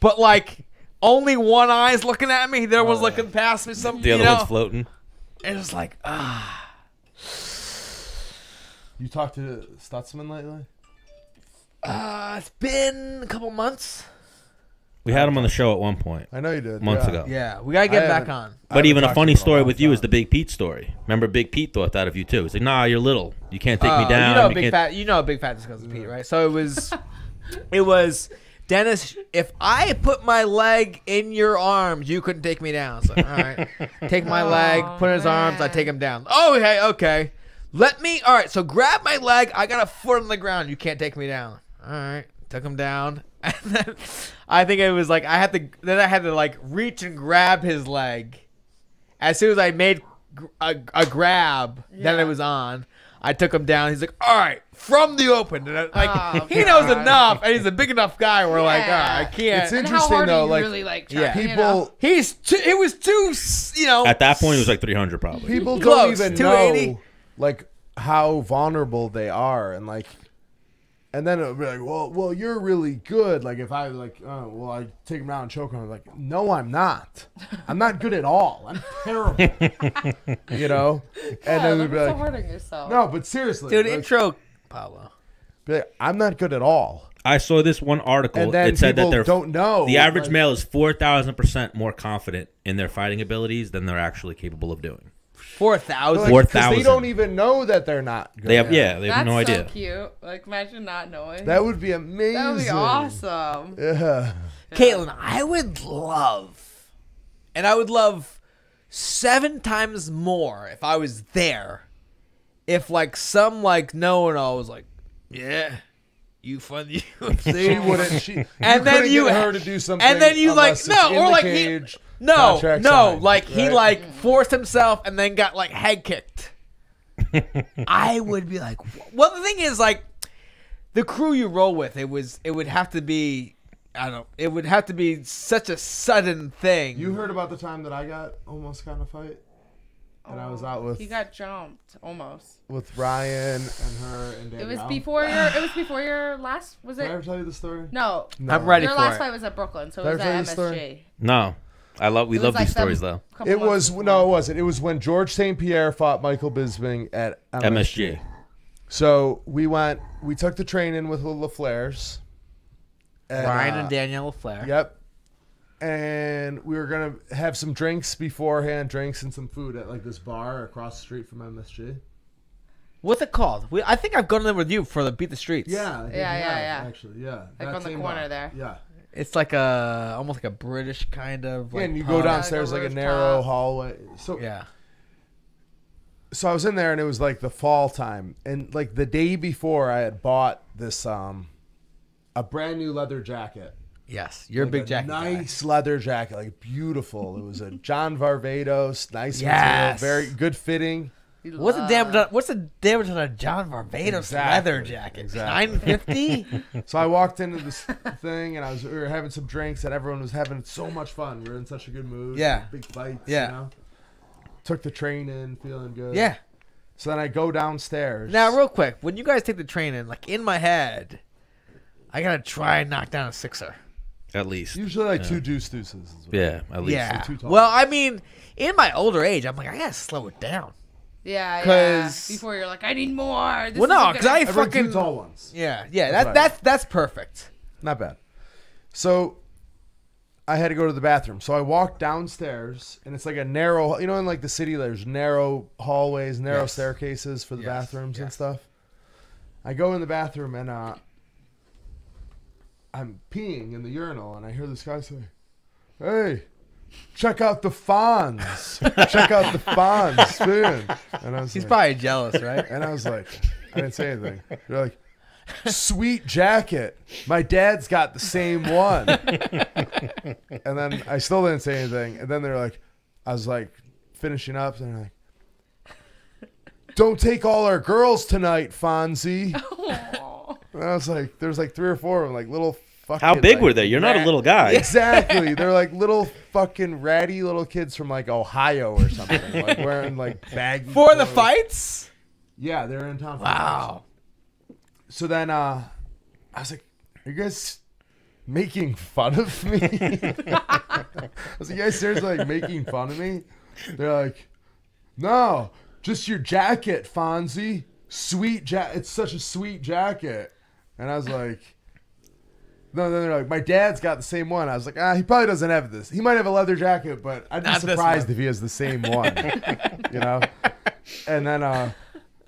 but like only one eye's looking at me. The other one's looking past me. Some, The other you know? one's floating. And it's like, You talked to Stutzman lately? it's been a couple months. We had him on the show at one point, I know you did. months yeah. ago. Yeah, we gotta get I back haven't- on. I But haven't even a talked funny to him in story long with you is time. the Big Pete story. Remember, Big Pete thought that of you too. He's like, "Nah, you're little. You can't take me down." You know, You big can't-" fat. You know, a big fat discusses Pete, right? So it was Dennis. If I put my leg in your arms, you couldn't take me down. So all right, take my leg, put in his arms, I take him down. Oh, okay. Let me. All right, so grab my leg. I got a foot on the ground. You can't take me down. All right, took him down. And then I think it was like I had to like reach and grab his leg. As soon as I made a grab, then it was on. I took him down. He's like, "All right, from the open." And he knows enough, and he's a big enough guy. We're like, Yeah. I can't. It's And how interesting hard though, are you like really like Yeah. trying, people. It was too, you know. At that point, it was like 300 probably. People Close, don't even 280. know like how vulnerable they are, and like, and then it'll be like, well, you're really good. Like if I like, I take him out and choke him. I'm like, no, I'm not. I'm not good at all. I'm terrible. You know. And then we'd be so like, hard on yourself. no, but seriously, Dude, like, intro Pablo. be like, I'm not good at all. I saw this one article. And then It said that people they're don't know. the average like, male is 4,000% more confident in their fighting abilities than they're actually capable of doing. 4,000. 4,000. They don't even know that they're not good. They have they have That's no idea. so cute. Like, imagine not knowing. That would be amazing. That would be awesome. Yeah. Katlyn, I would love 7 times more if I was there. If like some like know-it-all was like, yeah, you fund the UFC. She wouldn't. And then you get her to do something. and then you like unless no, it's in or the like cage, no, contract signed, like he right? like forced himself and then got like head kicked. I would be like, well, the thing is like the crew you roll with. It would have to be. I don't know. It would have to be such a sudden thing. You heard about the time that I got almost kind of fight, and I was out with He got jumped almost. with Ryan and her and Danielle. It was before your. It was before your last. Was Did I it? ever tell you the story? No. I'm ready Your for last it. fight was at Brooklyn, so Did I it was tell you at the story? MSG. No, we It love was like these stories some though. couple It months was before. no, it wasn't. It was when George St. Pierre fought Michael Bisping at MSG. So we took the train in with the LaFleurs. And, Ryan and Danielle Flair. Yep. And we were gonna have some drinks beforehand, drinks and some food at like this bar across the street from MSG. What's it called? I think I've gone there with you for the Beat the Streets. Yeah, I think Yeah, we yeah, have, yeah. Actually, yeah. Like that on the same corner bar. there. Yeah. It's like almost like a British kind of. Like And you pub. go downstairs like a like a narrow rooftop. hallway. So Yeah. So I was in there and it was like the fall time, and like the day before I had bought this a brand new leather jacket. Yes, you're a Like big jacket guy. nice leather jacket, like beautiful. It was a John Varvatos, nice Yes. material, very good fitting. What's the damage on a John Barbados Exactly. leather jacket? Exactly. $950. So I walked into this thing and we were having some drinks and everyone was having so much fun. We were in such a good mood. Yeah. Big fights. Yeah. You know? Took the train in, feeling good. Yeah. So then I go downstairs. Now, real quick, when you guys take the train in, like in my head, I gotta try and knock down a sixer. At least. Usually like two deuces. is what Yeah, at least. Yeah. too tall. Well, I mean, in my older age, I'm like, I gotta slow it down. Yeah, yeah. 'Cause- Before you're like, I need more. This Well, no, isn't because gonna- I I bring fucking two tall ones. yeah. That's That's perfect. Not bad. So I had to go to the bathroom. So I walked downstairs, and it's like a narrow, you know, in like the city, there's narrow hallways, narrow Yes. staircases for the Yes, bathrooms and yes. stuff. I go in the bathroom, and I'm peeing in the urinal, and I hear this guy say, "Hey, check out the Fonz. Check out the Fonz spoon." And I was He's like, probably jealous, right? and I was like, I didn't say anything. They're like, "Sweet jacket. My dad's got the same one." And then I still didn't say anything. And then they're like, I was like finishing up, and they're like, "Don't take all our girls tonight, Fonzie." Aw. And I was like, there's like 3 or 4 of them, like little fucking. How big like, were they? You're not a little guy. Exactly. They're like little fucking ratty little kids from like Ohio or something, like wearing like baggy For the clothes. fights? Yeah, they're in town. For Wow. So then I was like, "Are you guys making fun of me?" I was like, "You guys seriously like making fun of me?" They're like, "No, just your jacket, Fonzie. Sweet jacket. It's such a sweet jacket." And I was like, "No." Then they're like, "My dad's got the same one." I was like, "He probably doesn't have this. He might have a leather jacket, but I'd be Not this surprised one." if he has the same one." You know? And then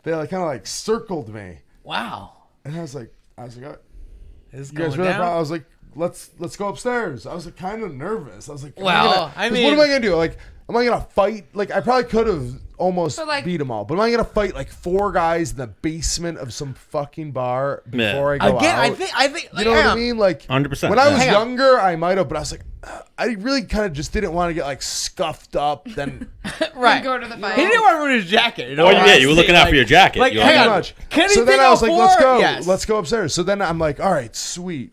they like kind of like circled me. Wow. And I was like, "Oh, It's you guys going really down. proud?" I was like, let's go upstairs. I was like kind of nervous. I was like, Well, 'cause what am I gonna do? Like, am I gonna fight? Like, I probably could have almost So, like- beat them all, but am I gonna fight like 4 guys in the basement of some fucking bar before I go Again, out? I think you know what I mean? Like, 100%, when I was Hang on. younger, I might have, but I was like, I really kind of just didn't want to get like scuffed up. Then right. Go to the fight. He didn't want to ruin his jacket. You know Oh, what yeah, I'm you were saying? looking out for your jacket. Like, You were hang pretty on. much. Can he So then think I was of like, let's 4? go, Yes. let's go upstairs. So then I'm like, all right, sweet.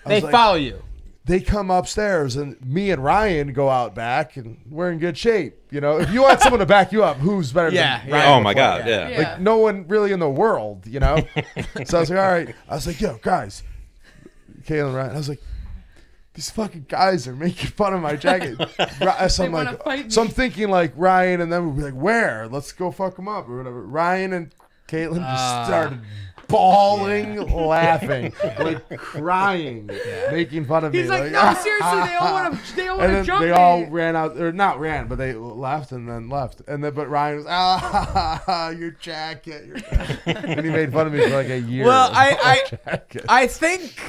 I They was like, follow you. they come upstairs and me and Ryan go out back and we're in good shape. You know, if you want someone to back you up, who's better Yeah, than yeah. Ryan? Oh my before? God, yeah. Yeah. Like no one really in the world, you know? So I was like, all right. I was like, yo, guys, Kayla and Ryan, I was like, these fucking guys are making fun of my jacket. So I'm wanna like, fight me. so I'm thinking like Ryan, and then we'll be like, where? Let's go fuck them up or whatever. Ryan and Caitlin just started bawling, laughing, like crying, making fun of me. He's like, no, seriously, they all want to And then jump they me. all ran out, or not ran, but they left and then left. And then, but Ryan was, your jacket, your jacket. And he made fun of me for like a year. Well, Jacket. I think,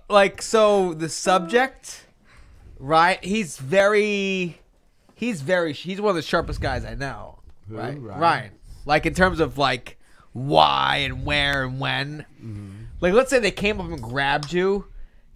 like, so the subject, right? He's one of the sharpest guys I know, Who? right? Ryan? Ryan. Like, in terms of, like, why and where and when. Like, let's say they came up and grabbed you.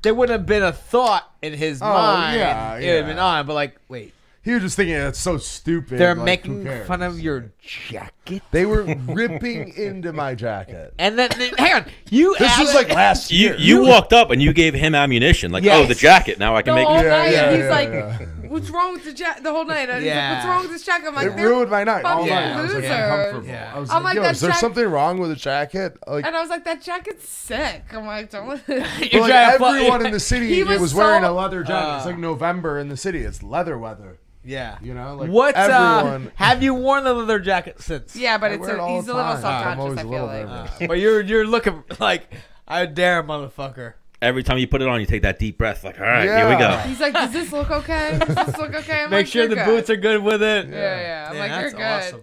There wouldn't have been a thought in his mind. yeah, It would have been on, but, like, wait. He was just thinking that's so stupid. They're like, who making cares? fun of your jacket? They were ripping into my jacket. And then hang on. This was like last year. You walked up and you gave him ammunition. Like, Yes. oh, the jacket. Now I can The make whole you. night, he's yeah, like, yeah. what's wrong with the jacket? The whole night. And he's Yeah. like, what's wrong with this jacket? I'm like, It they're ruined my night. All fucking night. I was like losers. uncomfortable. Yeah. I was I'm like, like, yo, that is there jack- something wrong with the jacket? Like, And I was like, that jacket's sick. I'm like, don't let but, like, trying to fuck- everyone in the city He was, was wearing so- a leather jacket. It's like November in the city. It's leather weather. Yeah. You know, like What? everyone. Have you worn the leather jacket since? Yeah, but I it's wear it all he's the a little time. I'm self-conscious, always I a feel little like. nervous. But you're looking like, I dare, motherfucker. Every time you put it on, you take that deep breath. Like, all right, here we go. He's like, does this look okay? Does this look okay? I'm Make like, sure you're the good. boots are good with it. Yeah. I'm like, you're good. Awesome.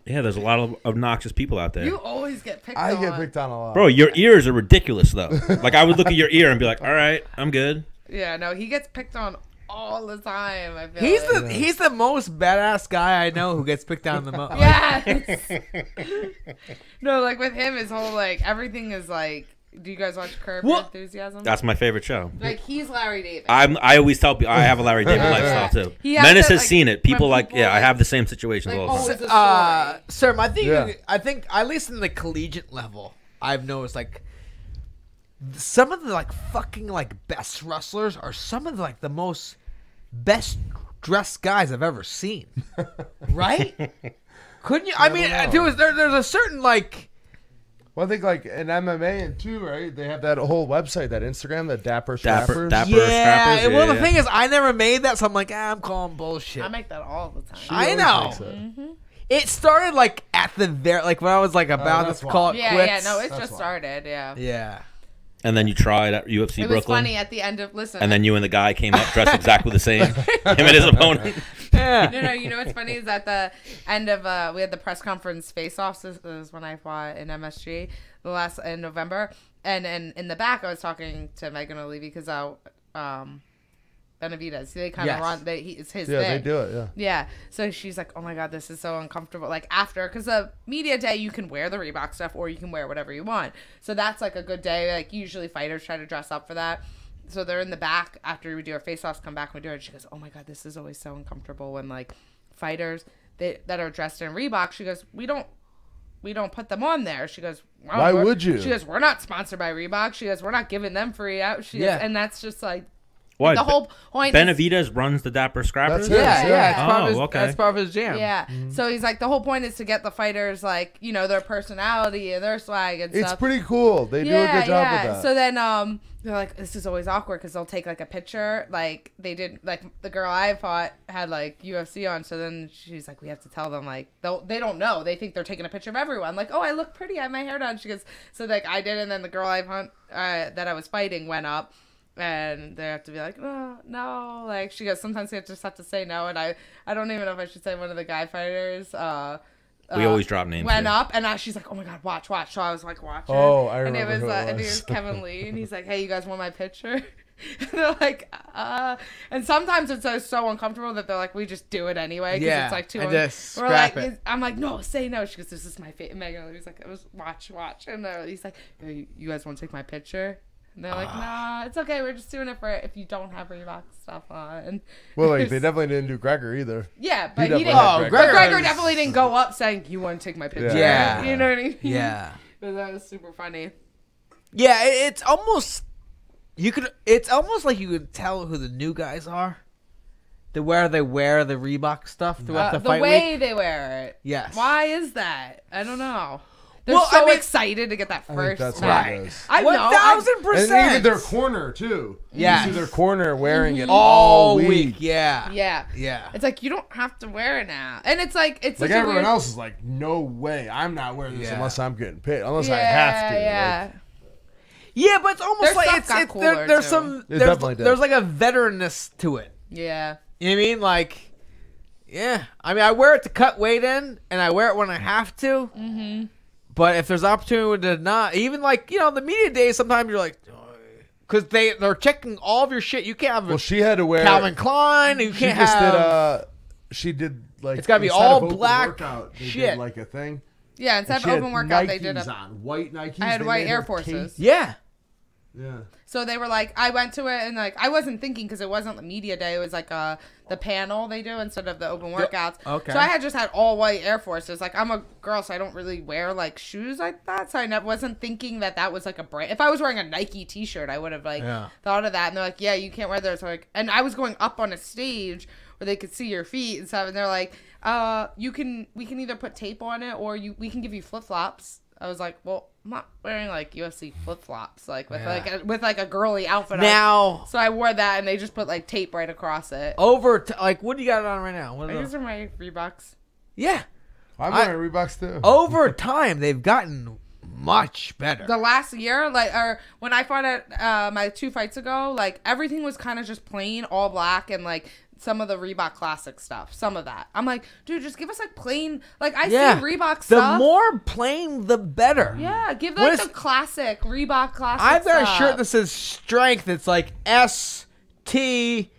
Yeah, there's a lot of obnoxious people out there. You always get picked I on. get picked on a lot. Bro, your ears are ridiculous, though. Like, I would look at your ear and be like, all right, I'm good. Yeah, no, he gets picked on all the time, I feel He's the most badass guy I know who gets picked on the most. Yes. No, like with him, his whole like everything is like. Do you guys watch Curb Your What? Enthusiasm? That's my favorite show. Like he's Larry David. I always tell people I have a Larry David lifestyle too. He has Menace that, has like, seen it. People when like, people, yeah, I like- have the same situations like all the time. always a story. Sir, I think Yeah. at least in the collegiate level, I've noticed like some of the like fucking like best wrestlers are some of the, like the most best dressed guys I've ever seen. Right? Couldn't you? I mean, know. there's a certain like. Well, I think like in MMA and too, right? They have that whole website, that Instagram, the Dapper Scrappers. Dapper Yeah, Scrappers, well, yeah, the thing is, I never made that, so I'm like, I'm calling bullshit. I make that all the time. She I always know. makes it. It started like at the very like when I was like about that's to why. call it Yeah, quits. no, it's That's just why. started. Yeah. Yeah. And then you tried at UFC It was Brooklyn. funny at the end of listen. And then you and the guy came up dressed exactly the same. Him and his opponent. Yeah. No, you know what's funny is at the end of we had the press conference face-offs. This was when I fought in MSG in November, and in the back I was talking to Megan O'Leary because Benavidez. They kind of Yes. run. It's his Yeah, thing. they do it. Yeah. Yeah. So she's like, oh my God, this is so uncomfortable. Like after, because the media day, you can wear the Reebok stuff or you can wear whatever you want. So that's like a good day. Like usually fighters try to dress up for that. So they're in the back after we do our face-offs, come back and we do it. She goes, oh my God, this is always so uncomfortable when like fighters that are dressed in Reebok. She goes, we don't put them on there. She goes, well, Why would you? She goes, we're not sponsored by Reebok. She goes, we're not giving them free out. She goes, Yeah. and that's just like, Why? the whole point is- Benavidez runs the Dapper Scrappers? That's it. Yeah, yeah, it's part of his, okay. that's part of his jam. Yeah. So he's like, the whole point is to get the fighters, like, you know, their personality and their swag and It's stuff. pretty cool. They do a good job with that. So then they're like, this is always awkward because they'll take like a picture. Like they did, like the girl I fought had like UFC on. So then she's like, we have to tell them like, they don't know. They think they're taking a picture of everyone. Like, oh, I look pretty. I have my hair done. She goes, so like I did. And then the girl that I was fighting went up. And they have to be like, no. Like, she goes, sometimes you just have to say no. And I don't even know if I should say one of the guy fighters. We always drop names. Went here. up, and she's like, oh my God, watch. So I was like, watching. Oh, I remember And who it and it was. was Kevin Lee. And he's like, hey, you guys want my picture? And they're like, And sometimes it's so uncomfortable that they're like, we just do it anyway. Cause Yeah, it's like too and just we're scrap like, it. I'm like, no, say no. She goes, this is my favorite. Megan Lee's like, it was watch. And he's like, hey, you guys want to take my picture? And they're like, nah, it's okay. We're just doing it for if you don't have Reebok stuff on. Well, like, they definitely didn't do Gregor either. Yeah, but he definitely didn't. had But Gregor. Gregor definitely didn't go up saying, you want to take my picture. Yeah. You know what I mean? Yeah. But that was super funny. Yeah, it's almost it's almost like you could tell who the new guys are. They wear the Reebok stuff throughout the The fight way week. they wear it. Yes. Why is that? I don't know. They're so excited to get that I think first that's tag. what it is. I know. 1,000%. And even their corner too. Yeah. You see their corner wearing it all week. Yeah. Yeah. It's like you don't have to wear it now, and it's like like everyone else is like, no way, I'm not wearing this unless I'm getting paid, unless I have to. Yeah. Like, Yeah, but it's almost Their like stuff got cooler, there's too. some It definitely did. there's like a veteranness to it. Yeah. You know what I mean? Like, yeah. I mean, I wear it to cut weight in, and I wear it when I have to. Mm-hmm. But if there's opportunity to not, even like, you know, the media days, sometimes you're like, because they're checking all of your shit. You can't have. well, she had to wear Calvin Klein. You She can't just have. she did like It's gotta be instead all of open black workout, they shit. did like a thing. Yeah, instead She of had open workout, they Nikes did a. on white Nikes. I had They white made Air her Forces. cape. Yeah. Yeah. So they were like, I went to it and like I wasn't thinking because it wasn't the media day. It was like the panel they do instead of the open workouts. Okay. So I had just had all white Air Forces. Like I'm a girl, so I don't really wear like shoes like that. So I wasn't thinking that was like a brand. If I was wearing a Nike T-shirt, I would have like thought of that. And they're like, yeah, you can't wear those. So like, and I was going up on a stage where they could see your feet and stuff. And they're like, we can either put tape on it or we can give you flip flops. I was like, well, I'm not wearing like UFC flip flops, like with like a girly outfit. Now, So I wore that, and they just put like tape right across it. like, what do you got on right now? What are These are my Reeboks. Yeah. I'm wearing Reeboks too. Over time, they've gotten much better. The last year, like, or when I fought at my 2 fights ago, like everything was kind of just plain, all black, and like some of the Reebok classic stuff, some of that. I'm like, dude, just give us like plain, like I see Reebok stuff. The more plain, the better. Yeah, give like the classic Reebok classic. I've got stuff. a shirt that says strength. It's like ST3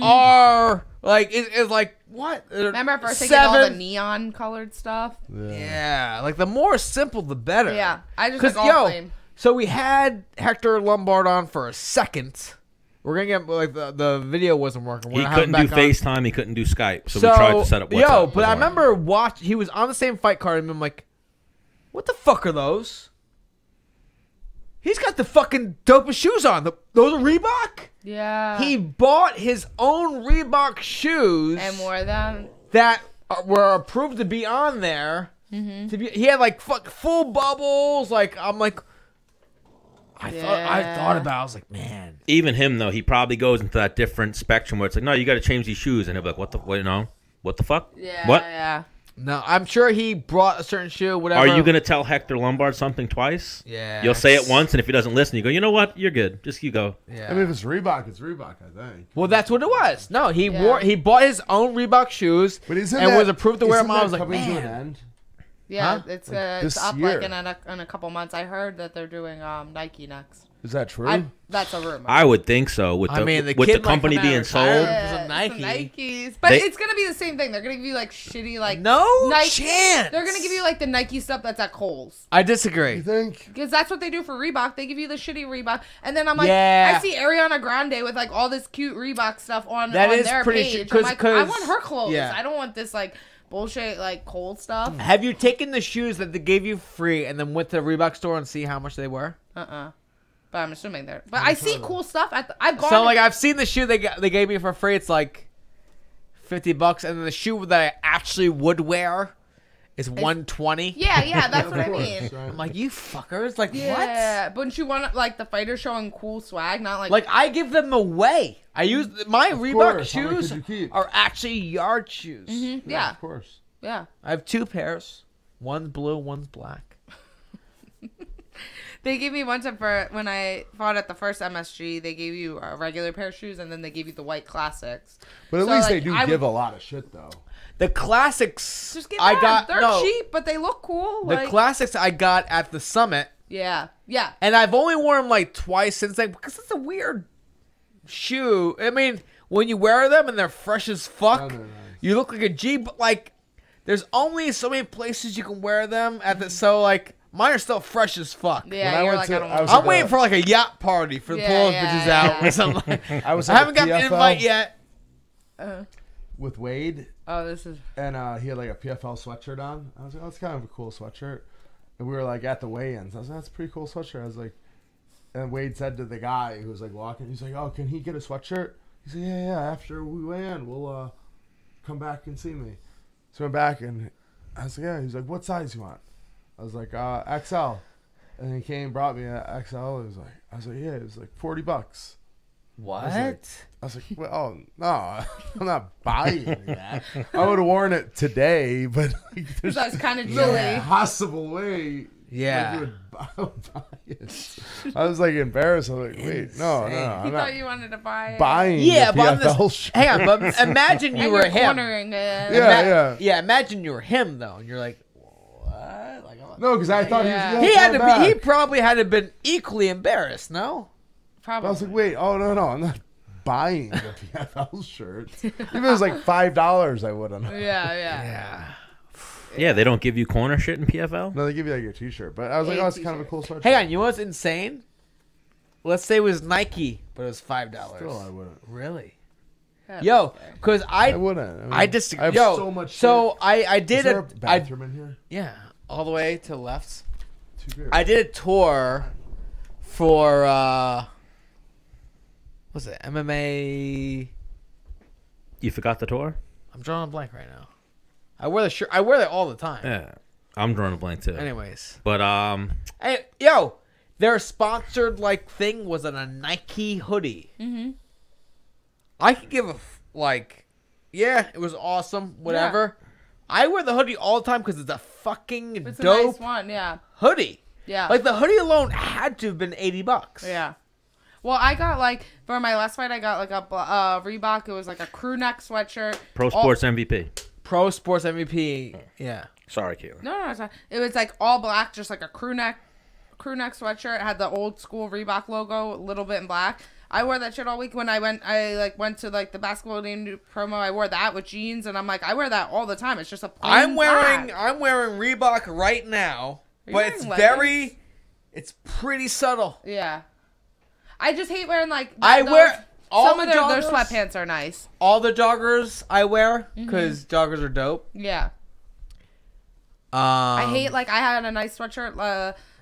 R. Like it's like what? Remember at first they did all the neon colored stuff? Yeah, like the more simple, the better. Yeah, I just like all plain. So we had Hector Lombard on for a second. We're gonna get like the video wasn't working. He couldn't do FaceTime. He couldn't do Skype. So we tried to set up WhatsApp. But I remember he was on the same fight card, and I'm like, what the fuck are those? He's got the fucking dopest shoes on. Those are Reebok? Yeah. He bought his own Reebok shoes. And wore them. That were approved to be on there. Mm-hmm. He had like full bubbles. Like, I'm like, I thought about it. I was like, man. Even him, though, he probably goes into that different spectrum where it's like, no, you got to change these shoes. And he'll be like, what the fuck? Yeah. What? Yeah. No, I'm sure he brought a certain shoe, whatever. Are you going to tell Hector Lombard something twice? Yeah. You'll say it once, and if he doesn't listen, you go, you know what? You're good. Just you go. Yeah. I mean, if it's Reebok, it's Reebok, I think. Well, that's what it was. No, he bought his own Reebok shoes but was approved to wear them. I was like, man. To an end? Yeah, Huh? it's up year. like in a couple months. I heard that they're doing Nike next. Is that true? That's a rumor. I would think so. With the company being sold. Yeah, some Nike. Nikes. But it's going to be the same thing. They're going to give you like shitty like Nike. Chance. They're going to give you like the Nike stuff that's at Kohl's. I disagree. You think? Because that's what they do for Reebok. They give you the shitty Reebok. And then I'm like, Yeah. I see Ariana Grande with like all this cute Reebok stuff on That is their pretty page. cause, I'm like, I cause- want her clothes. yeah. I don't want this like bullshit like Kohl's stuff. Have you taken the shoes that they gave you free and then went to the Reebok store and see how much they were? But I'm assuming they're. But I see cool stuff at I've gone. So like I've seen the shoe they gave me for free. It's like $50, and then the shoe that I actually would wear is $120. Yeah, that's what I course, mean. right? I'm like, you fuckers! Like Yeah, but don't you want like the fighters showing cool swag, not like. what? Like I give them away. I use my Reebok course. How many shoes could you keep? are actually yard shoes. yeah, Of course. yeah. I have 2 pairs. One's blue, one's black. They gave me one time for when I fought at the first MSG. They gave you a regular pair of shoes, and then they gave you the white classics. But at So, least like, they do I give would- a lot of shit, though. The classics Just get I them. got. They're no, cheap, but they look cool. the Like, classics I got at the summit. yeah. And I've only worn them like twice since then because it's a weird shoe. I mean, when you wear them and they're fresh as fuck, Oh, they're nice. you look like a G. But like, there's only so many places you can wear them at the. So like, mine are still fresh as fuck. Yeah, When I you're went like, to- I don't I was want I'm waiting for like a yacht party for the Yeah, pull those yeah, bitches yeah. out or something. I was I at haven't the got an PFL invite yet. with Wade, Oh, this is. and he had like a PFL sweatshirt on. I was like, oh, that's kind of a cool sweatshirt. And we were like at the weigh-ins. I was like, that's a pretty cool sweatshirt. I was like, and Wade said to the guy who was like walking, he's like, oh, can he get a sweatshirt? He said, yeah. After we weigh in, we'll come back and see me. So I went back and I was like, yeah. He's like, what size you want? I was like, XL. And he came and brought me an XL. I was like, yeah. It was like $40. What? I was like, well, no, I'm not buying that. I would have worn it today, but like, there's That's kind of no chilly. possible way. Yeah. Like, you would buy it. I was like embarrassed. I was like, wait, no, He I'm thought not you wanted to buy it. buying Yeah, the but I'm PFL just, shirt. hang on, but imagine you And were you're him. cornering it. Yeah. Imagine you were him though, and you're like, what? Like, No, because I thought Yeah. he was he had to back. be. He probably had to have been equally embarrassed. No. Probably. I was like, wait, oh no, I'm not buying the PFL shirt. If it was like $5, I would have. Yeah. Yeah, they don't give you corner shit in PFL. No, they give you like a T-shirt, but I was like, oh, it's kind of a cool sweatshirt. Hang on, you know what's insane? Let's say it was Nike, but it was $5. Still, I wouldn't. Really? That's Yo, fair. because I wouldn't. I disagree. I have Yo, so much. so shit. I Is did there a a bathroom in here? yeah, all the way to the left. 2 beers. I did a tour for what's it? MMA. You forgot the tour? I'm drawing a blank right now. I wear the shirt. I wear that all the time. Yeah, I'm drawing a blank too. Anyways, But hey, yo, their sponsored like thing was a Nike hoodie. Mm-hmm. I could give a yeah, it was awesome. Whatever. I wear the hoodie all the time because it's a fucking It's a dope nice one, yeah. hoodie. Yeah. Like the hoodie alone had to have been $80. Yeah. Well, I got like for my last fight, I got like a Reebok. It was like a crew neck sweatshirt. Pro Sports MVP. Pro Sports MVP. Yeah. Sorry, Kaylin. No, it's not. It was like all black, just like a crew neck sweatshirt. It had the old school Reebok logo, a little bit in black. I wore that shit all week when I went to like the basketball game promo. I wore that with jeans, and I'm like, I wear that all the time. It's just a plain I'm wearing black. Reebok right now, Are you but it's wearing it's pretty subtle. Yeah. I just hate wearing like. I wear all some the of their joggers. sweatpants are nice. All the joggers I wear Mm-hmm. because joggers are dope. Yeah. I hate like I had a nice sweatshirt,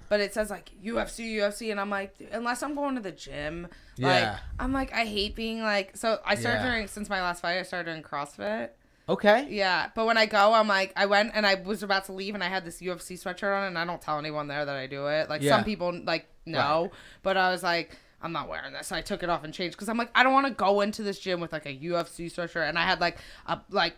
but it says like UFC, and I'm like, unless I'm going to the gym, like Yeah. I'm like I hate being like. So I started Yeah. doing since my last fight. I started doing CrossFit. Okay. Yeah, but when I go, I'm like, I went and I was about to leave, and I had this UFC sweatshirt on, and I don't tell anyone there that I do it. Like Yeah. some people like know, but I was like, I'm not wearing this. So I took it off and changed because I'm like, I don't want to go into this gym with like a UFC sweatshirt, and I had like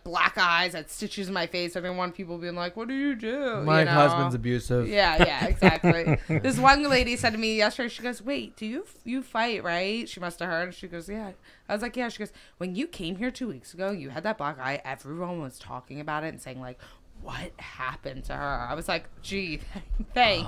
black eyes, I had stitches in my face. I didn't want people being like, what do you do? My You know? husband's abusive. Yeah, exactly. This one lady said to me yesterday, she goes, wait, do you fight, right? She must have heard. She goes, yeah. I was like, yeah. She goes, when you came here 2 weeks ago, you had that black eye. Everyone was talking about it and saying like, what happened to her? I was like, gee, thanks.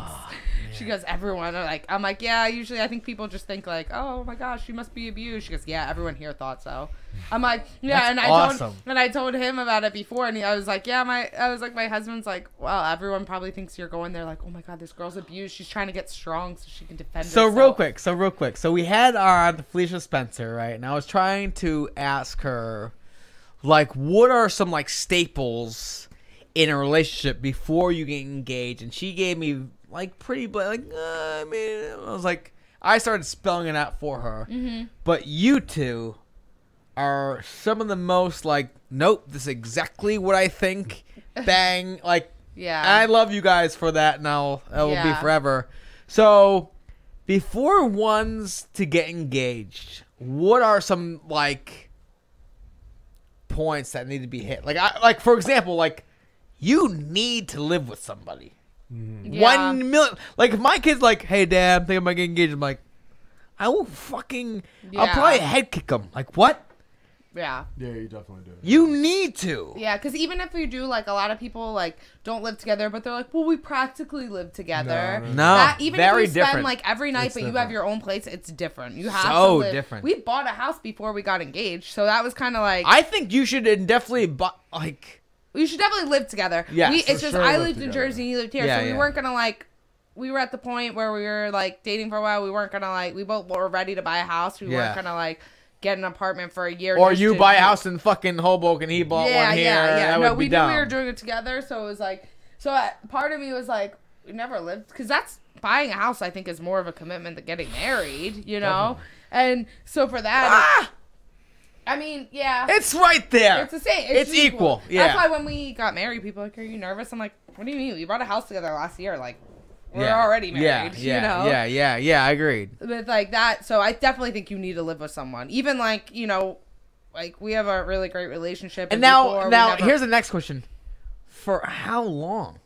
She goes, everyone are like, I'm like, yeah, usually I think people just think like, oh my gosh, she must be abused. She goes, yeah, everyone here thought so. I'm like, yeah, That's and awesome. I told him about it before, and I was like, yeah, my husband's like, well, everyone probably thinks you're going there like, oh my god, this girl's abused. She's trying to get strong so she can defend herself. Real quick. So we had on Felicia Spencer, right? And I was trying to ask her, like, what are some like staples in a relationship before you get engaged? And she gave me like pretty I was like, I started spelling it out for her. Mm-hmm. But you two are some of the most like, nope, this is exactly what I think. Bang, like, Yeah. I love you guys for that, and it will be Yeah. forever. So, before one's to get engaged, what are some like points that need to be hit? Like for example, like you need to live with somebody. Yeah. 1 million. Like if my kid's like, "Hey, Dad, I'm thinking about getting engaged," I'm like, I will fucking. I'll Yeah. probably head kick him. Like what? Yeah. Yeah, you definitely do. You need to. Yeah, because even if you do, like, a lot of people, like, don't live together, but they're like, well, we practically live together. No, Even very if you spend, different. like, every night, It's but you have different. your own place, it's different. You have So to live. different. We bought a house before we got engaged, so that was kind of like, I think you should definitely, like. you should definitely live together. Yes, It's just, sure I live lived in together. Jersey and you lived here, Yeah, so we yeah. weren't going to, like, we were at the point where we were, like, dating for a while. We weren't going to, like, we both were ready to buy a house. We Yeah. weren't going to, like, get an apartment for a year. Or just you to- buy a house in fucking Hoboken, he bought one here. That No, would we be knew dumb. we were doing it together, so it was like, part of me was like, we never lived, because that's buying a house. I think is more of a commitment than getting married, you know. And so for that, I mean, yeah. It's right there. It's the same. It's equal. Yeah. That's why when we got married, people are like, "Are you nervous?" I'm like, "What do you mean? We bought a house together last year. Like, we're already married." Yeah. You know? Yeah. I agreed. But like that, so I definitely think you need to live with someone. Even like, you know, like we have a really great relationship. And now here's the next question: for how long?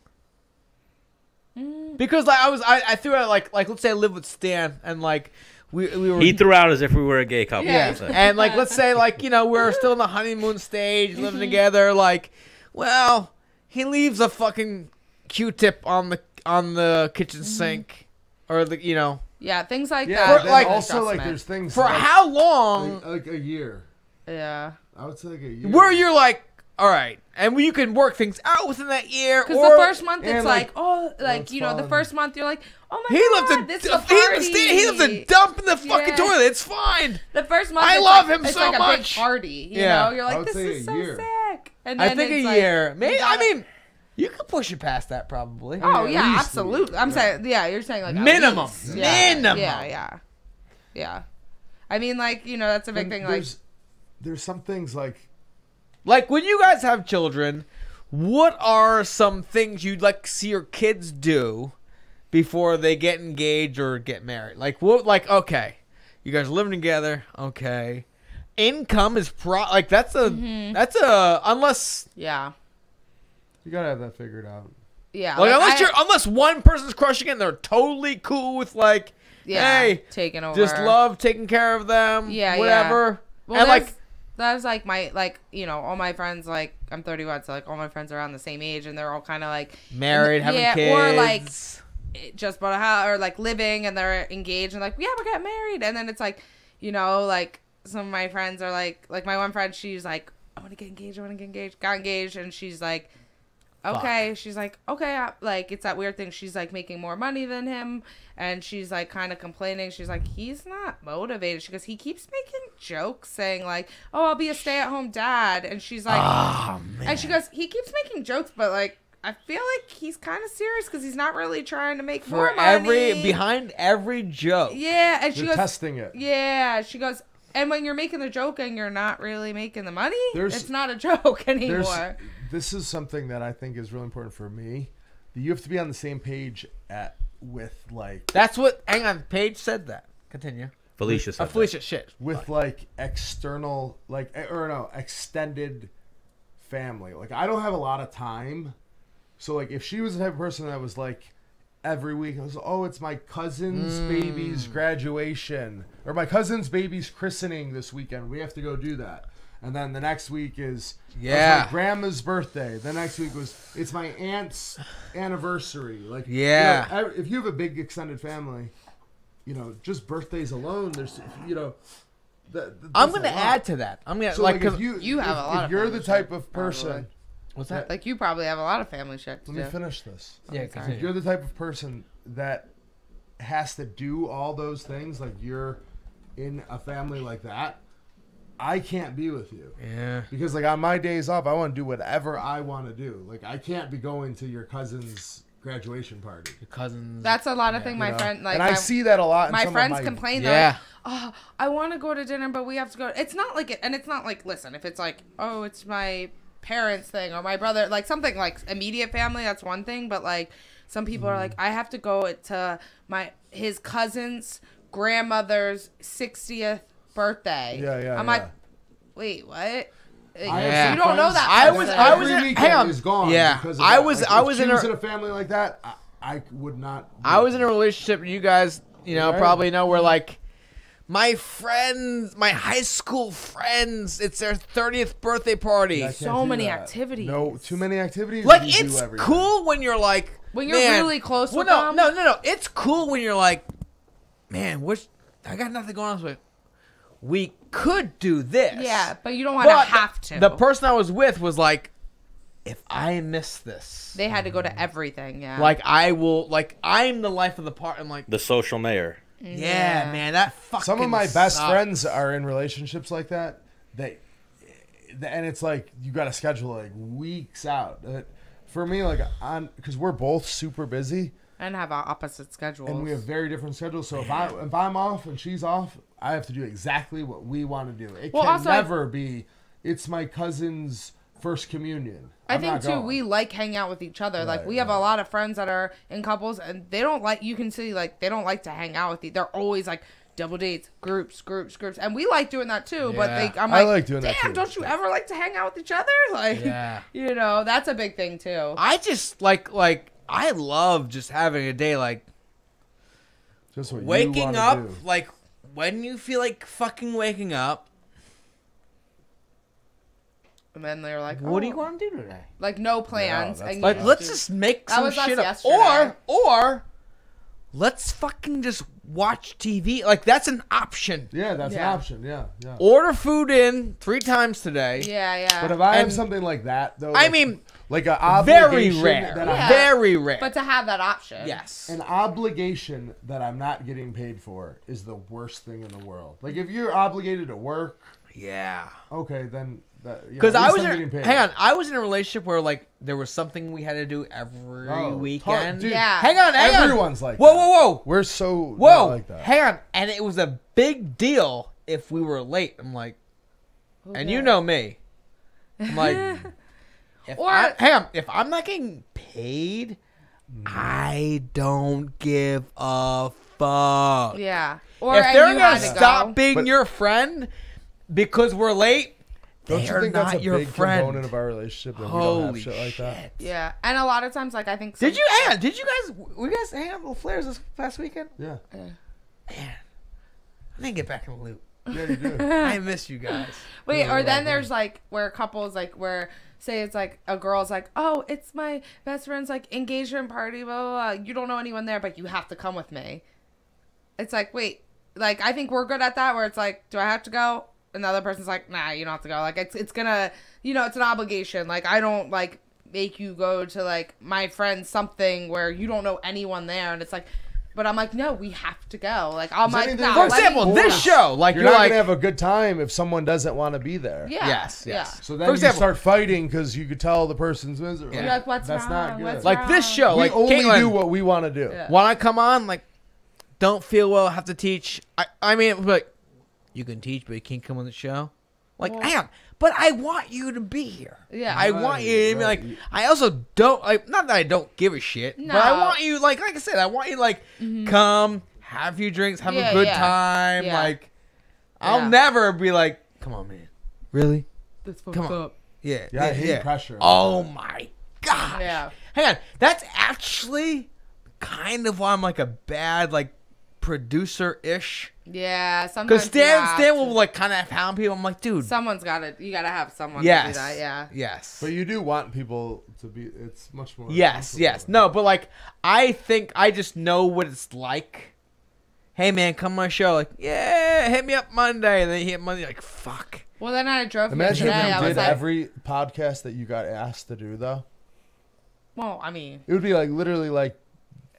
Because like I threw out like let's say I live with Stan and like we were. He threw out as if we were a gay couple. Yeah, and like let's say like, you know, we're still in the honeymoon stage, living together. Like, well, he leaves a fucking Q-tip on the kitchen sink, or the, you know. Yeah, things like Yeah, that. then like, also like there's things For like, how long? like a year. Yeah. I would say like a year. Where you're like, all right, and you can work things out within that year. Because the first month it's and, like, oh, like, that's you know, the fun. first month you're like, oh my he god, left this a is a party. he left a dump in the fucking Yeah. toilet. It's fine. The first month I it's love like, him it's so like a much. big party. You Yeah. know, you're I like, would this say is a so year. sick. And then I think it's a like, year. Maybe. you gotta- I mean, you could push it past that probably. Oh at yeah, least a absolutely. year. I'm saying, yeah, you're saying like at Minimum. least. Yeah. Minimum. Yeah. I mean, like, you know, that's a big thing. Like, there's some things like when you guys have children, what are some things you'd like to see your kids do before they get engaged or get married? Like what? Like, okay, you guys are living together. Okay, income is that's a unless yeah, you gotta have that figured out. yeah. like like, unless one person's crushing it and they're totally cool with like, hey, taking over. just love taking care of them. Yeah, whatever. Well, And like, that was like my, like, you know, all my friends, like, I'm 31, so like all my friends are around the same age, and they're all kind of like married, having kids, or like just bought a house, or like living, and they're engaged, and like, yeah, we're getting married, and then it's like, you know, like some of my friends are like my one friend, she's like, I want to get engaged, got engaged, and she's like, okay, she's like, okay, like it's that weird thing, she's like making more money than him, and she's like kind of complaining, she's like, he's not motivated, she goes, he keeps making jokes saying like, oh, I'll be a stay-at-home dad, and she's like, and she goes, he keeps making jokes, but like I feel like he's kind of serious because he's not really trying to make more money. Behind every joke. Yeah, and she They're goes, testing it. yeah, she goes, and when you're making the joke and you're not really making the money, There's- it's not a joke anymore. This is something that I think is really important for me. That you have to be on the same page with like That's what. Hang on, Paige said that. Continue. Felicia said that. Felicia, shit. with like external extended family. Like I don't have a lot of time, so like if she was the type of person that was like every week, I was, oh, it's my cousin's baby's graduation or my cousin's baby's christening this weekend. We have to go do that. And then the next week is it's my grandma's birthday. The next week it's my aunt's anniversary. Like, yeah, you know, if you have a big extended family, you know, just birthdays alone, there's, you know, I'm gonna add to that. I'm gonna so like, if you have a lot of you're family the type shit, of person. what's that? Like you probably have a lot of family shit to Let me do. finish this. Yeah, sorry. continue. You're the type of person that has to do all those things. Like you're in a family like that. I can't be with you. Yeah. Because like on my days off, I want to do whatever I want to do. Like I can't be going to your cousin's graduation party. Your cousins. That's a lot of thing. My You know? friend, like and I see that a lot. In my some of friends my, complain. Yeah. They're like, oh, I want to go to dinner, but we have to go. It's not like it, and it's not like, listen, if it's like, oh, it's my parents' thing or my brother, like something like immediate family, that's one thing. But like some people are like, I have to go to his cousin's grandmother's 60th birthday. Yeah. I'm like, wait, what? Yeah. You don't know that. I was Every in- weekend hang on. is gone. Yeah. because of I that. was- Like, I if was she in was a- in a family like that. I would not. I was in a relationship. You guys, you know, Right. probably know where like my friends, my high school friends, it's their 30th birthday party. Yeah, I can't So do many that. activities. No, too many activities. Like you do it's everything. cool when you're like, When you're man, really close with well, them. no. It's cool when you're like, man, I got nothing going on with. We could do this. Yeah, but you don't want to But have to. The person I was with was like, if I miss this, They had to go to everything, yeah. like I will, like I'm the life of the party. I'm like, The social mayor. yeah, man, that fucking. Some of my best sucks. friends are in relationships like that. And it's like you got to schedule like weeks out. For me, like because we're both super busy, And have opposite schedules. And we have very different schedules. So if I'm off and she's off, I have to do exactly what we want to do. It can also, never be, it's my cousin's first communion. I I'm think not too, going. we like hanging out with each other. Right, Like we have a lot of friends that are in couples, and they don't like. You can see like they don't like to hang out with you. They're always like double dates, groups, and we like doing that too. But I'm I like, like doing that damn, too. don't you ever like to hang out with each other? Like, you know, that's a big thing too. I just like I love just having a day like Just what you waking wanna up, do. like when you feel like fucking waking up. And then they're like, What do you "Oh." want to do today? Like no plans. that's and like, you Let's do- just make That some was us shit up, yesterday. or let's fucking just watch TV. Like that's an option. Yeah, that's an Yeah. option. Yeah. Order food in 3 times today. Yeah. But if I have And- something like that, though, I like- mean, like an very obligation rare. that Yeah. Very rare. But to have that option. yes. an obligation that I'm not getting paid for is the worst thing in the world. Like if you're obligated to work, Yeah. okay, then Because at I least was I'm in, getting paid. hang on, I was in a relationship where like there was something we had to do every weekend. Dude, Yeah. Hang on. everyone's like Whoa, that. whoa. We're so Whoa, not like that. hang on. And it was a big deal if we were late. I'm like, and you know me. I'm like, hang on. If I'm not getting paid, I don't give a fuck. Yeah. Or If and they're you gonna had to stop go. being But- your friend because we're late, Don't you they're think not that's a your big friend. component of our relationship that we don't have Holy shit like that? Yeah, and a lot of times, like I think. Did you hang on? Did you guys? Were you guys hanging out with the Flares this past weekend? Yeah. Man, I didn't get back in the loop. Yeah, you do. I miss you guys. Wait, Yeah, or then yeah. there's like where couples like where say it's like a girl's like, oh, it's my best friend's like engagement party, blah, blah, blah. You don't know anyone there, but you have to come with me. It's like, wait, like I think we're good at that where it's like, do I have to go? And the other person's like, nah, you don't have to go. Like it's gonna, you know, it's an obligation. Like I don't like make you go to like my friend's something where you don't know anyone there, and it's like. But I'm like, no, we have to go. Like, I'm like, anything no. For that's example, this show, like You're you're not like, gonna have a good time if someone doesn't want to be there. Yeah. Yes, Yeah. yes. So then For you example- start fighting because you could tell the person's miserable. You're like, what's That's wrong? not good. What's like this wrong? show, We like only Caitlin, do what we want to do. Yeah. when I come on, like, don't feel well, have to teach. I mean, like, you can teach, but you can't come on the show. Like, Well- hang on, but I want you to be here. Yeah. I want you to be right. like. I also don't like. Not that I don't give a shit, but I No. want you, like I said, I want you to, like, come, have a few drinks, have Yeah, a good yeah. time. Yeah. Like, I'll Yeah. never be like, come on, man, really? That's Come fucked on. up. Yeah, Yeah, I hate pressure. Oh my gosh. Yeah. Hang on. That's actually kind of why I'm like a bad like producer-ish. Yeah, sometimes Because you Stan have will to- like kind of hound people. I'm like, dude. Someone's got to. You got to have someone Yes. to do that. Yeah. Yes. But you do want people to be. It's much more. Yes. comfortable. Yes. No, but like I think I just know what it's like. Hey man, come on my show. Like, yeah, hit me up Monday, and then you hit Monday. Like, fuck. Well, then I drove Imagine here today. if I you was did like, every podcast that you got asked to do, though. well, I mean, It would be like literally like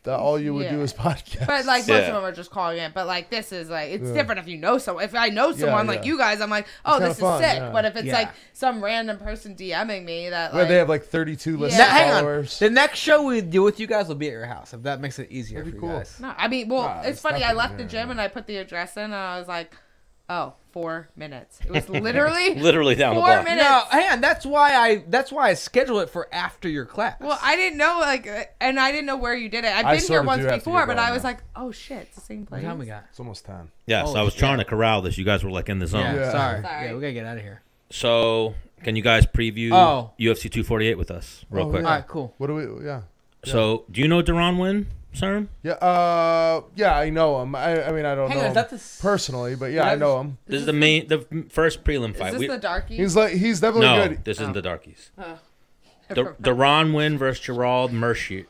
all you would do Yeah. is podcast. but like most Yeah. of them are just calling it. But like this is like it's different if you know someone. If I know someone like yeah. you guys, I'm like, oh, kinda this is fun, sick. yeah. But if it's Yeah. like some random person DMing me that Where like they have like 32 list Yeah. Now, hang on. followers. The next show we do with you guys will be at your house. If that makes it easier That'd for be you cool. guys. no, I mean, well, Nah, it's it's funny. I nothing, left the yeah, gym yeah. and I put the address in, and I was like, oh, 4 minutes. It was literally Literally down the 4 block. minutes. No, hang on. That's why I scheduled it for after your class. Well, I didn't know, like, and I didn't know where you did it. I've I been here sorta once do have to before, get but going I was now. like, oh shit, it's the same what place. time we got? It's almost 10. Yes, Oh, I was trying shit. to corral this. You guys were like in the zone. Yeah. Sorry. Sorry. Yeah, we gotta get out of here. So, can you guys preview Oh. UFC 248 with us real Oh, quick? yeah. All right, cool. What do we? Yeah. So, do you know Deron Wynn, sir? Yeah. Yeah, I know him. I mean, I don't Hang know on, is him that the personally, but yeah, I know him. This is the first prelim Is fight. this the darkie? He's definitely No, good. this isn't the darkies. Oh. Deron Wynn versus Gerald Mercheret.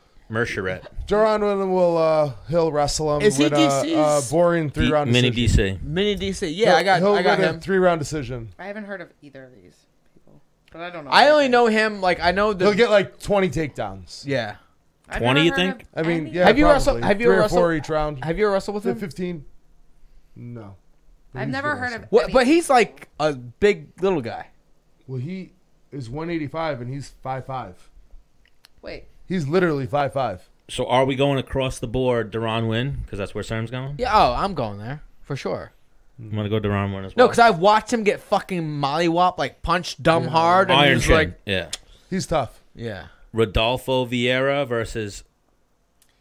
Duran will he'll wrestle him. Is he with DC's? boring 3-round Mini decision. DC. Mini DC. Yeah, I got He'll I got win him. a 3-round decision. I haven't heard of either of these people, but I don't know. I only anything. know him. Like I know the. He'll get like 20 takedowns. Yeah. I've 20, never you heard think? of I mean, any- yeah. Have you probably. wrestled- have you 3 or wrestled- 4 each round? Have you wrestled with him? 15? No. But I've he's never good heard wrestler. of. What? any- But he's like a big little guy. Well, he is 185 and he's 5'5". Wait, He's literally 5'5". So are we going across the board Duran win? Because that's where Cerm's going? Yeah, oh, I'm going there for sure. I'm going to go Duran win as well. No, because I've watched him get fucking mollywop, like punched dumb hard. And Iron he's Chin. like, Yeah. He's tough. yeah. Rodolfo Vieira versus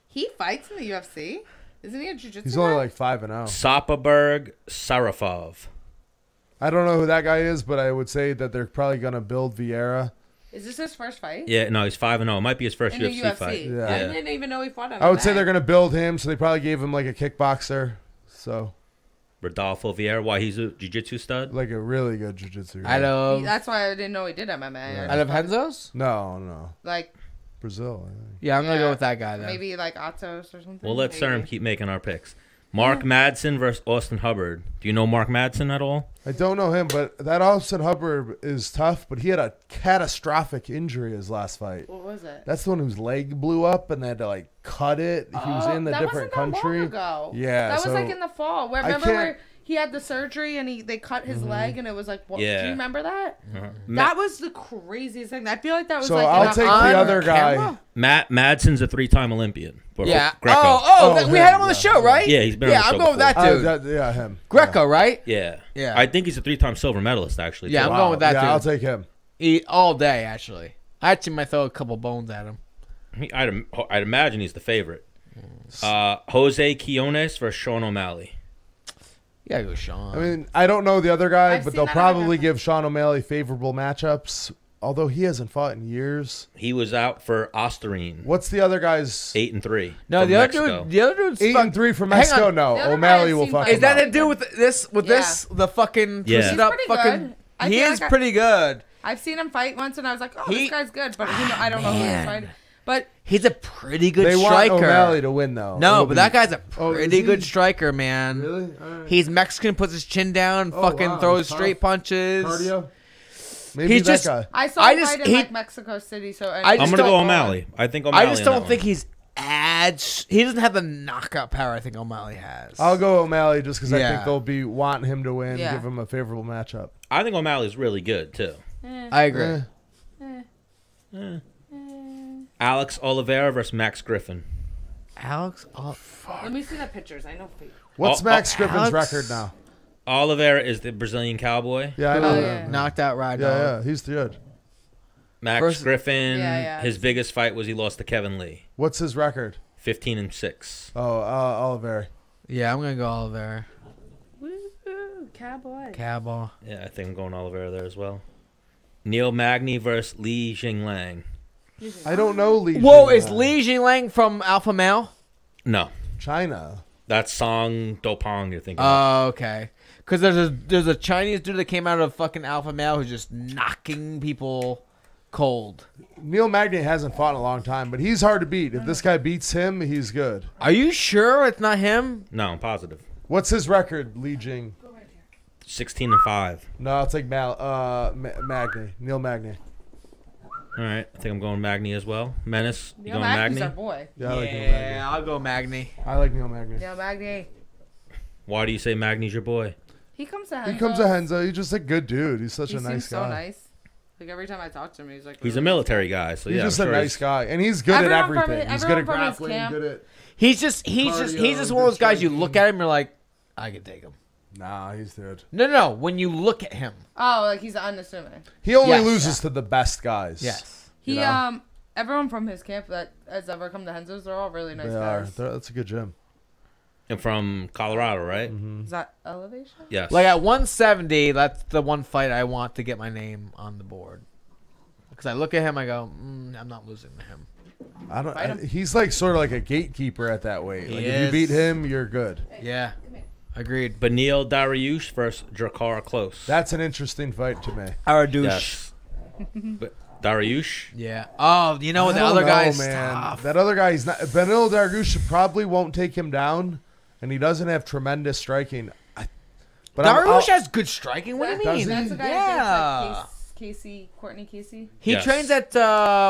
He fights in the UFC. Isn't he a jiu-jitsu He's only guy? like 5-0. Sapaberg Sarafov. I don't know who that guy is, but I would say that they're probably gonna build Vieira. Is this his first fight? Yeah, no, he's 5-0. It might be his first In the UFC UFC. fight. Yeah. I didn't even know he fought on I would say they're gonna build him, so they probably gave him like a kickboxer, so Rodolfo Vieira. Why, he's a jiu-jitsu stud? like a really good jiu-jitsu guy. Out of That's why I didn't know he did MMA. out of Henzo's? No, Like Brazil. I think. Yeah, I'm gonna Yeah. go with that guy then. maybe like Atos or something. We'll let Maybe. Cerm keep making our picks. Mark Madsen versus Austin Hubbard. Do you know Mark Madsen at all? I don't know him, but that Austin Hubbard is tough. But he had a catastrophic injury his last fight. What was it? That's the one whose leg blew up and they had to like cut it. He was in a that different wasn't that country. long ago. Yeah, that was so like in the fall. Where I remember can't- where he had the surgery and they cut his leg and it was like, what, Yeah. do you remember that? Uh-huh. That was the craziest thing. I feel like that was So like I'll in a- take the on other guy. camera? Matt Madsen's a 3-time Olympian. For Yeah. Greco. Oh, we him, had him on the yeah. show, right? Yeah, he's been on Yeah, the show I'm going with that dude. Yeah, him. Greco, right? Yeah. Yeah. I think he's a 3-time silver medalist, actually. Yeah, too. I'm going with that yeah, dude. I'll take him. Eat all day, actually. I actually might throw a couple bones at him. I'd imagine he's the favorite. Jose Quiones versus Sean O'Malley. You gotta go, Sean. I mean, I don't know the other guy, I've but seen they'll that probably other- give Sean O'Malley favorable matchups. Although he hasn't fought in years. He was out for Osterine. What's the other guy's 8-3. no, from the other Mexico. dude. The other dude's 8-3 from Hang Mexico? on. No, The other O'Malley guy will I've fuck seen Is him that up. to do with this? With Yeah. this? The fucking Yeah. twisted He's up pretty fucking. good. I He feel is like pretty good. I've seen him fight once and I was like, oh, He- this guy's good. But I don't know who he's fighting. But He's a pretty good They want striker. O'Malley to win, though. No, It'll but be- that guy's a Oh, is pretty he? good striker, man. Really? All right. He's Mexican, puts his chin down, Oh, fucking wow, throws tough. straight punches. Cardio? Maybe He's that just- guy. I saw I him just- fight in he- like Mexico City. So I I'm just going to go don't- O'Malley. I think O'Malley. I just in don't that think one. he's he doesn't have the knockout power I think O'Malley has. I'll go O'Malley just because I Yeah. think they'll be wanting him to win, Yeah. give him a favorable matchup. I think O'Malley's really good, too. I agree. Eh. Alex Oliveira versus Max Griffin. Alex, let me see the pictures. I know. What's Oh, Max Griffin's Alex? record now? Oliveira is the Brazilian cowboy. Yeah, I know. Oh, that. yeah. knocked out Ride Yeah, Dog. yeah, he's good. Max Versus- Griffin, Yeah. his biggest fight was he lost to Kevin Lee. What's his record? 15-6. Oh, Oliveira. Yeah, I'm gonna go Oliver. Woo, cowboy. Cowboy. Yeah, I think I'm going Oliveira there as well. Neil Magny versus Li Jinglang. I don't know Li. Whoa, Jingliang. is Li Jingliang from Alpha Male? No, China? that's Song Dopong you're thinking of. Oh, okay. Because there's a Chinese dude that came out of fucking Alpha Male who's just knocking people cold. Neil Magny hasn't fought in a long time, but he's hard to beat. If this guy beats him, he's good. Are you sure it's not him? No, I'm positive. What's his record, Li Jing? 16-5. No, I'll take Magny. Neil Magny. All right, I think I'm going Magny as well. Menace, you Neil going Magny's Magny? our boy. Yeah, I like Neil Magny. I'll go Magny. I like Neil Magny. Neil Magny. Why do you say Magny's your boy? He comes to Henzo. He comes to Henzo. He's just a good dude. He's such He a seems nice so guy. nice. Like every time I talk to him, he's like. He's a really military guy, so He's yeah. just I'm a sure nice guy, and he's good Everyone at from everything. his- He's good at everyone from his grappling. camp. Good at. He's just he's just one of those guys you look at him, you're like, I can take him. Nah, he's good. No. When you look at him, Oh, like he's unassuming. He only Yes. loses to the best guys. yes. He You know? everyone from his camp that has ever come to Henzo's, they're all really nice They are. guys. That's a good gym. And from Colorado, right? Mm-hmm. Is that elevation? Yes. Like at 170, that's the one fight I want to get my name on the board. Because I look at him, I go, I'm not losing to him. I don't. Fight him. He's like sort of like a gatekeeper at that weight. He Like if you is. beat him, you're good. Yeah, agreed. Benil Dariush versus Drakkar Close. That's an interesting fight to me. Our douche. Yes. But Dariush? Yeah. Oh, you know what? The I don't other know, guy's man. tough. That other guy, he's not. Benil Dariush probably won't take him down, and he doesn't have tremendous striking. But Dariush has good striking. What do you Does mean? he? That's the guy Yeah. against like Casey, Courtney Casey. He Yes. trains at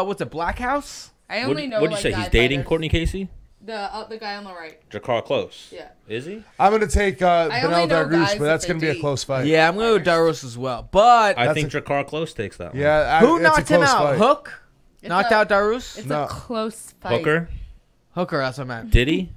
what's it, Black House? I What'd only know. you like, say? guy He's dating fighters. Courtney Casey? The guy on the right. Drakkar Close. Yeah. Is he? I'm going to take only Benil know Dariush, guys but that's that going to be a date. close fight. Yeah, I'm gonna go Dariush as well. But I That's think Drakkar Close takes that one. Yeah. who it's a knocked him close out? fight. Hook It's knocked a- out Dariush. It's No. a close fight. Hooker? Hooker, that's what I meant. Did he?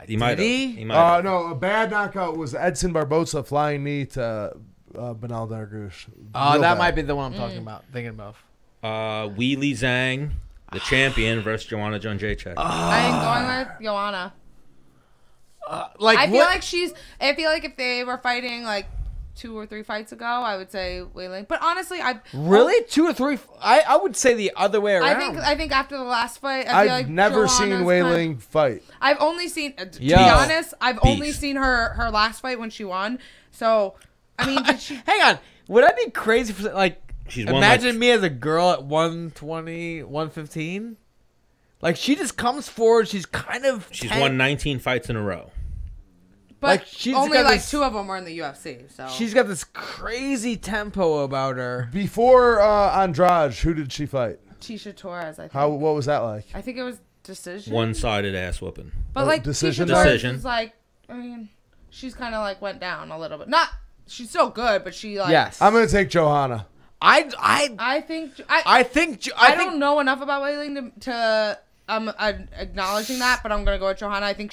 He might have. he? He might have. No, a bad knockout was Edson Barboza flying knee to Benal Dargush. Oh, Real that bad. might be the one I'm talking about. Thinking of. Wheelie Zhang, the champion, versus Joanna Jędrzejczyk. I am going with Joanna. Like I feel like if they were fighting like 2 or 3 fights ago, I would say Wei-Ling. But honestly, really 2 or 3. I would say the other way around. I think after the last fight, I feel I've like never seen Joanna's Wei-Ling fight. I've only seen. To be Yo. honest, I've only Beast. seen her last fight when she won. So, I mean, did she? Hang on. Would I be crazy for like? She's won, imagine like- me as a girl at 120, 115. Like she just comes forward. She's kind of. She's won 19 fights in a row. But Like, she's only got like this- 2 of them were in the UFC. So She's got this crazy tempo about her. Before Andrade, who did she fight? Tisha Torres. I think. What was that like? I think it was decision. One-sided ass whooping. But like decision? Tisha Torres Decision. is like, I mean, she's kind of like went down a little bit. Not, she's still good, but she like. Yes. I'm gonna take Johanna. I think I don't know enough about Wei-Ling to acknowledging that, but I'm gonna go with Johanna. I think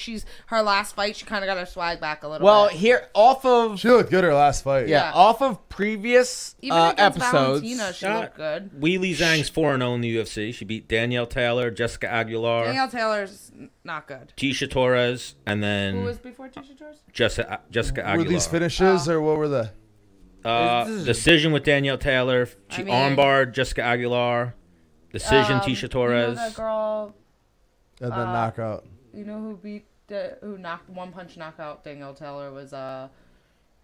her last fight, she kind of got her swag back a little Well, bit. here off of She looked good her last fight. yeah, off of previous Even against episodes. Valentina, she looked good. Wheelie Zhang's 4-0 in the UFC. She beat Danielle Taylor, Jessica Aguilar, Danielle Taylor's not good. Tisha Torres, and Who then was before Tisha Torres? Jessica Were Aguilar. these finishes or what were they? Decision with Danielle Taylor. I mean- Armbar, Jessica Aguilar. Decision, Tisha Torres. You know that girl, And then knockout. you know who knocked one punch knockout Danielle Taylor was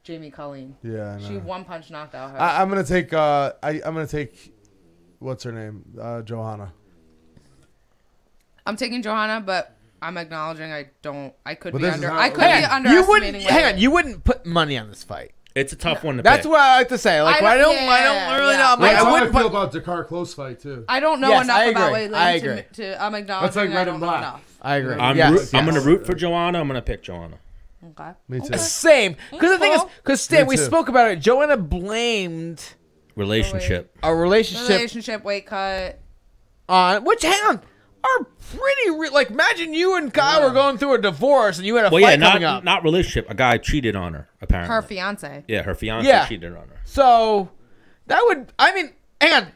Jamie Colleen. Yeah, I know. She one punch knocked out her. I'm gonna take. I'm gonna take. What's her name? Johanna. I'm taking Johanna, but I'm acknowledging I could But be this is how- I could Hang be on, You wouldn't underestimating. hang on. You wouldn't put money on this fight. It's a tough one to That's pick. what I like to say. Like I don't really know. That's I how I wouldn't feel put. about Dakar close fight too. I don't know Yes, enough I about agree. Wei-Ling I agree. I'm acknowledging That's like I red don't and know black. enough. I agree. I'm Yes. going to root for Joanna. I'm going to pick Joanna. Okay. Me too. Okay. Same. Because the thing is, because Stan, Me we too. spoke about it. Joanna blamed Relationship. a Relationship, weight cut. on which, hang on, are pretty like. Imagine you and Kyle were going through a divorce and you had a Well, yeah, fight coming up. not relationship. A guy cheated on her, apparently. Her fiance. Yeah, her fiance Yeah. cheated on her. So that would, I mean, hang on,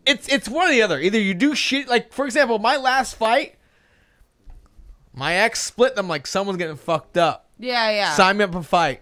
it's one or the other. Either you do shit, like for example, my last fight, my ex split. And I'm like, someone's getting fucked up. Yeah. Sign me up for a fight.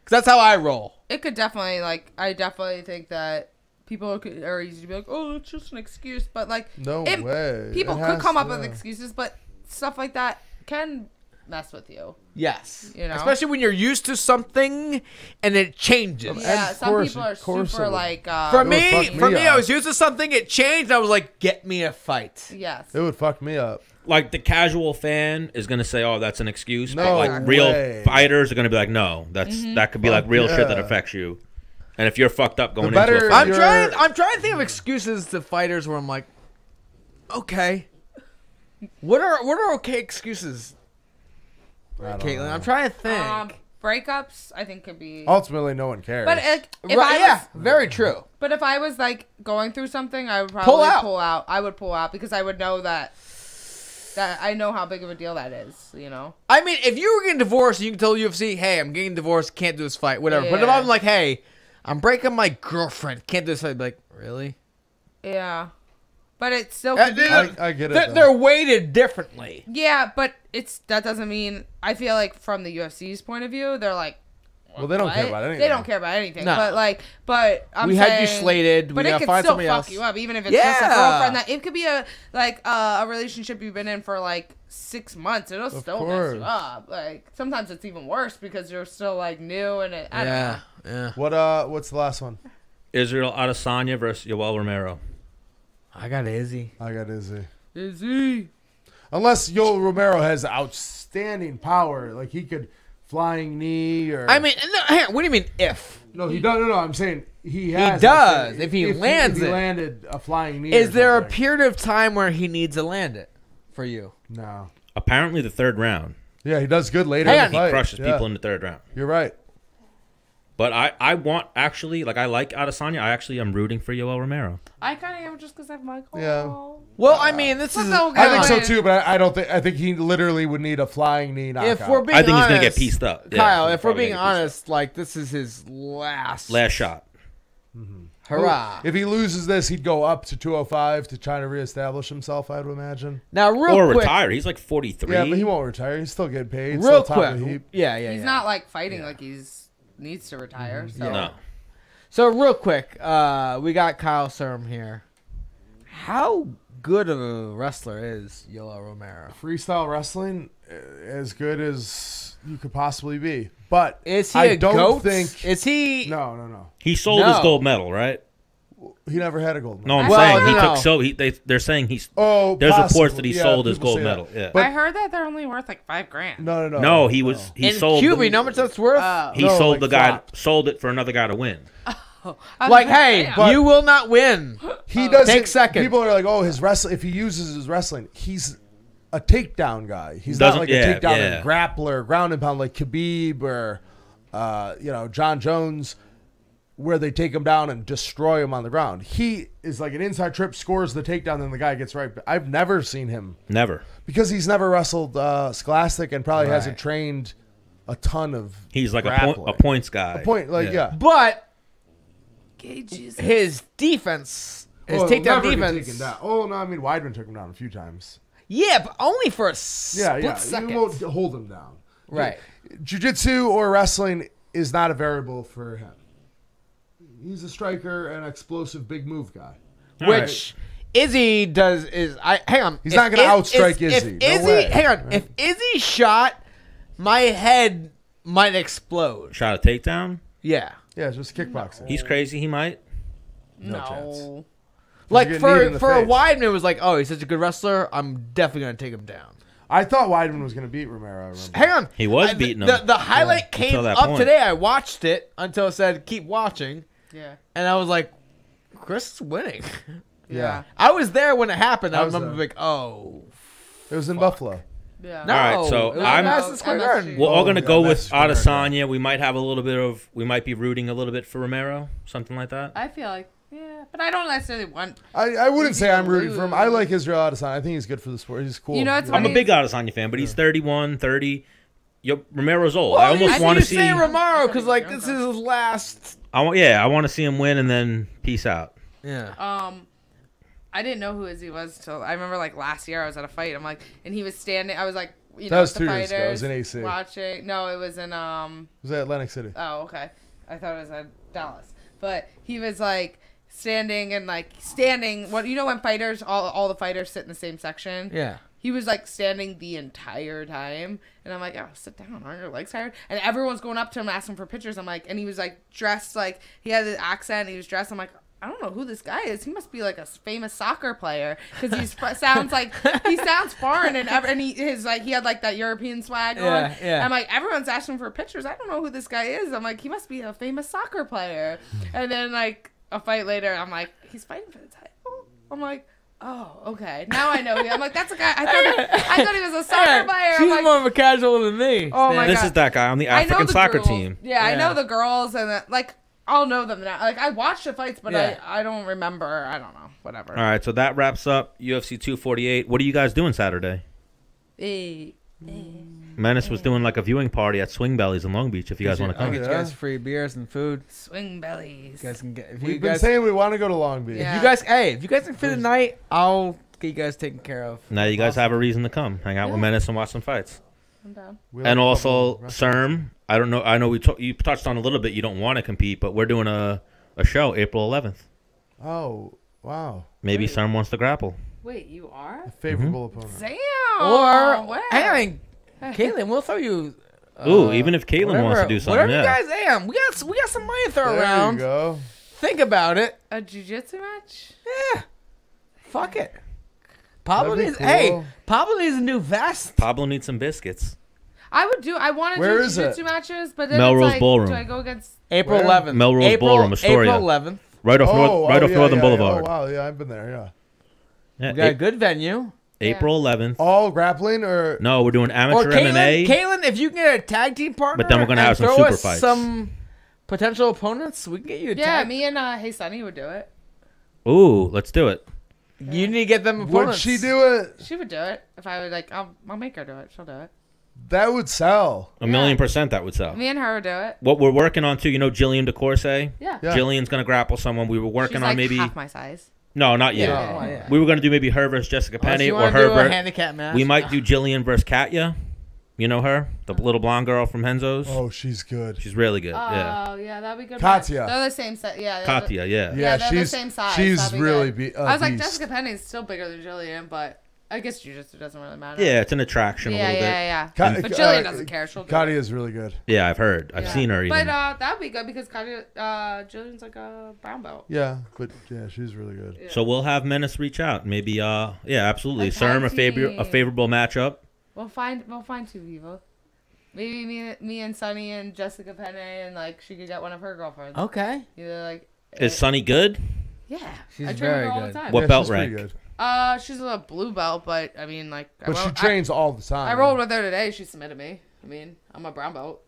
Cause that's how I roll. It could definitely I definitely think that people are easy to be like, oh, it's just an excuse, but like No way. People It could has come up to. with excuses, but stuff like that can mess with you. Yes. You know? Especially when you're used to something and it changes. Yeah, of some course- people are of course super it would. like For It would me, fuck me I up. was used to something. It changed. I was like, "Get me a fight." yes. It would fuck me up. Like, the casual fan is going to say, oh, that's an excuse. No but, like, real way. fighters are going to be like, no, that could be, like, real shit that yeah. affects you. And if you're fucked up going better- into a fight. I'm trying to think of excuses to fighters where I'm like, okay, what are okay excuses, I don't Caitlin? know. I'm trying to think. Breakups, I think could be. Ultimately, no one cares. But like, if Right, I was, yeah, very true. but if I was like going through something, I would probably pull out. I would pull out because I would know that I know how big of a deal that is. You know. I mean, if you were getting divorced, and you can tell UFC, "Hey, I'm getting divorced, can't do this fight, whatever." But if Yeah. I'm like, "Hey, I'm breaking my girlfriend, can't do this fight," I'd be like, "Really?" Yeah. But it still could be. I get it. though. They're weighted differently. Yeah, but that doesn't mean. I feel like from the UFC's point of view, they're like. Well, they don't care what? about anything. They don't care about anything. No. But I'm We saying, had you slated, But we it gotta could find still somebody fuck else. you up, even if it's just a Yeah. girlfriend. That it could be a relationship you've been in for like 6 months. It'll still mess you course. up. Like sometimes it's even worse because you're still like new and I don't know. Yeah. What's the last one? Israel Adesanya versus Yoel Romero. I got Izzy. I got Izzy. Izzy. Unless Yoel Romero has outstanding power, like he could flying knee or. I mean, no, hang on, what do you mean if? no, he does. No, I'm saying he has. does, if he lands if he it. landed a flying knee. Is or there a something. period of time where he needs to land it for you? No. Apparently the third round. Yeah, he does good later Hang in on, the he fight. Crushes Yeah. people in the third round. You're right. But I want actually like I like Adesanya. I actually am rooting for Yoel Romero. I kind of am just because I'm like, oh. Yeah. Well, I mean, this is. so I think so good. too, but I don't think. I think he literally would need a flying knee knockout. If we're being I think honest, he's gonna get pieced up. Yeah, Kyle, he's if we're probably being gonna get pieced honest, like this is his last shot. hurrah. If he loses this, he'd go up to 205 to try to reestablish himself, I would imagine. Now, real Or quick, retire. He's like 43. Yeah, but he won't retire. He's still getting paid. real still top of the quick, heap. yeah. He's not like fighting like needs to retire. So. No. So real quick, we got Kyle Cerm here. How good of a wrestler is Yoel Romero? Freestyle wrestling, as good as you could possibly be. But Is he I a don't goat? think. Is he? No. He sold his gold medal, right? He never had a gold No, medal. I'm Well, saying he no. took they're saying he's Oh, there's possibly. reports that he Yeah, sold his people gold say medal. that. Yeah. But- I heard that they're only worth like $5,000. No. No, he In sold Cuba, you know how much that's worth? he No, sold like the guy flop. sold it for another guy to win. Like, hey, But- you will not win. He doesn't. Take second. People are like, oh, his wrestling. If he uses his wrestling, he's a takedown guy. He's Doesn't- not like yeah, a takedown yeah. and grappler, ground and pound like Khabib or, John Jones, where they take him down and destroy him on the ground. He is like an inside trip, scores the takedown, then the guy gets right. I've never seen him Never. because he's never wrestled Scholastic and probably Right. hasn't trained a ton of. He's like a grappling. points guy. A point, like yeah. But Gauges. his defense, his Oh, takedown never get defense. taken down. Oh no, I mean Weidman took him down a few times. Yeah, but only for a split Yeah. second. You won't hold him down. Right. Jiu-jitsu or wrestling is not a variable for him. He's a striker and explosive big move guy. Which Izzy does is hang on. He's If not gonna Iz- outstrike if Izzy. No Izzy, way. hang on. If Izzy shot, my head might explode. Shot a takedown. Yeah. Yeah, it's just kickboxing. He's crazy. He might. No chance. No. Like You get kneed in the for a face. Weidman, it was like, oh, he's such a good wrestler. I'm definitely gonna take him down. I thought Weidman was going to beat Romero. I remember. Hang on. He was beating him. The highlight came Until that up point. today. I watched it until it said keep watching, Yeah. and I was like, Chris is winning. Yeah. I was there when it happened. I I was remember there. like, oh. It was in Buffalo. Yeah. No, All right, so it was I'm- Madison Square MSG. Garden. We're all gonna yeah, go that's with fair. Adesanya. We might have a little bit of. We might be rooting a little bit for Romero, something like that. I feel like, yeah. But I don't necessarily want. I wouldn't say I'm rooting for him. I lose. like Israel Adesanya. I think he's good for the sport. He's cool. You know, it's I'm a funny. big Adesanya fan, but he's 31, 30. Romero's old. Well, I almost you want to say see. Romero because like this is his last. I want to see him win and then peace out. Yeah. I didn't know who Izzy was till I remember like last year I was at a fight. I'm like, and he was standing. I was like, you That know, was with the 2 years ago. It fighters was in AC. watching. No, it was in It was at Atlantic City. Oh, okay. I thought it was at Dallas. But he was like standing and like standing. What you know when fighters, all the fighters sit in the same section. Yeah. He was like standing the entire time, and I'm like, "Oh, sit down. Aren't your legs tired?" And everyone's going up to him asking for pictures. I'm like, and he was like dressed like he had the accent. He was dressed. I'm like, I don't know who this guy is. He must be like a famous soccer player because he sounds like he sounds foreign and he had like that European swag on. Yeah. I'm like, everyone's asking for pictures. I don't know who this guy is. I'm like, he must be a famous soccer player. And then like a fight later, I'm like, he's fighting for the title. I'm like, oh, okay. Now I know. I'm like, that's a guy. I thought he was a soccer player. She's I'm like, more of a casual than me. Oh my This God. is that guy on the I know African the soccer girls. team. Yeah, I Yeah. know the girls and like I'll know them now. Like I watched the fights, but Yeah. I don't remember. I don't know. Whatever. All right, so that wraps up UFC 248. What are you guys doing Saturday? Menace was doing like a viewing party at Swing Bellies in Long Beach. If you guys want to I'll come, get you Yeah. guys free beers and food. Swing bellies. You guys can get. If you We've been guys, saying we want to go to Long Beach. Yeah. you guys, hey, if you guys can fit the night, I'll get you guys taken care of. now you guys have a reason to come, hang out with Menace and watch some fights. I'm down. We like And a also, couple restaurants. CERM. I don't know. I know you touched on a little bit. You don't want to compete, but we're doing a show April 11th. Oh, wow. Maybe CERM wants to grapple. Wait, you are? A favorable opponent. Damn. Or Where? hang on, Katlyn, we'll throw you. Ooh, even if Caitlyn wants to do something, whatever yeah. you guys am, we got some money to throw There around. you go. Think about it. A jiu-jitsu match? Yeah. Fuck it. Pablo That'd be needs. cool. Hey, Pablo needs a new vest. Pablo needs some biscuits. I want to Where do is it? jiu-jitsu matches, but then Melrose it's like, Ballroom. do I go against... April Where? 11th. Melrose April, Ballroom, Astoria. April 11th. Right off, Northern yeah. Boulevard. Oh, wow, yeah, I've been there, yeah. Yeah, We got a good venue. April 11th. All grappling or No, we're doing Or amateur MMA. Katlyn, if you can get a tag team partner, But then we're gonna and have some throw super us fights. some potential opponents? We can get you a Yeah, tag. me and Hey Sunny would do it. Ooh, let's do it. You need to get them Would opponents. she do it? She would do it if I would like. I'll make her do it. She'll do it. That would sell. A million percent that would sell. Me and her would do it. What we're working on too, you know, Jillian DeCourse. Yeah. Yeah. Jillian's gonna grapple someone. We were working She's on like maybe half my size. no, not yet. Yeah. Oh, yeah. We were gonna do maybe her versus Jessica Unless Penny you or wanna her do a versus. handicap match. We might do Jillian versus Katya. You know her, the little blonde girl from Henzo's. Oh, she's good. She's really good. Yeah, Oh yeah, that'd be good. Katya. match. They're the same size. Yeah. Katya. Yeah. Yeah, they're the she's same size. She's That'd be really good. a I was like, beast. Jessica Penny's still bigger than Jillian, but I guess jiu-jitsu doesn't really matter. Yeah, it's an attraction a Yeah, little bit. yeah. Ka- But Jillian doesn't care. She'll do Katya it. is really good. Yeah, I've heard. I've Yeah. seen her even. But that'd be good because Katya, Jillian's like a brown belt. Yeah, but yeah, she's really good. Yeah. So we'll have Menace reach out. Maybe yeah, absolutely. A Serm tag a team. favorable matchup. We'll find two people. Maybe me and Sunny and Jessica Penny, and like she could get one of her girlfriends. Okay. Either like. Is Sunny good? Yeah. She's I train very with her all good. the time. What Yeah, belt she's pretty rank? good. She's a blue belt, but I mean, like. But she trains all the time. I rolled with her today. She submitted me. I mean, I'm a brown belt.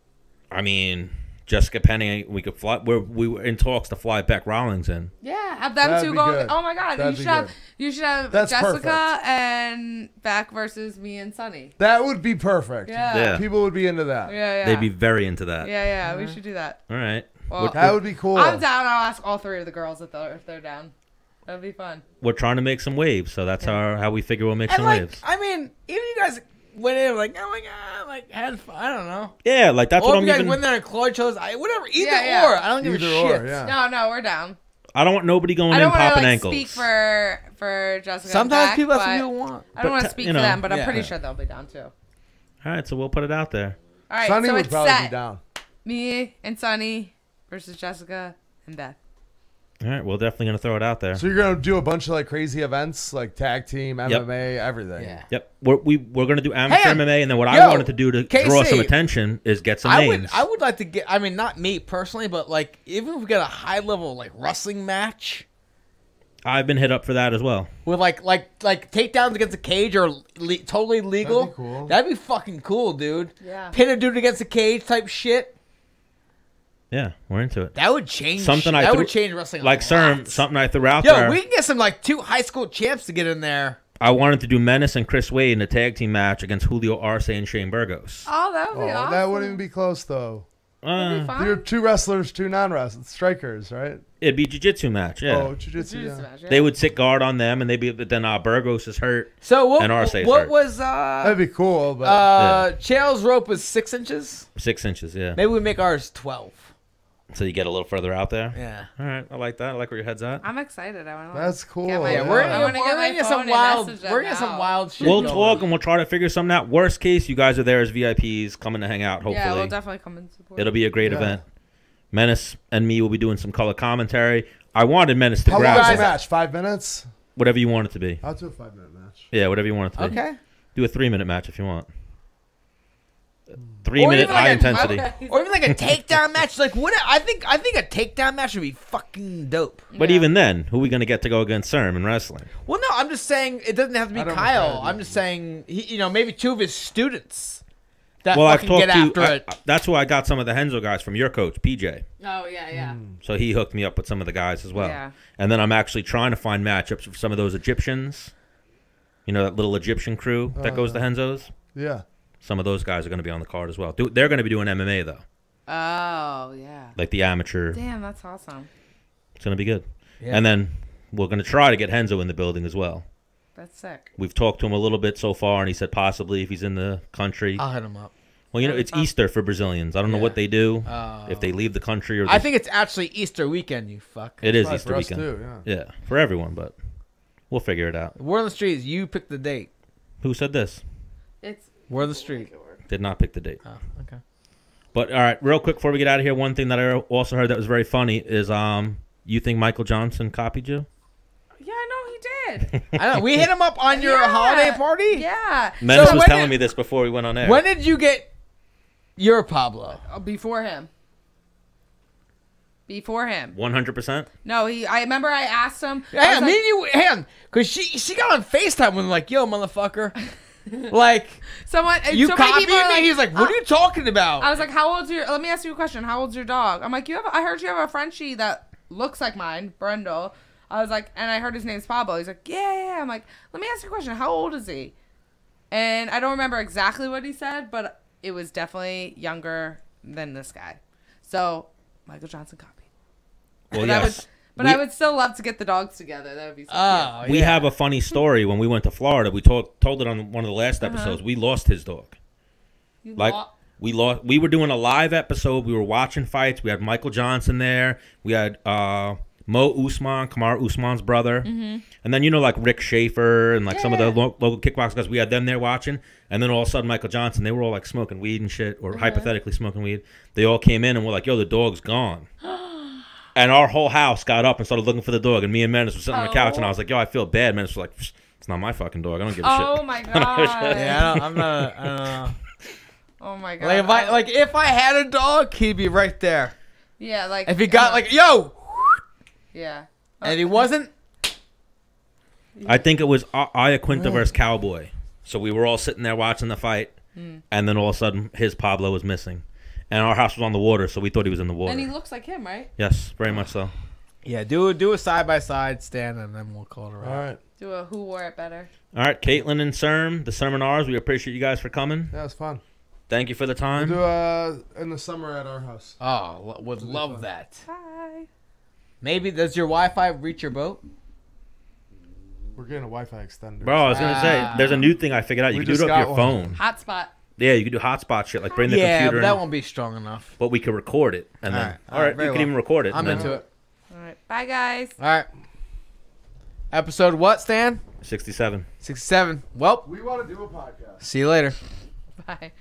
I mean, Jessica Penny, we could fly. We were in talks to fly Beck Rawlings in. Yeah, have them That'd two be go. good. Oh my god, That'd be good. you should have That's Jessica perfect. and Beck versus me and Sunny. That would be perfect. Yeah. Yeah. People would be into that. Yeah. They'd be very into that. Yeah. We should do that. All right. Well, That would be cool. I'm down. I'll ask all three of the girls if they're down. That'd be fun. We're trying to make some waves, so that's how we figure we'll make And some like, waves. I mean, even you guys went in like, oh my god, like had fun. I don't know. Yeah, like that's Or what if I'm you guys even. went there and claw each other's eye, whatever. Either Yeah. or. I don't give a Either shit. or, yeah. No, we're down. I don't want nobody going I in don't want to popping like ankles. speak for Jessica. Sometimes and Beck, people have but to want. I don't want to But, speak you for know, them, but I'm yeah. pretty sure they'll be down too. All right, so we'll put it out there. All right, Sunny so would it's probably set. be down. Me and Sunny versus Jessica and Beth. All right, we're definitely gonna throw it out there. So you're gonna do a bunch of like crazy events, like tag team, MMA, everything. Yeah. Yep, we're gonna do amateur Hey, MMA, and then what yo, I wanted to do to draw some KC, attention is get some I names. would like to get. I mean, not me personally, but like even if we get a high level like wrestling match I've been hit up for that as well. with like takedowns against a cage or totally legal. That'd be cool. That'd be fucking cool, dude. Yeah. Pin a dude against a cage type shit. Yeah, we're into it. That would change. Something I that threw- would change wrestling. Like a Serm, lot. something I threw out Yo, there. we can get some like 2 high school champs to get in there. I wanted to do Menace and Chris Wade in a tag team match against Julio Arce and Shane Burgos. Oh, that would be awesome. That wouldn't even be close though. That'd be fun. You're 2 wrestlers, 2 non-wrestlers, strikers, right? It'd be jiu-jitsu match, yeah. Oh, jiu-jitsu. Jiu-jitsu Yeah. match, yeah. They would sit guard on them, and they'd be. But then Burgos is hurt. So what? And Arcee's what hurt. was That'd be cool, but Chael's rope was 6 inches. 6 inches, yeah. Maybe we make ours 12. So you get a little further out there. Yeah. All right, I like that. I like where your head's at. I'm excited. I want to. that's cool. Get my Yeah, phone. we're I wanna get my gonna get phone some and wild. message them We're gonna get some now. wild shit. We'll going. talk and we'll try to figure something out. Worst case, you guys are there as VIPs coming to hang out. Hopefully, Yeah, we'll definitely come and support. it'll be a great Yeah. event. Menace and me will be doing some color commentary. I wanted Menace to How long grab is the some- match? 5 minutes? whatever you want it to be. I'll do a 5-minute match. Yeah, whatever you want it to be. Okay. Do a 3-minute match if you want. Or 3-minute even high like a- intensity. Or even like a takedown match. Like what? I think a takedown match would be fucking dope. But Yeah. even then, who are we going to get to go against Serm in wrestling? Well, no, I'm just saying it doesn't have to be I don't Kyle. know. I'm just saying maybe 2 of his students that Well, I've fucking talked get after to. it. That's who I got some of the Henzo guys from your coach, PJ. Oh yeah. So he hooked me up with some of the guys as well. Yeah. And then I'm actually trying to find matchups for some of those Egyptians. You know, that little Egyptian crew that goes to Henzo's? Yeah. Some of those guys are going to be on the card as well. They're going to be doing MMA, though. Oh yeah. Like the amateur. Damn, that's awesome. It's going to be good. Yeah. And then we're going to try to get Henzo in the building as well. That's sick. We've talked to him a little bit so far, and he said possibly if he's in the country. I'll hit him up. Well, you know, That'd be it's fun. Easter for Brazilians. I don't know what they do. If they leave the country or I think it's actually Easter weekend. You fuck. it is Right, Easter for us weekend. too, yeah. Yeah, for everyone, but we'll figure it out. Word on the street is you pick the date. Who said this? It's Word on the street. Did not pick the date. Oh, okay. But all right, real quick before we get out of here, one thing that I also heard that was very funny is you think Michael Johnson copied you? yeah, I know he did. I know. We hit him up on your Yeah. holiday party. Yeah. Menace So was when telling did- me this before we went on air. When did you get your Pablo? Before him. Before him. 100%? No, I remember I asked him. I Yeah, was me like- and you, hang on, because she got on FaceTime when like, yo, motherfucker. Like Someone, you so many copying people are me? like, He's like, what are you talking about? I was like, how old's your? Let me ask you a question. How old's your dog? I'm like, I heard you have a Frenchie that looks like mine, Brendel. I was like, and I heard his name's Pablo. He's like, yeah. I'm like, let me ask you a question. How old is he? And I don't remember exactly what he said, but it was definitely younger than this guy. So Michael Johnson copied. Well, But yes. I would still love to get the dogs together. That would be so cute. We have a funny story when we went to Florida. We told it on one of the last episodes. We lost his dog. You Like lo- we lost. We were doing a live episode. We were watching fights. We had Michael Johnson there. We had Mo Usman, Kamar Usman's brother, and then like Rick Schaefer and like some of the local kickbox guys. We had them there watching, and then all of a sudden Michael Johnson. They were all like smoking weed and shit, or hypothetically smoking weed. They all came in and were like, "Yo, the dog's gone." And our whole house got up and started looking for the dog. And me and Menace were sitting on the couch, and I was like, "Yo, I feel bad." Menace was like, "It's not my fucking dog. I don't give a shit." Oh my god. Yeah, I'm not. I don't know. Oh my god. If I had a dog, he'd be right there. Yeah, like If he got like, yo, yeah. and he wasn't. I think it was Ayaquinta versus Cowboy. So we were all sitting there watching the fight, and then all of a sudden his Pablo was missing, and our house was on the water, so we thought he was in the water. And he looks like him, right? Yes, very much so. Yeah, do a side by side stand, and then we'll call it around. All right. Do a who wore it better. All right, Katlyn and the Cerminaras, we appreciate you guys for coming. That was fun. Thank you for the time. We'll do in the summer at our house. Oh, would love that. Bye. Maybe does your Wi-Fi reach your boat? We're getting a Wi-Fi extender. Bro, I was going to say, there's a new thing I figured out. You We can do just it off your got phone. Hotspot. Yeah, you can do hotspot shit, like bring the Yeah, computer but that in, won't be strong enough. but we could record it. And then, all right, very you can well. even record it. I'm and then into it. All right. Bye, guys. All right. Episode what, Stan? 67. 67. Well, We want to do a podcast. see you later. Bye.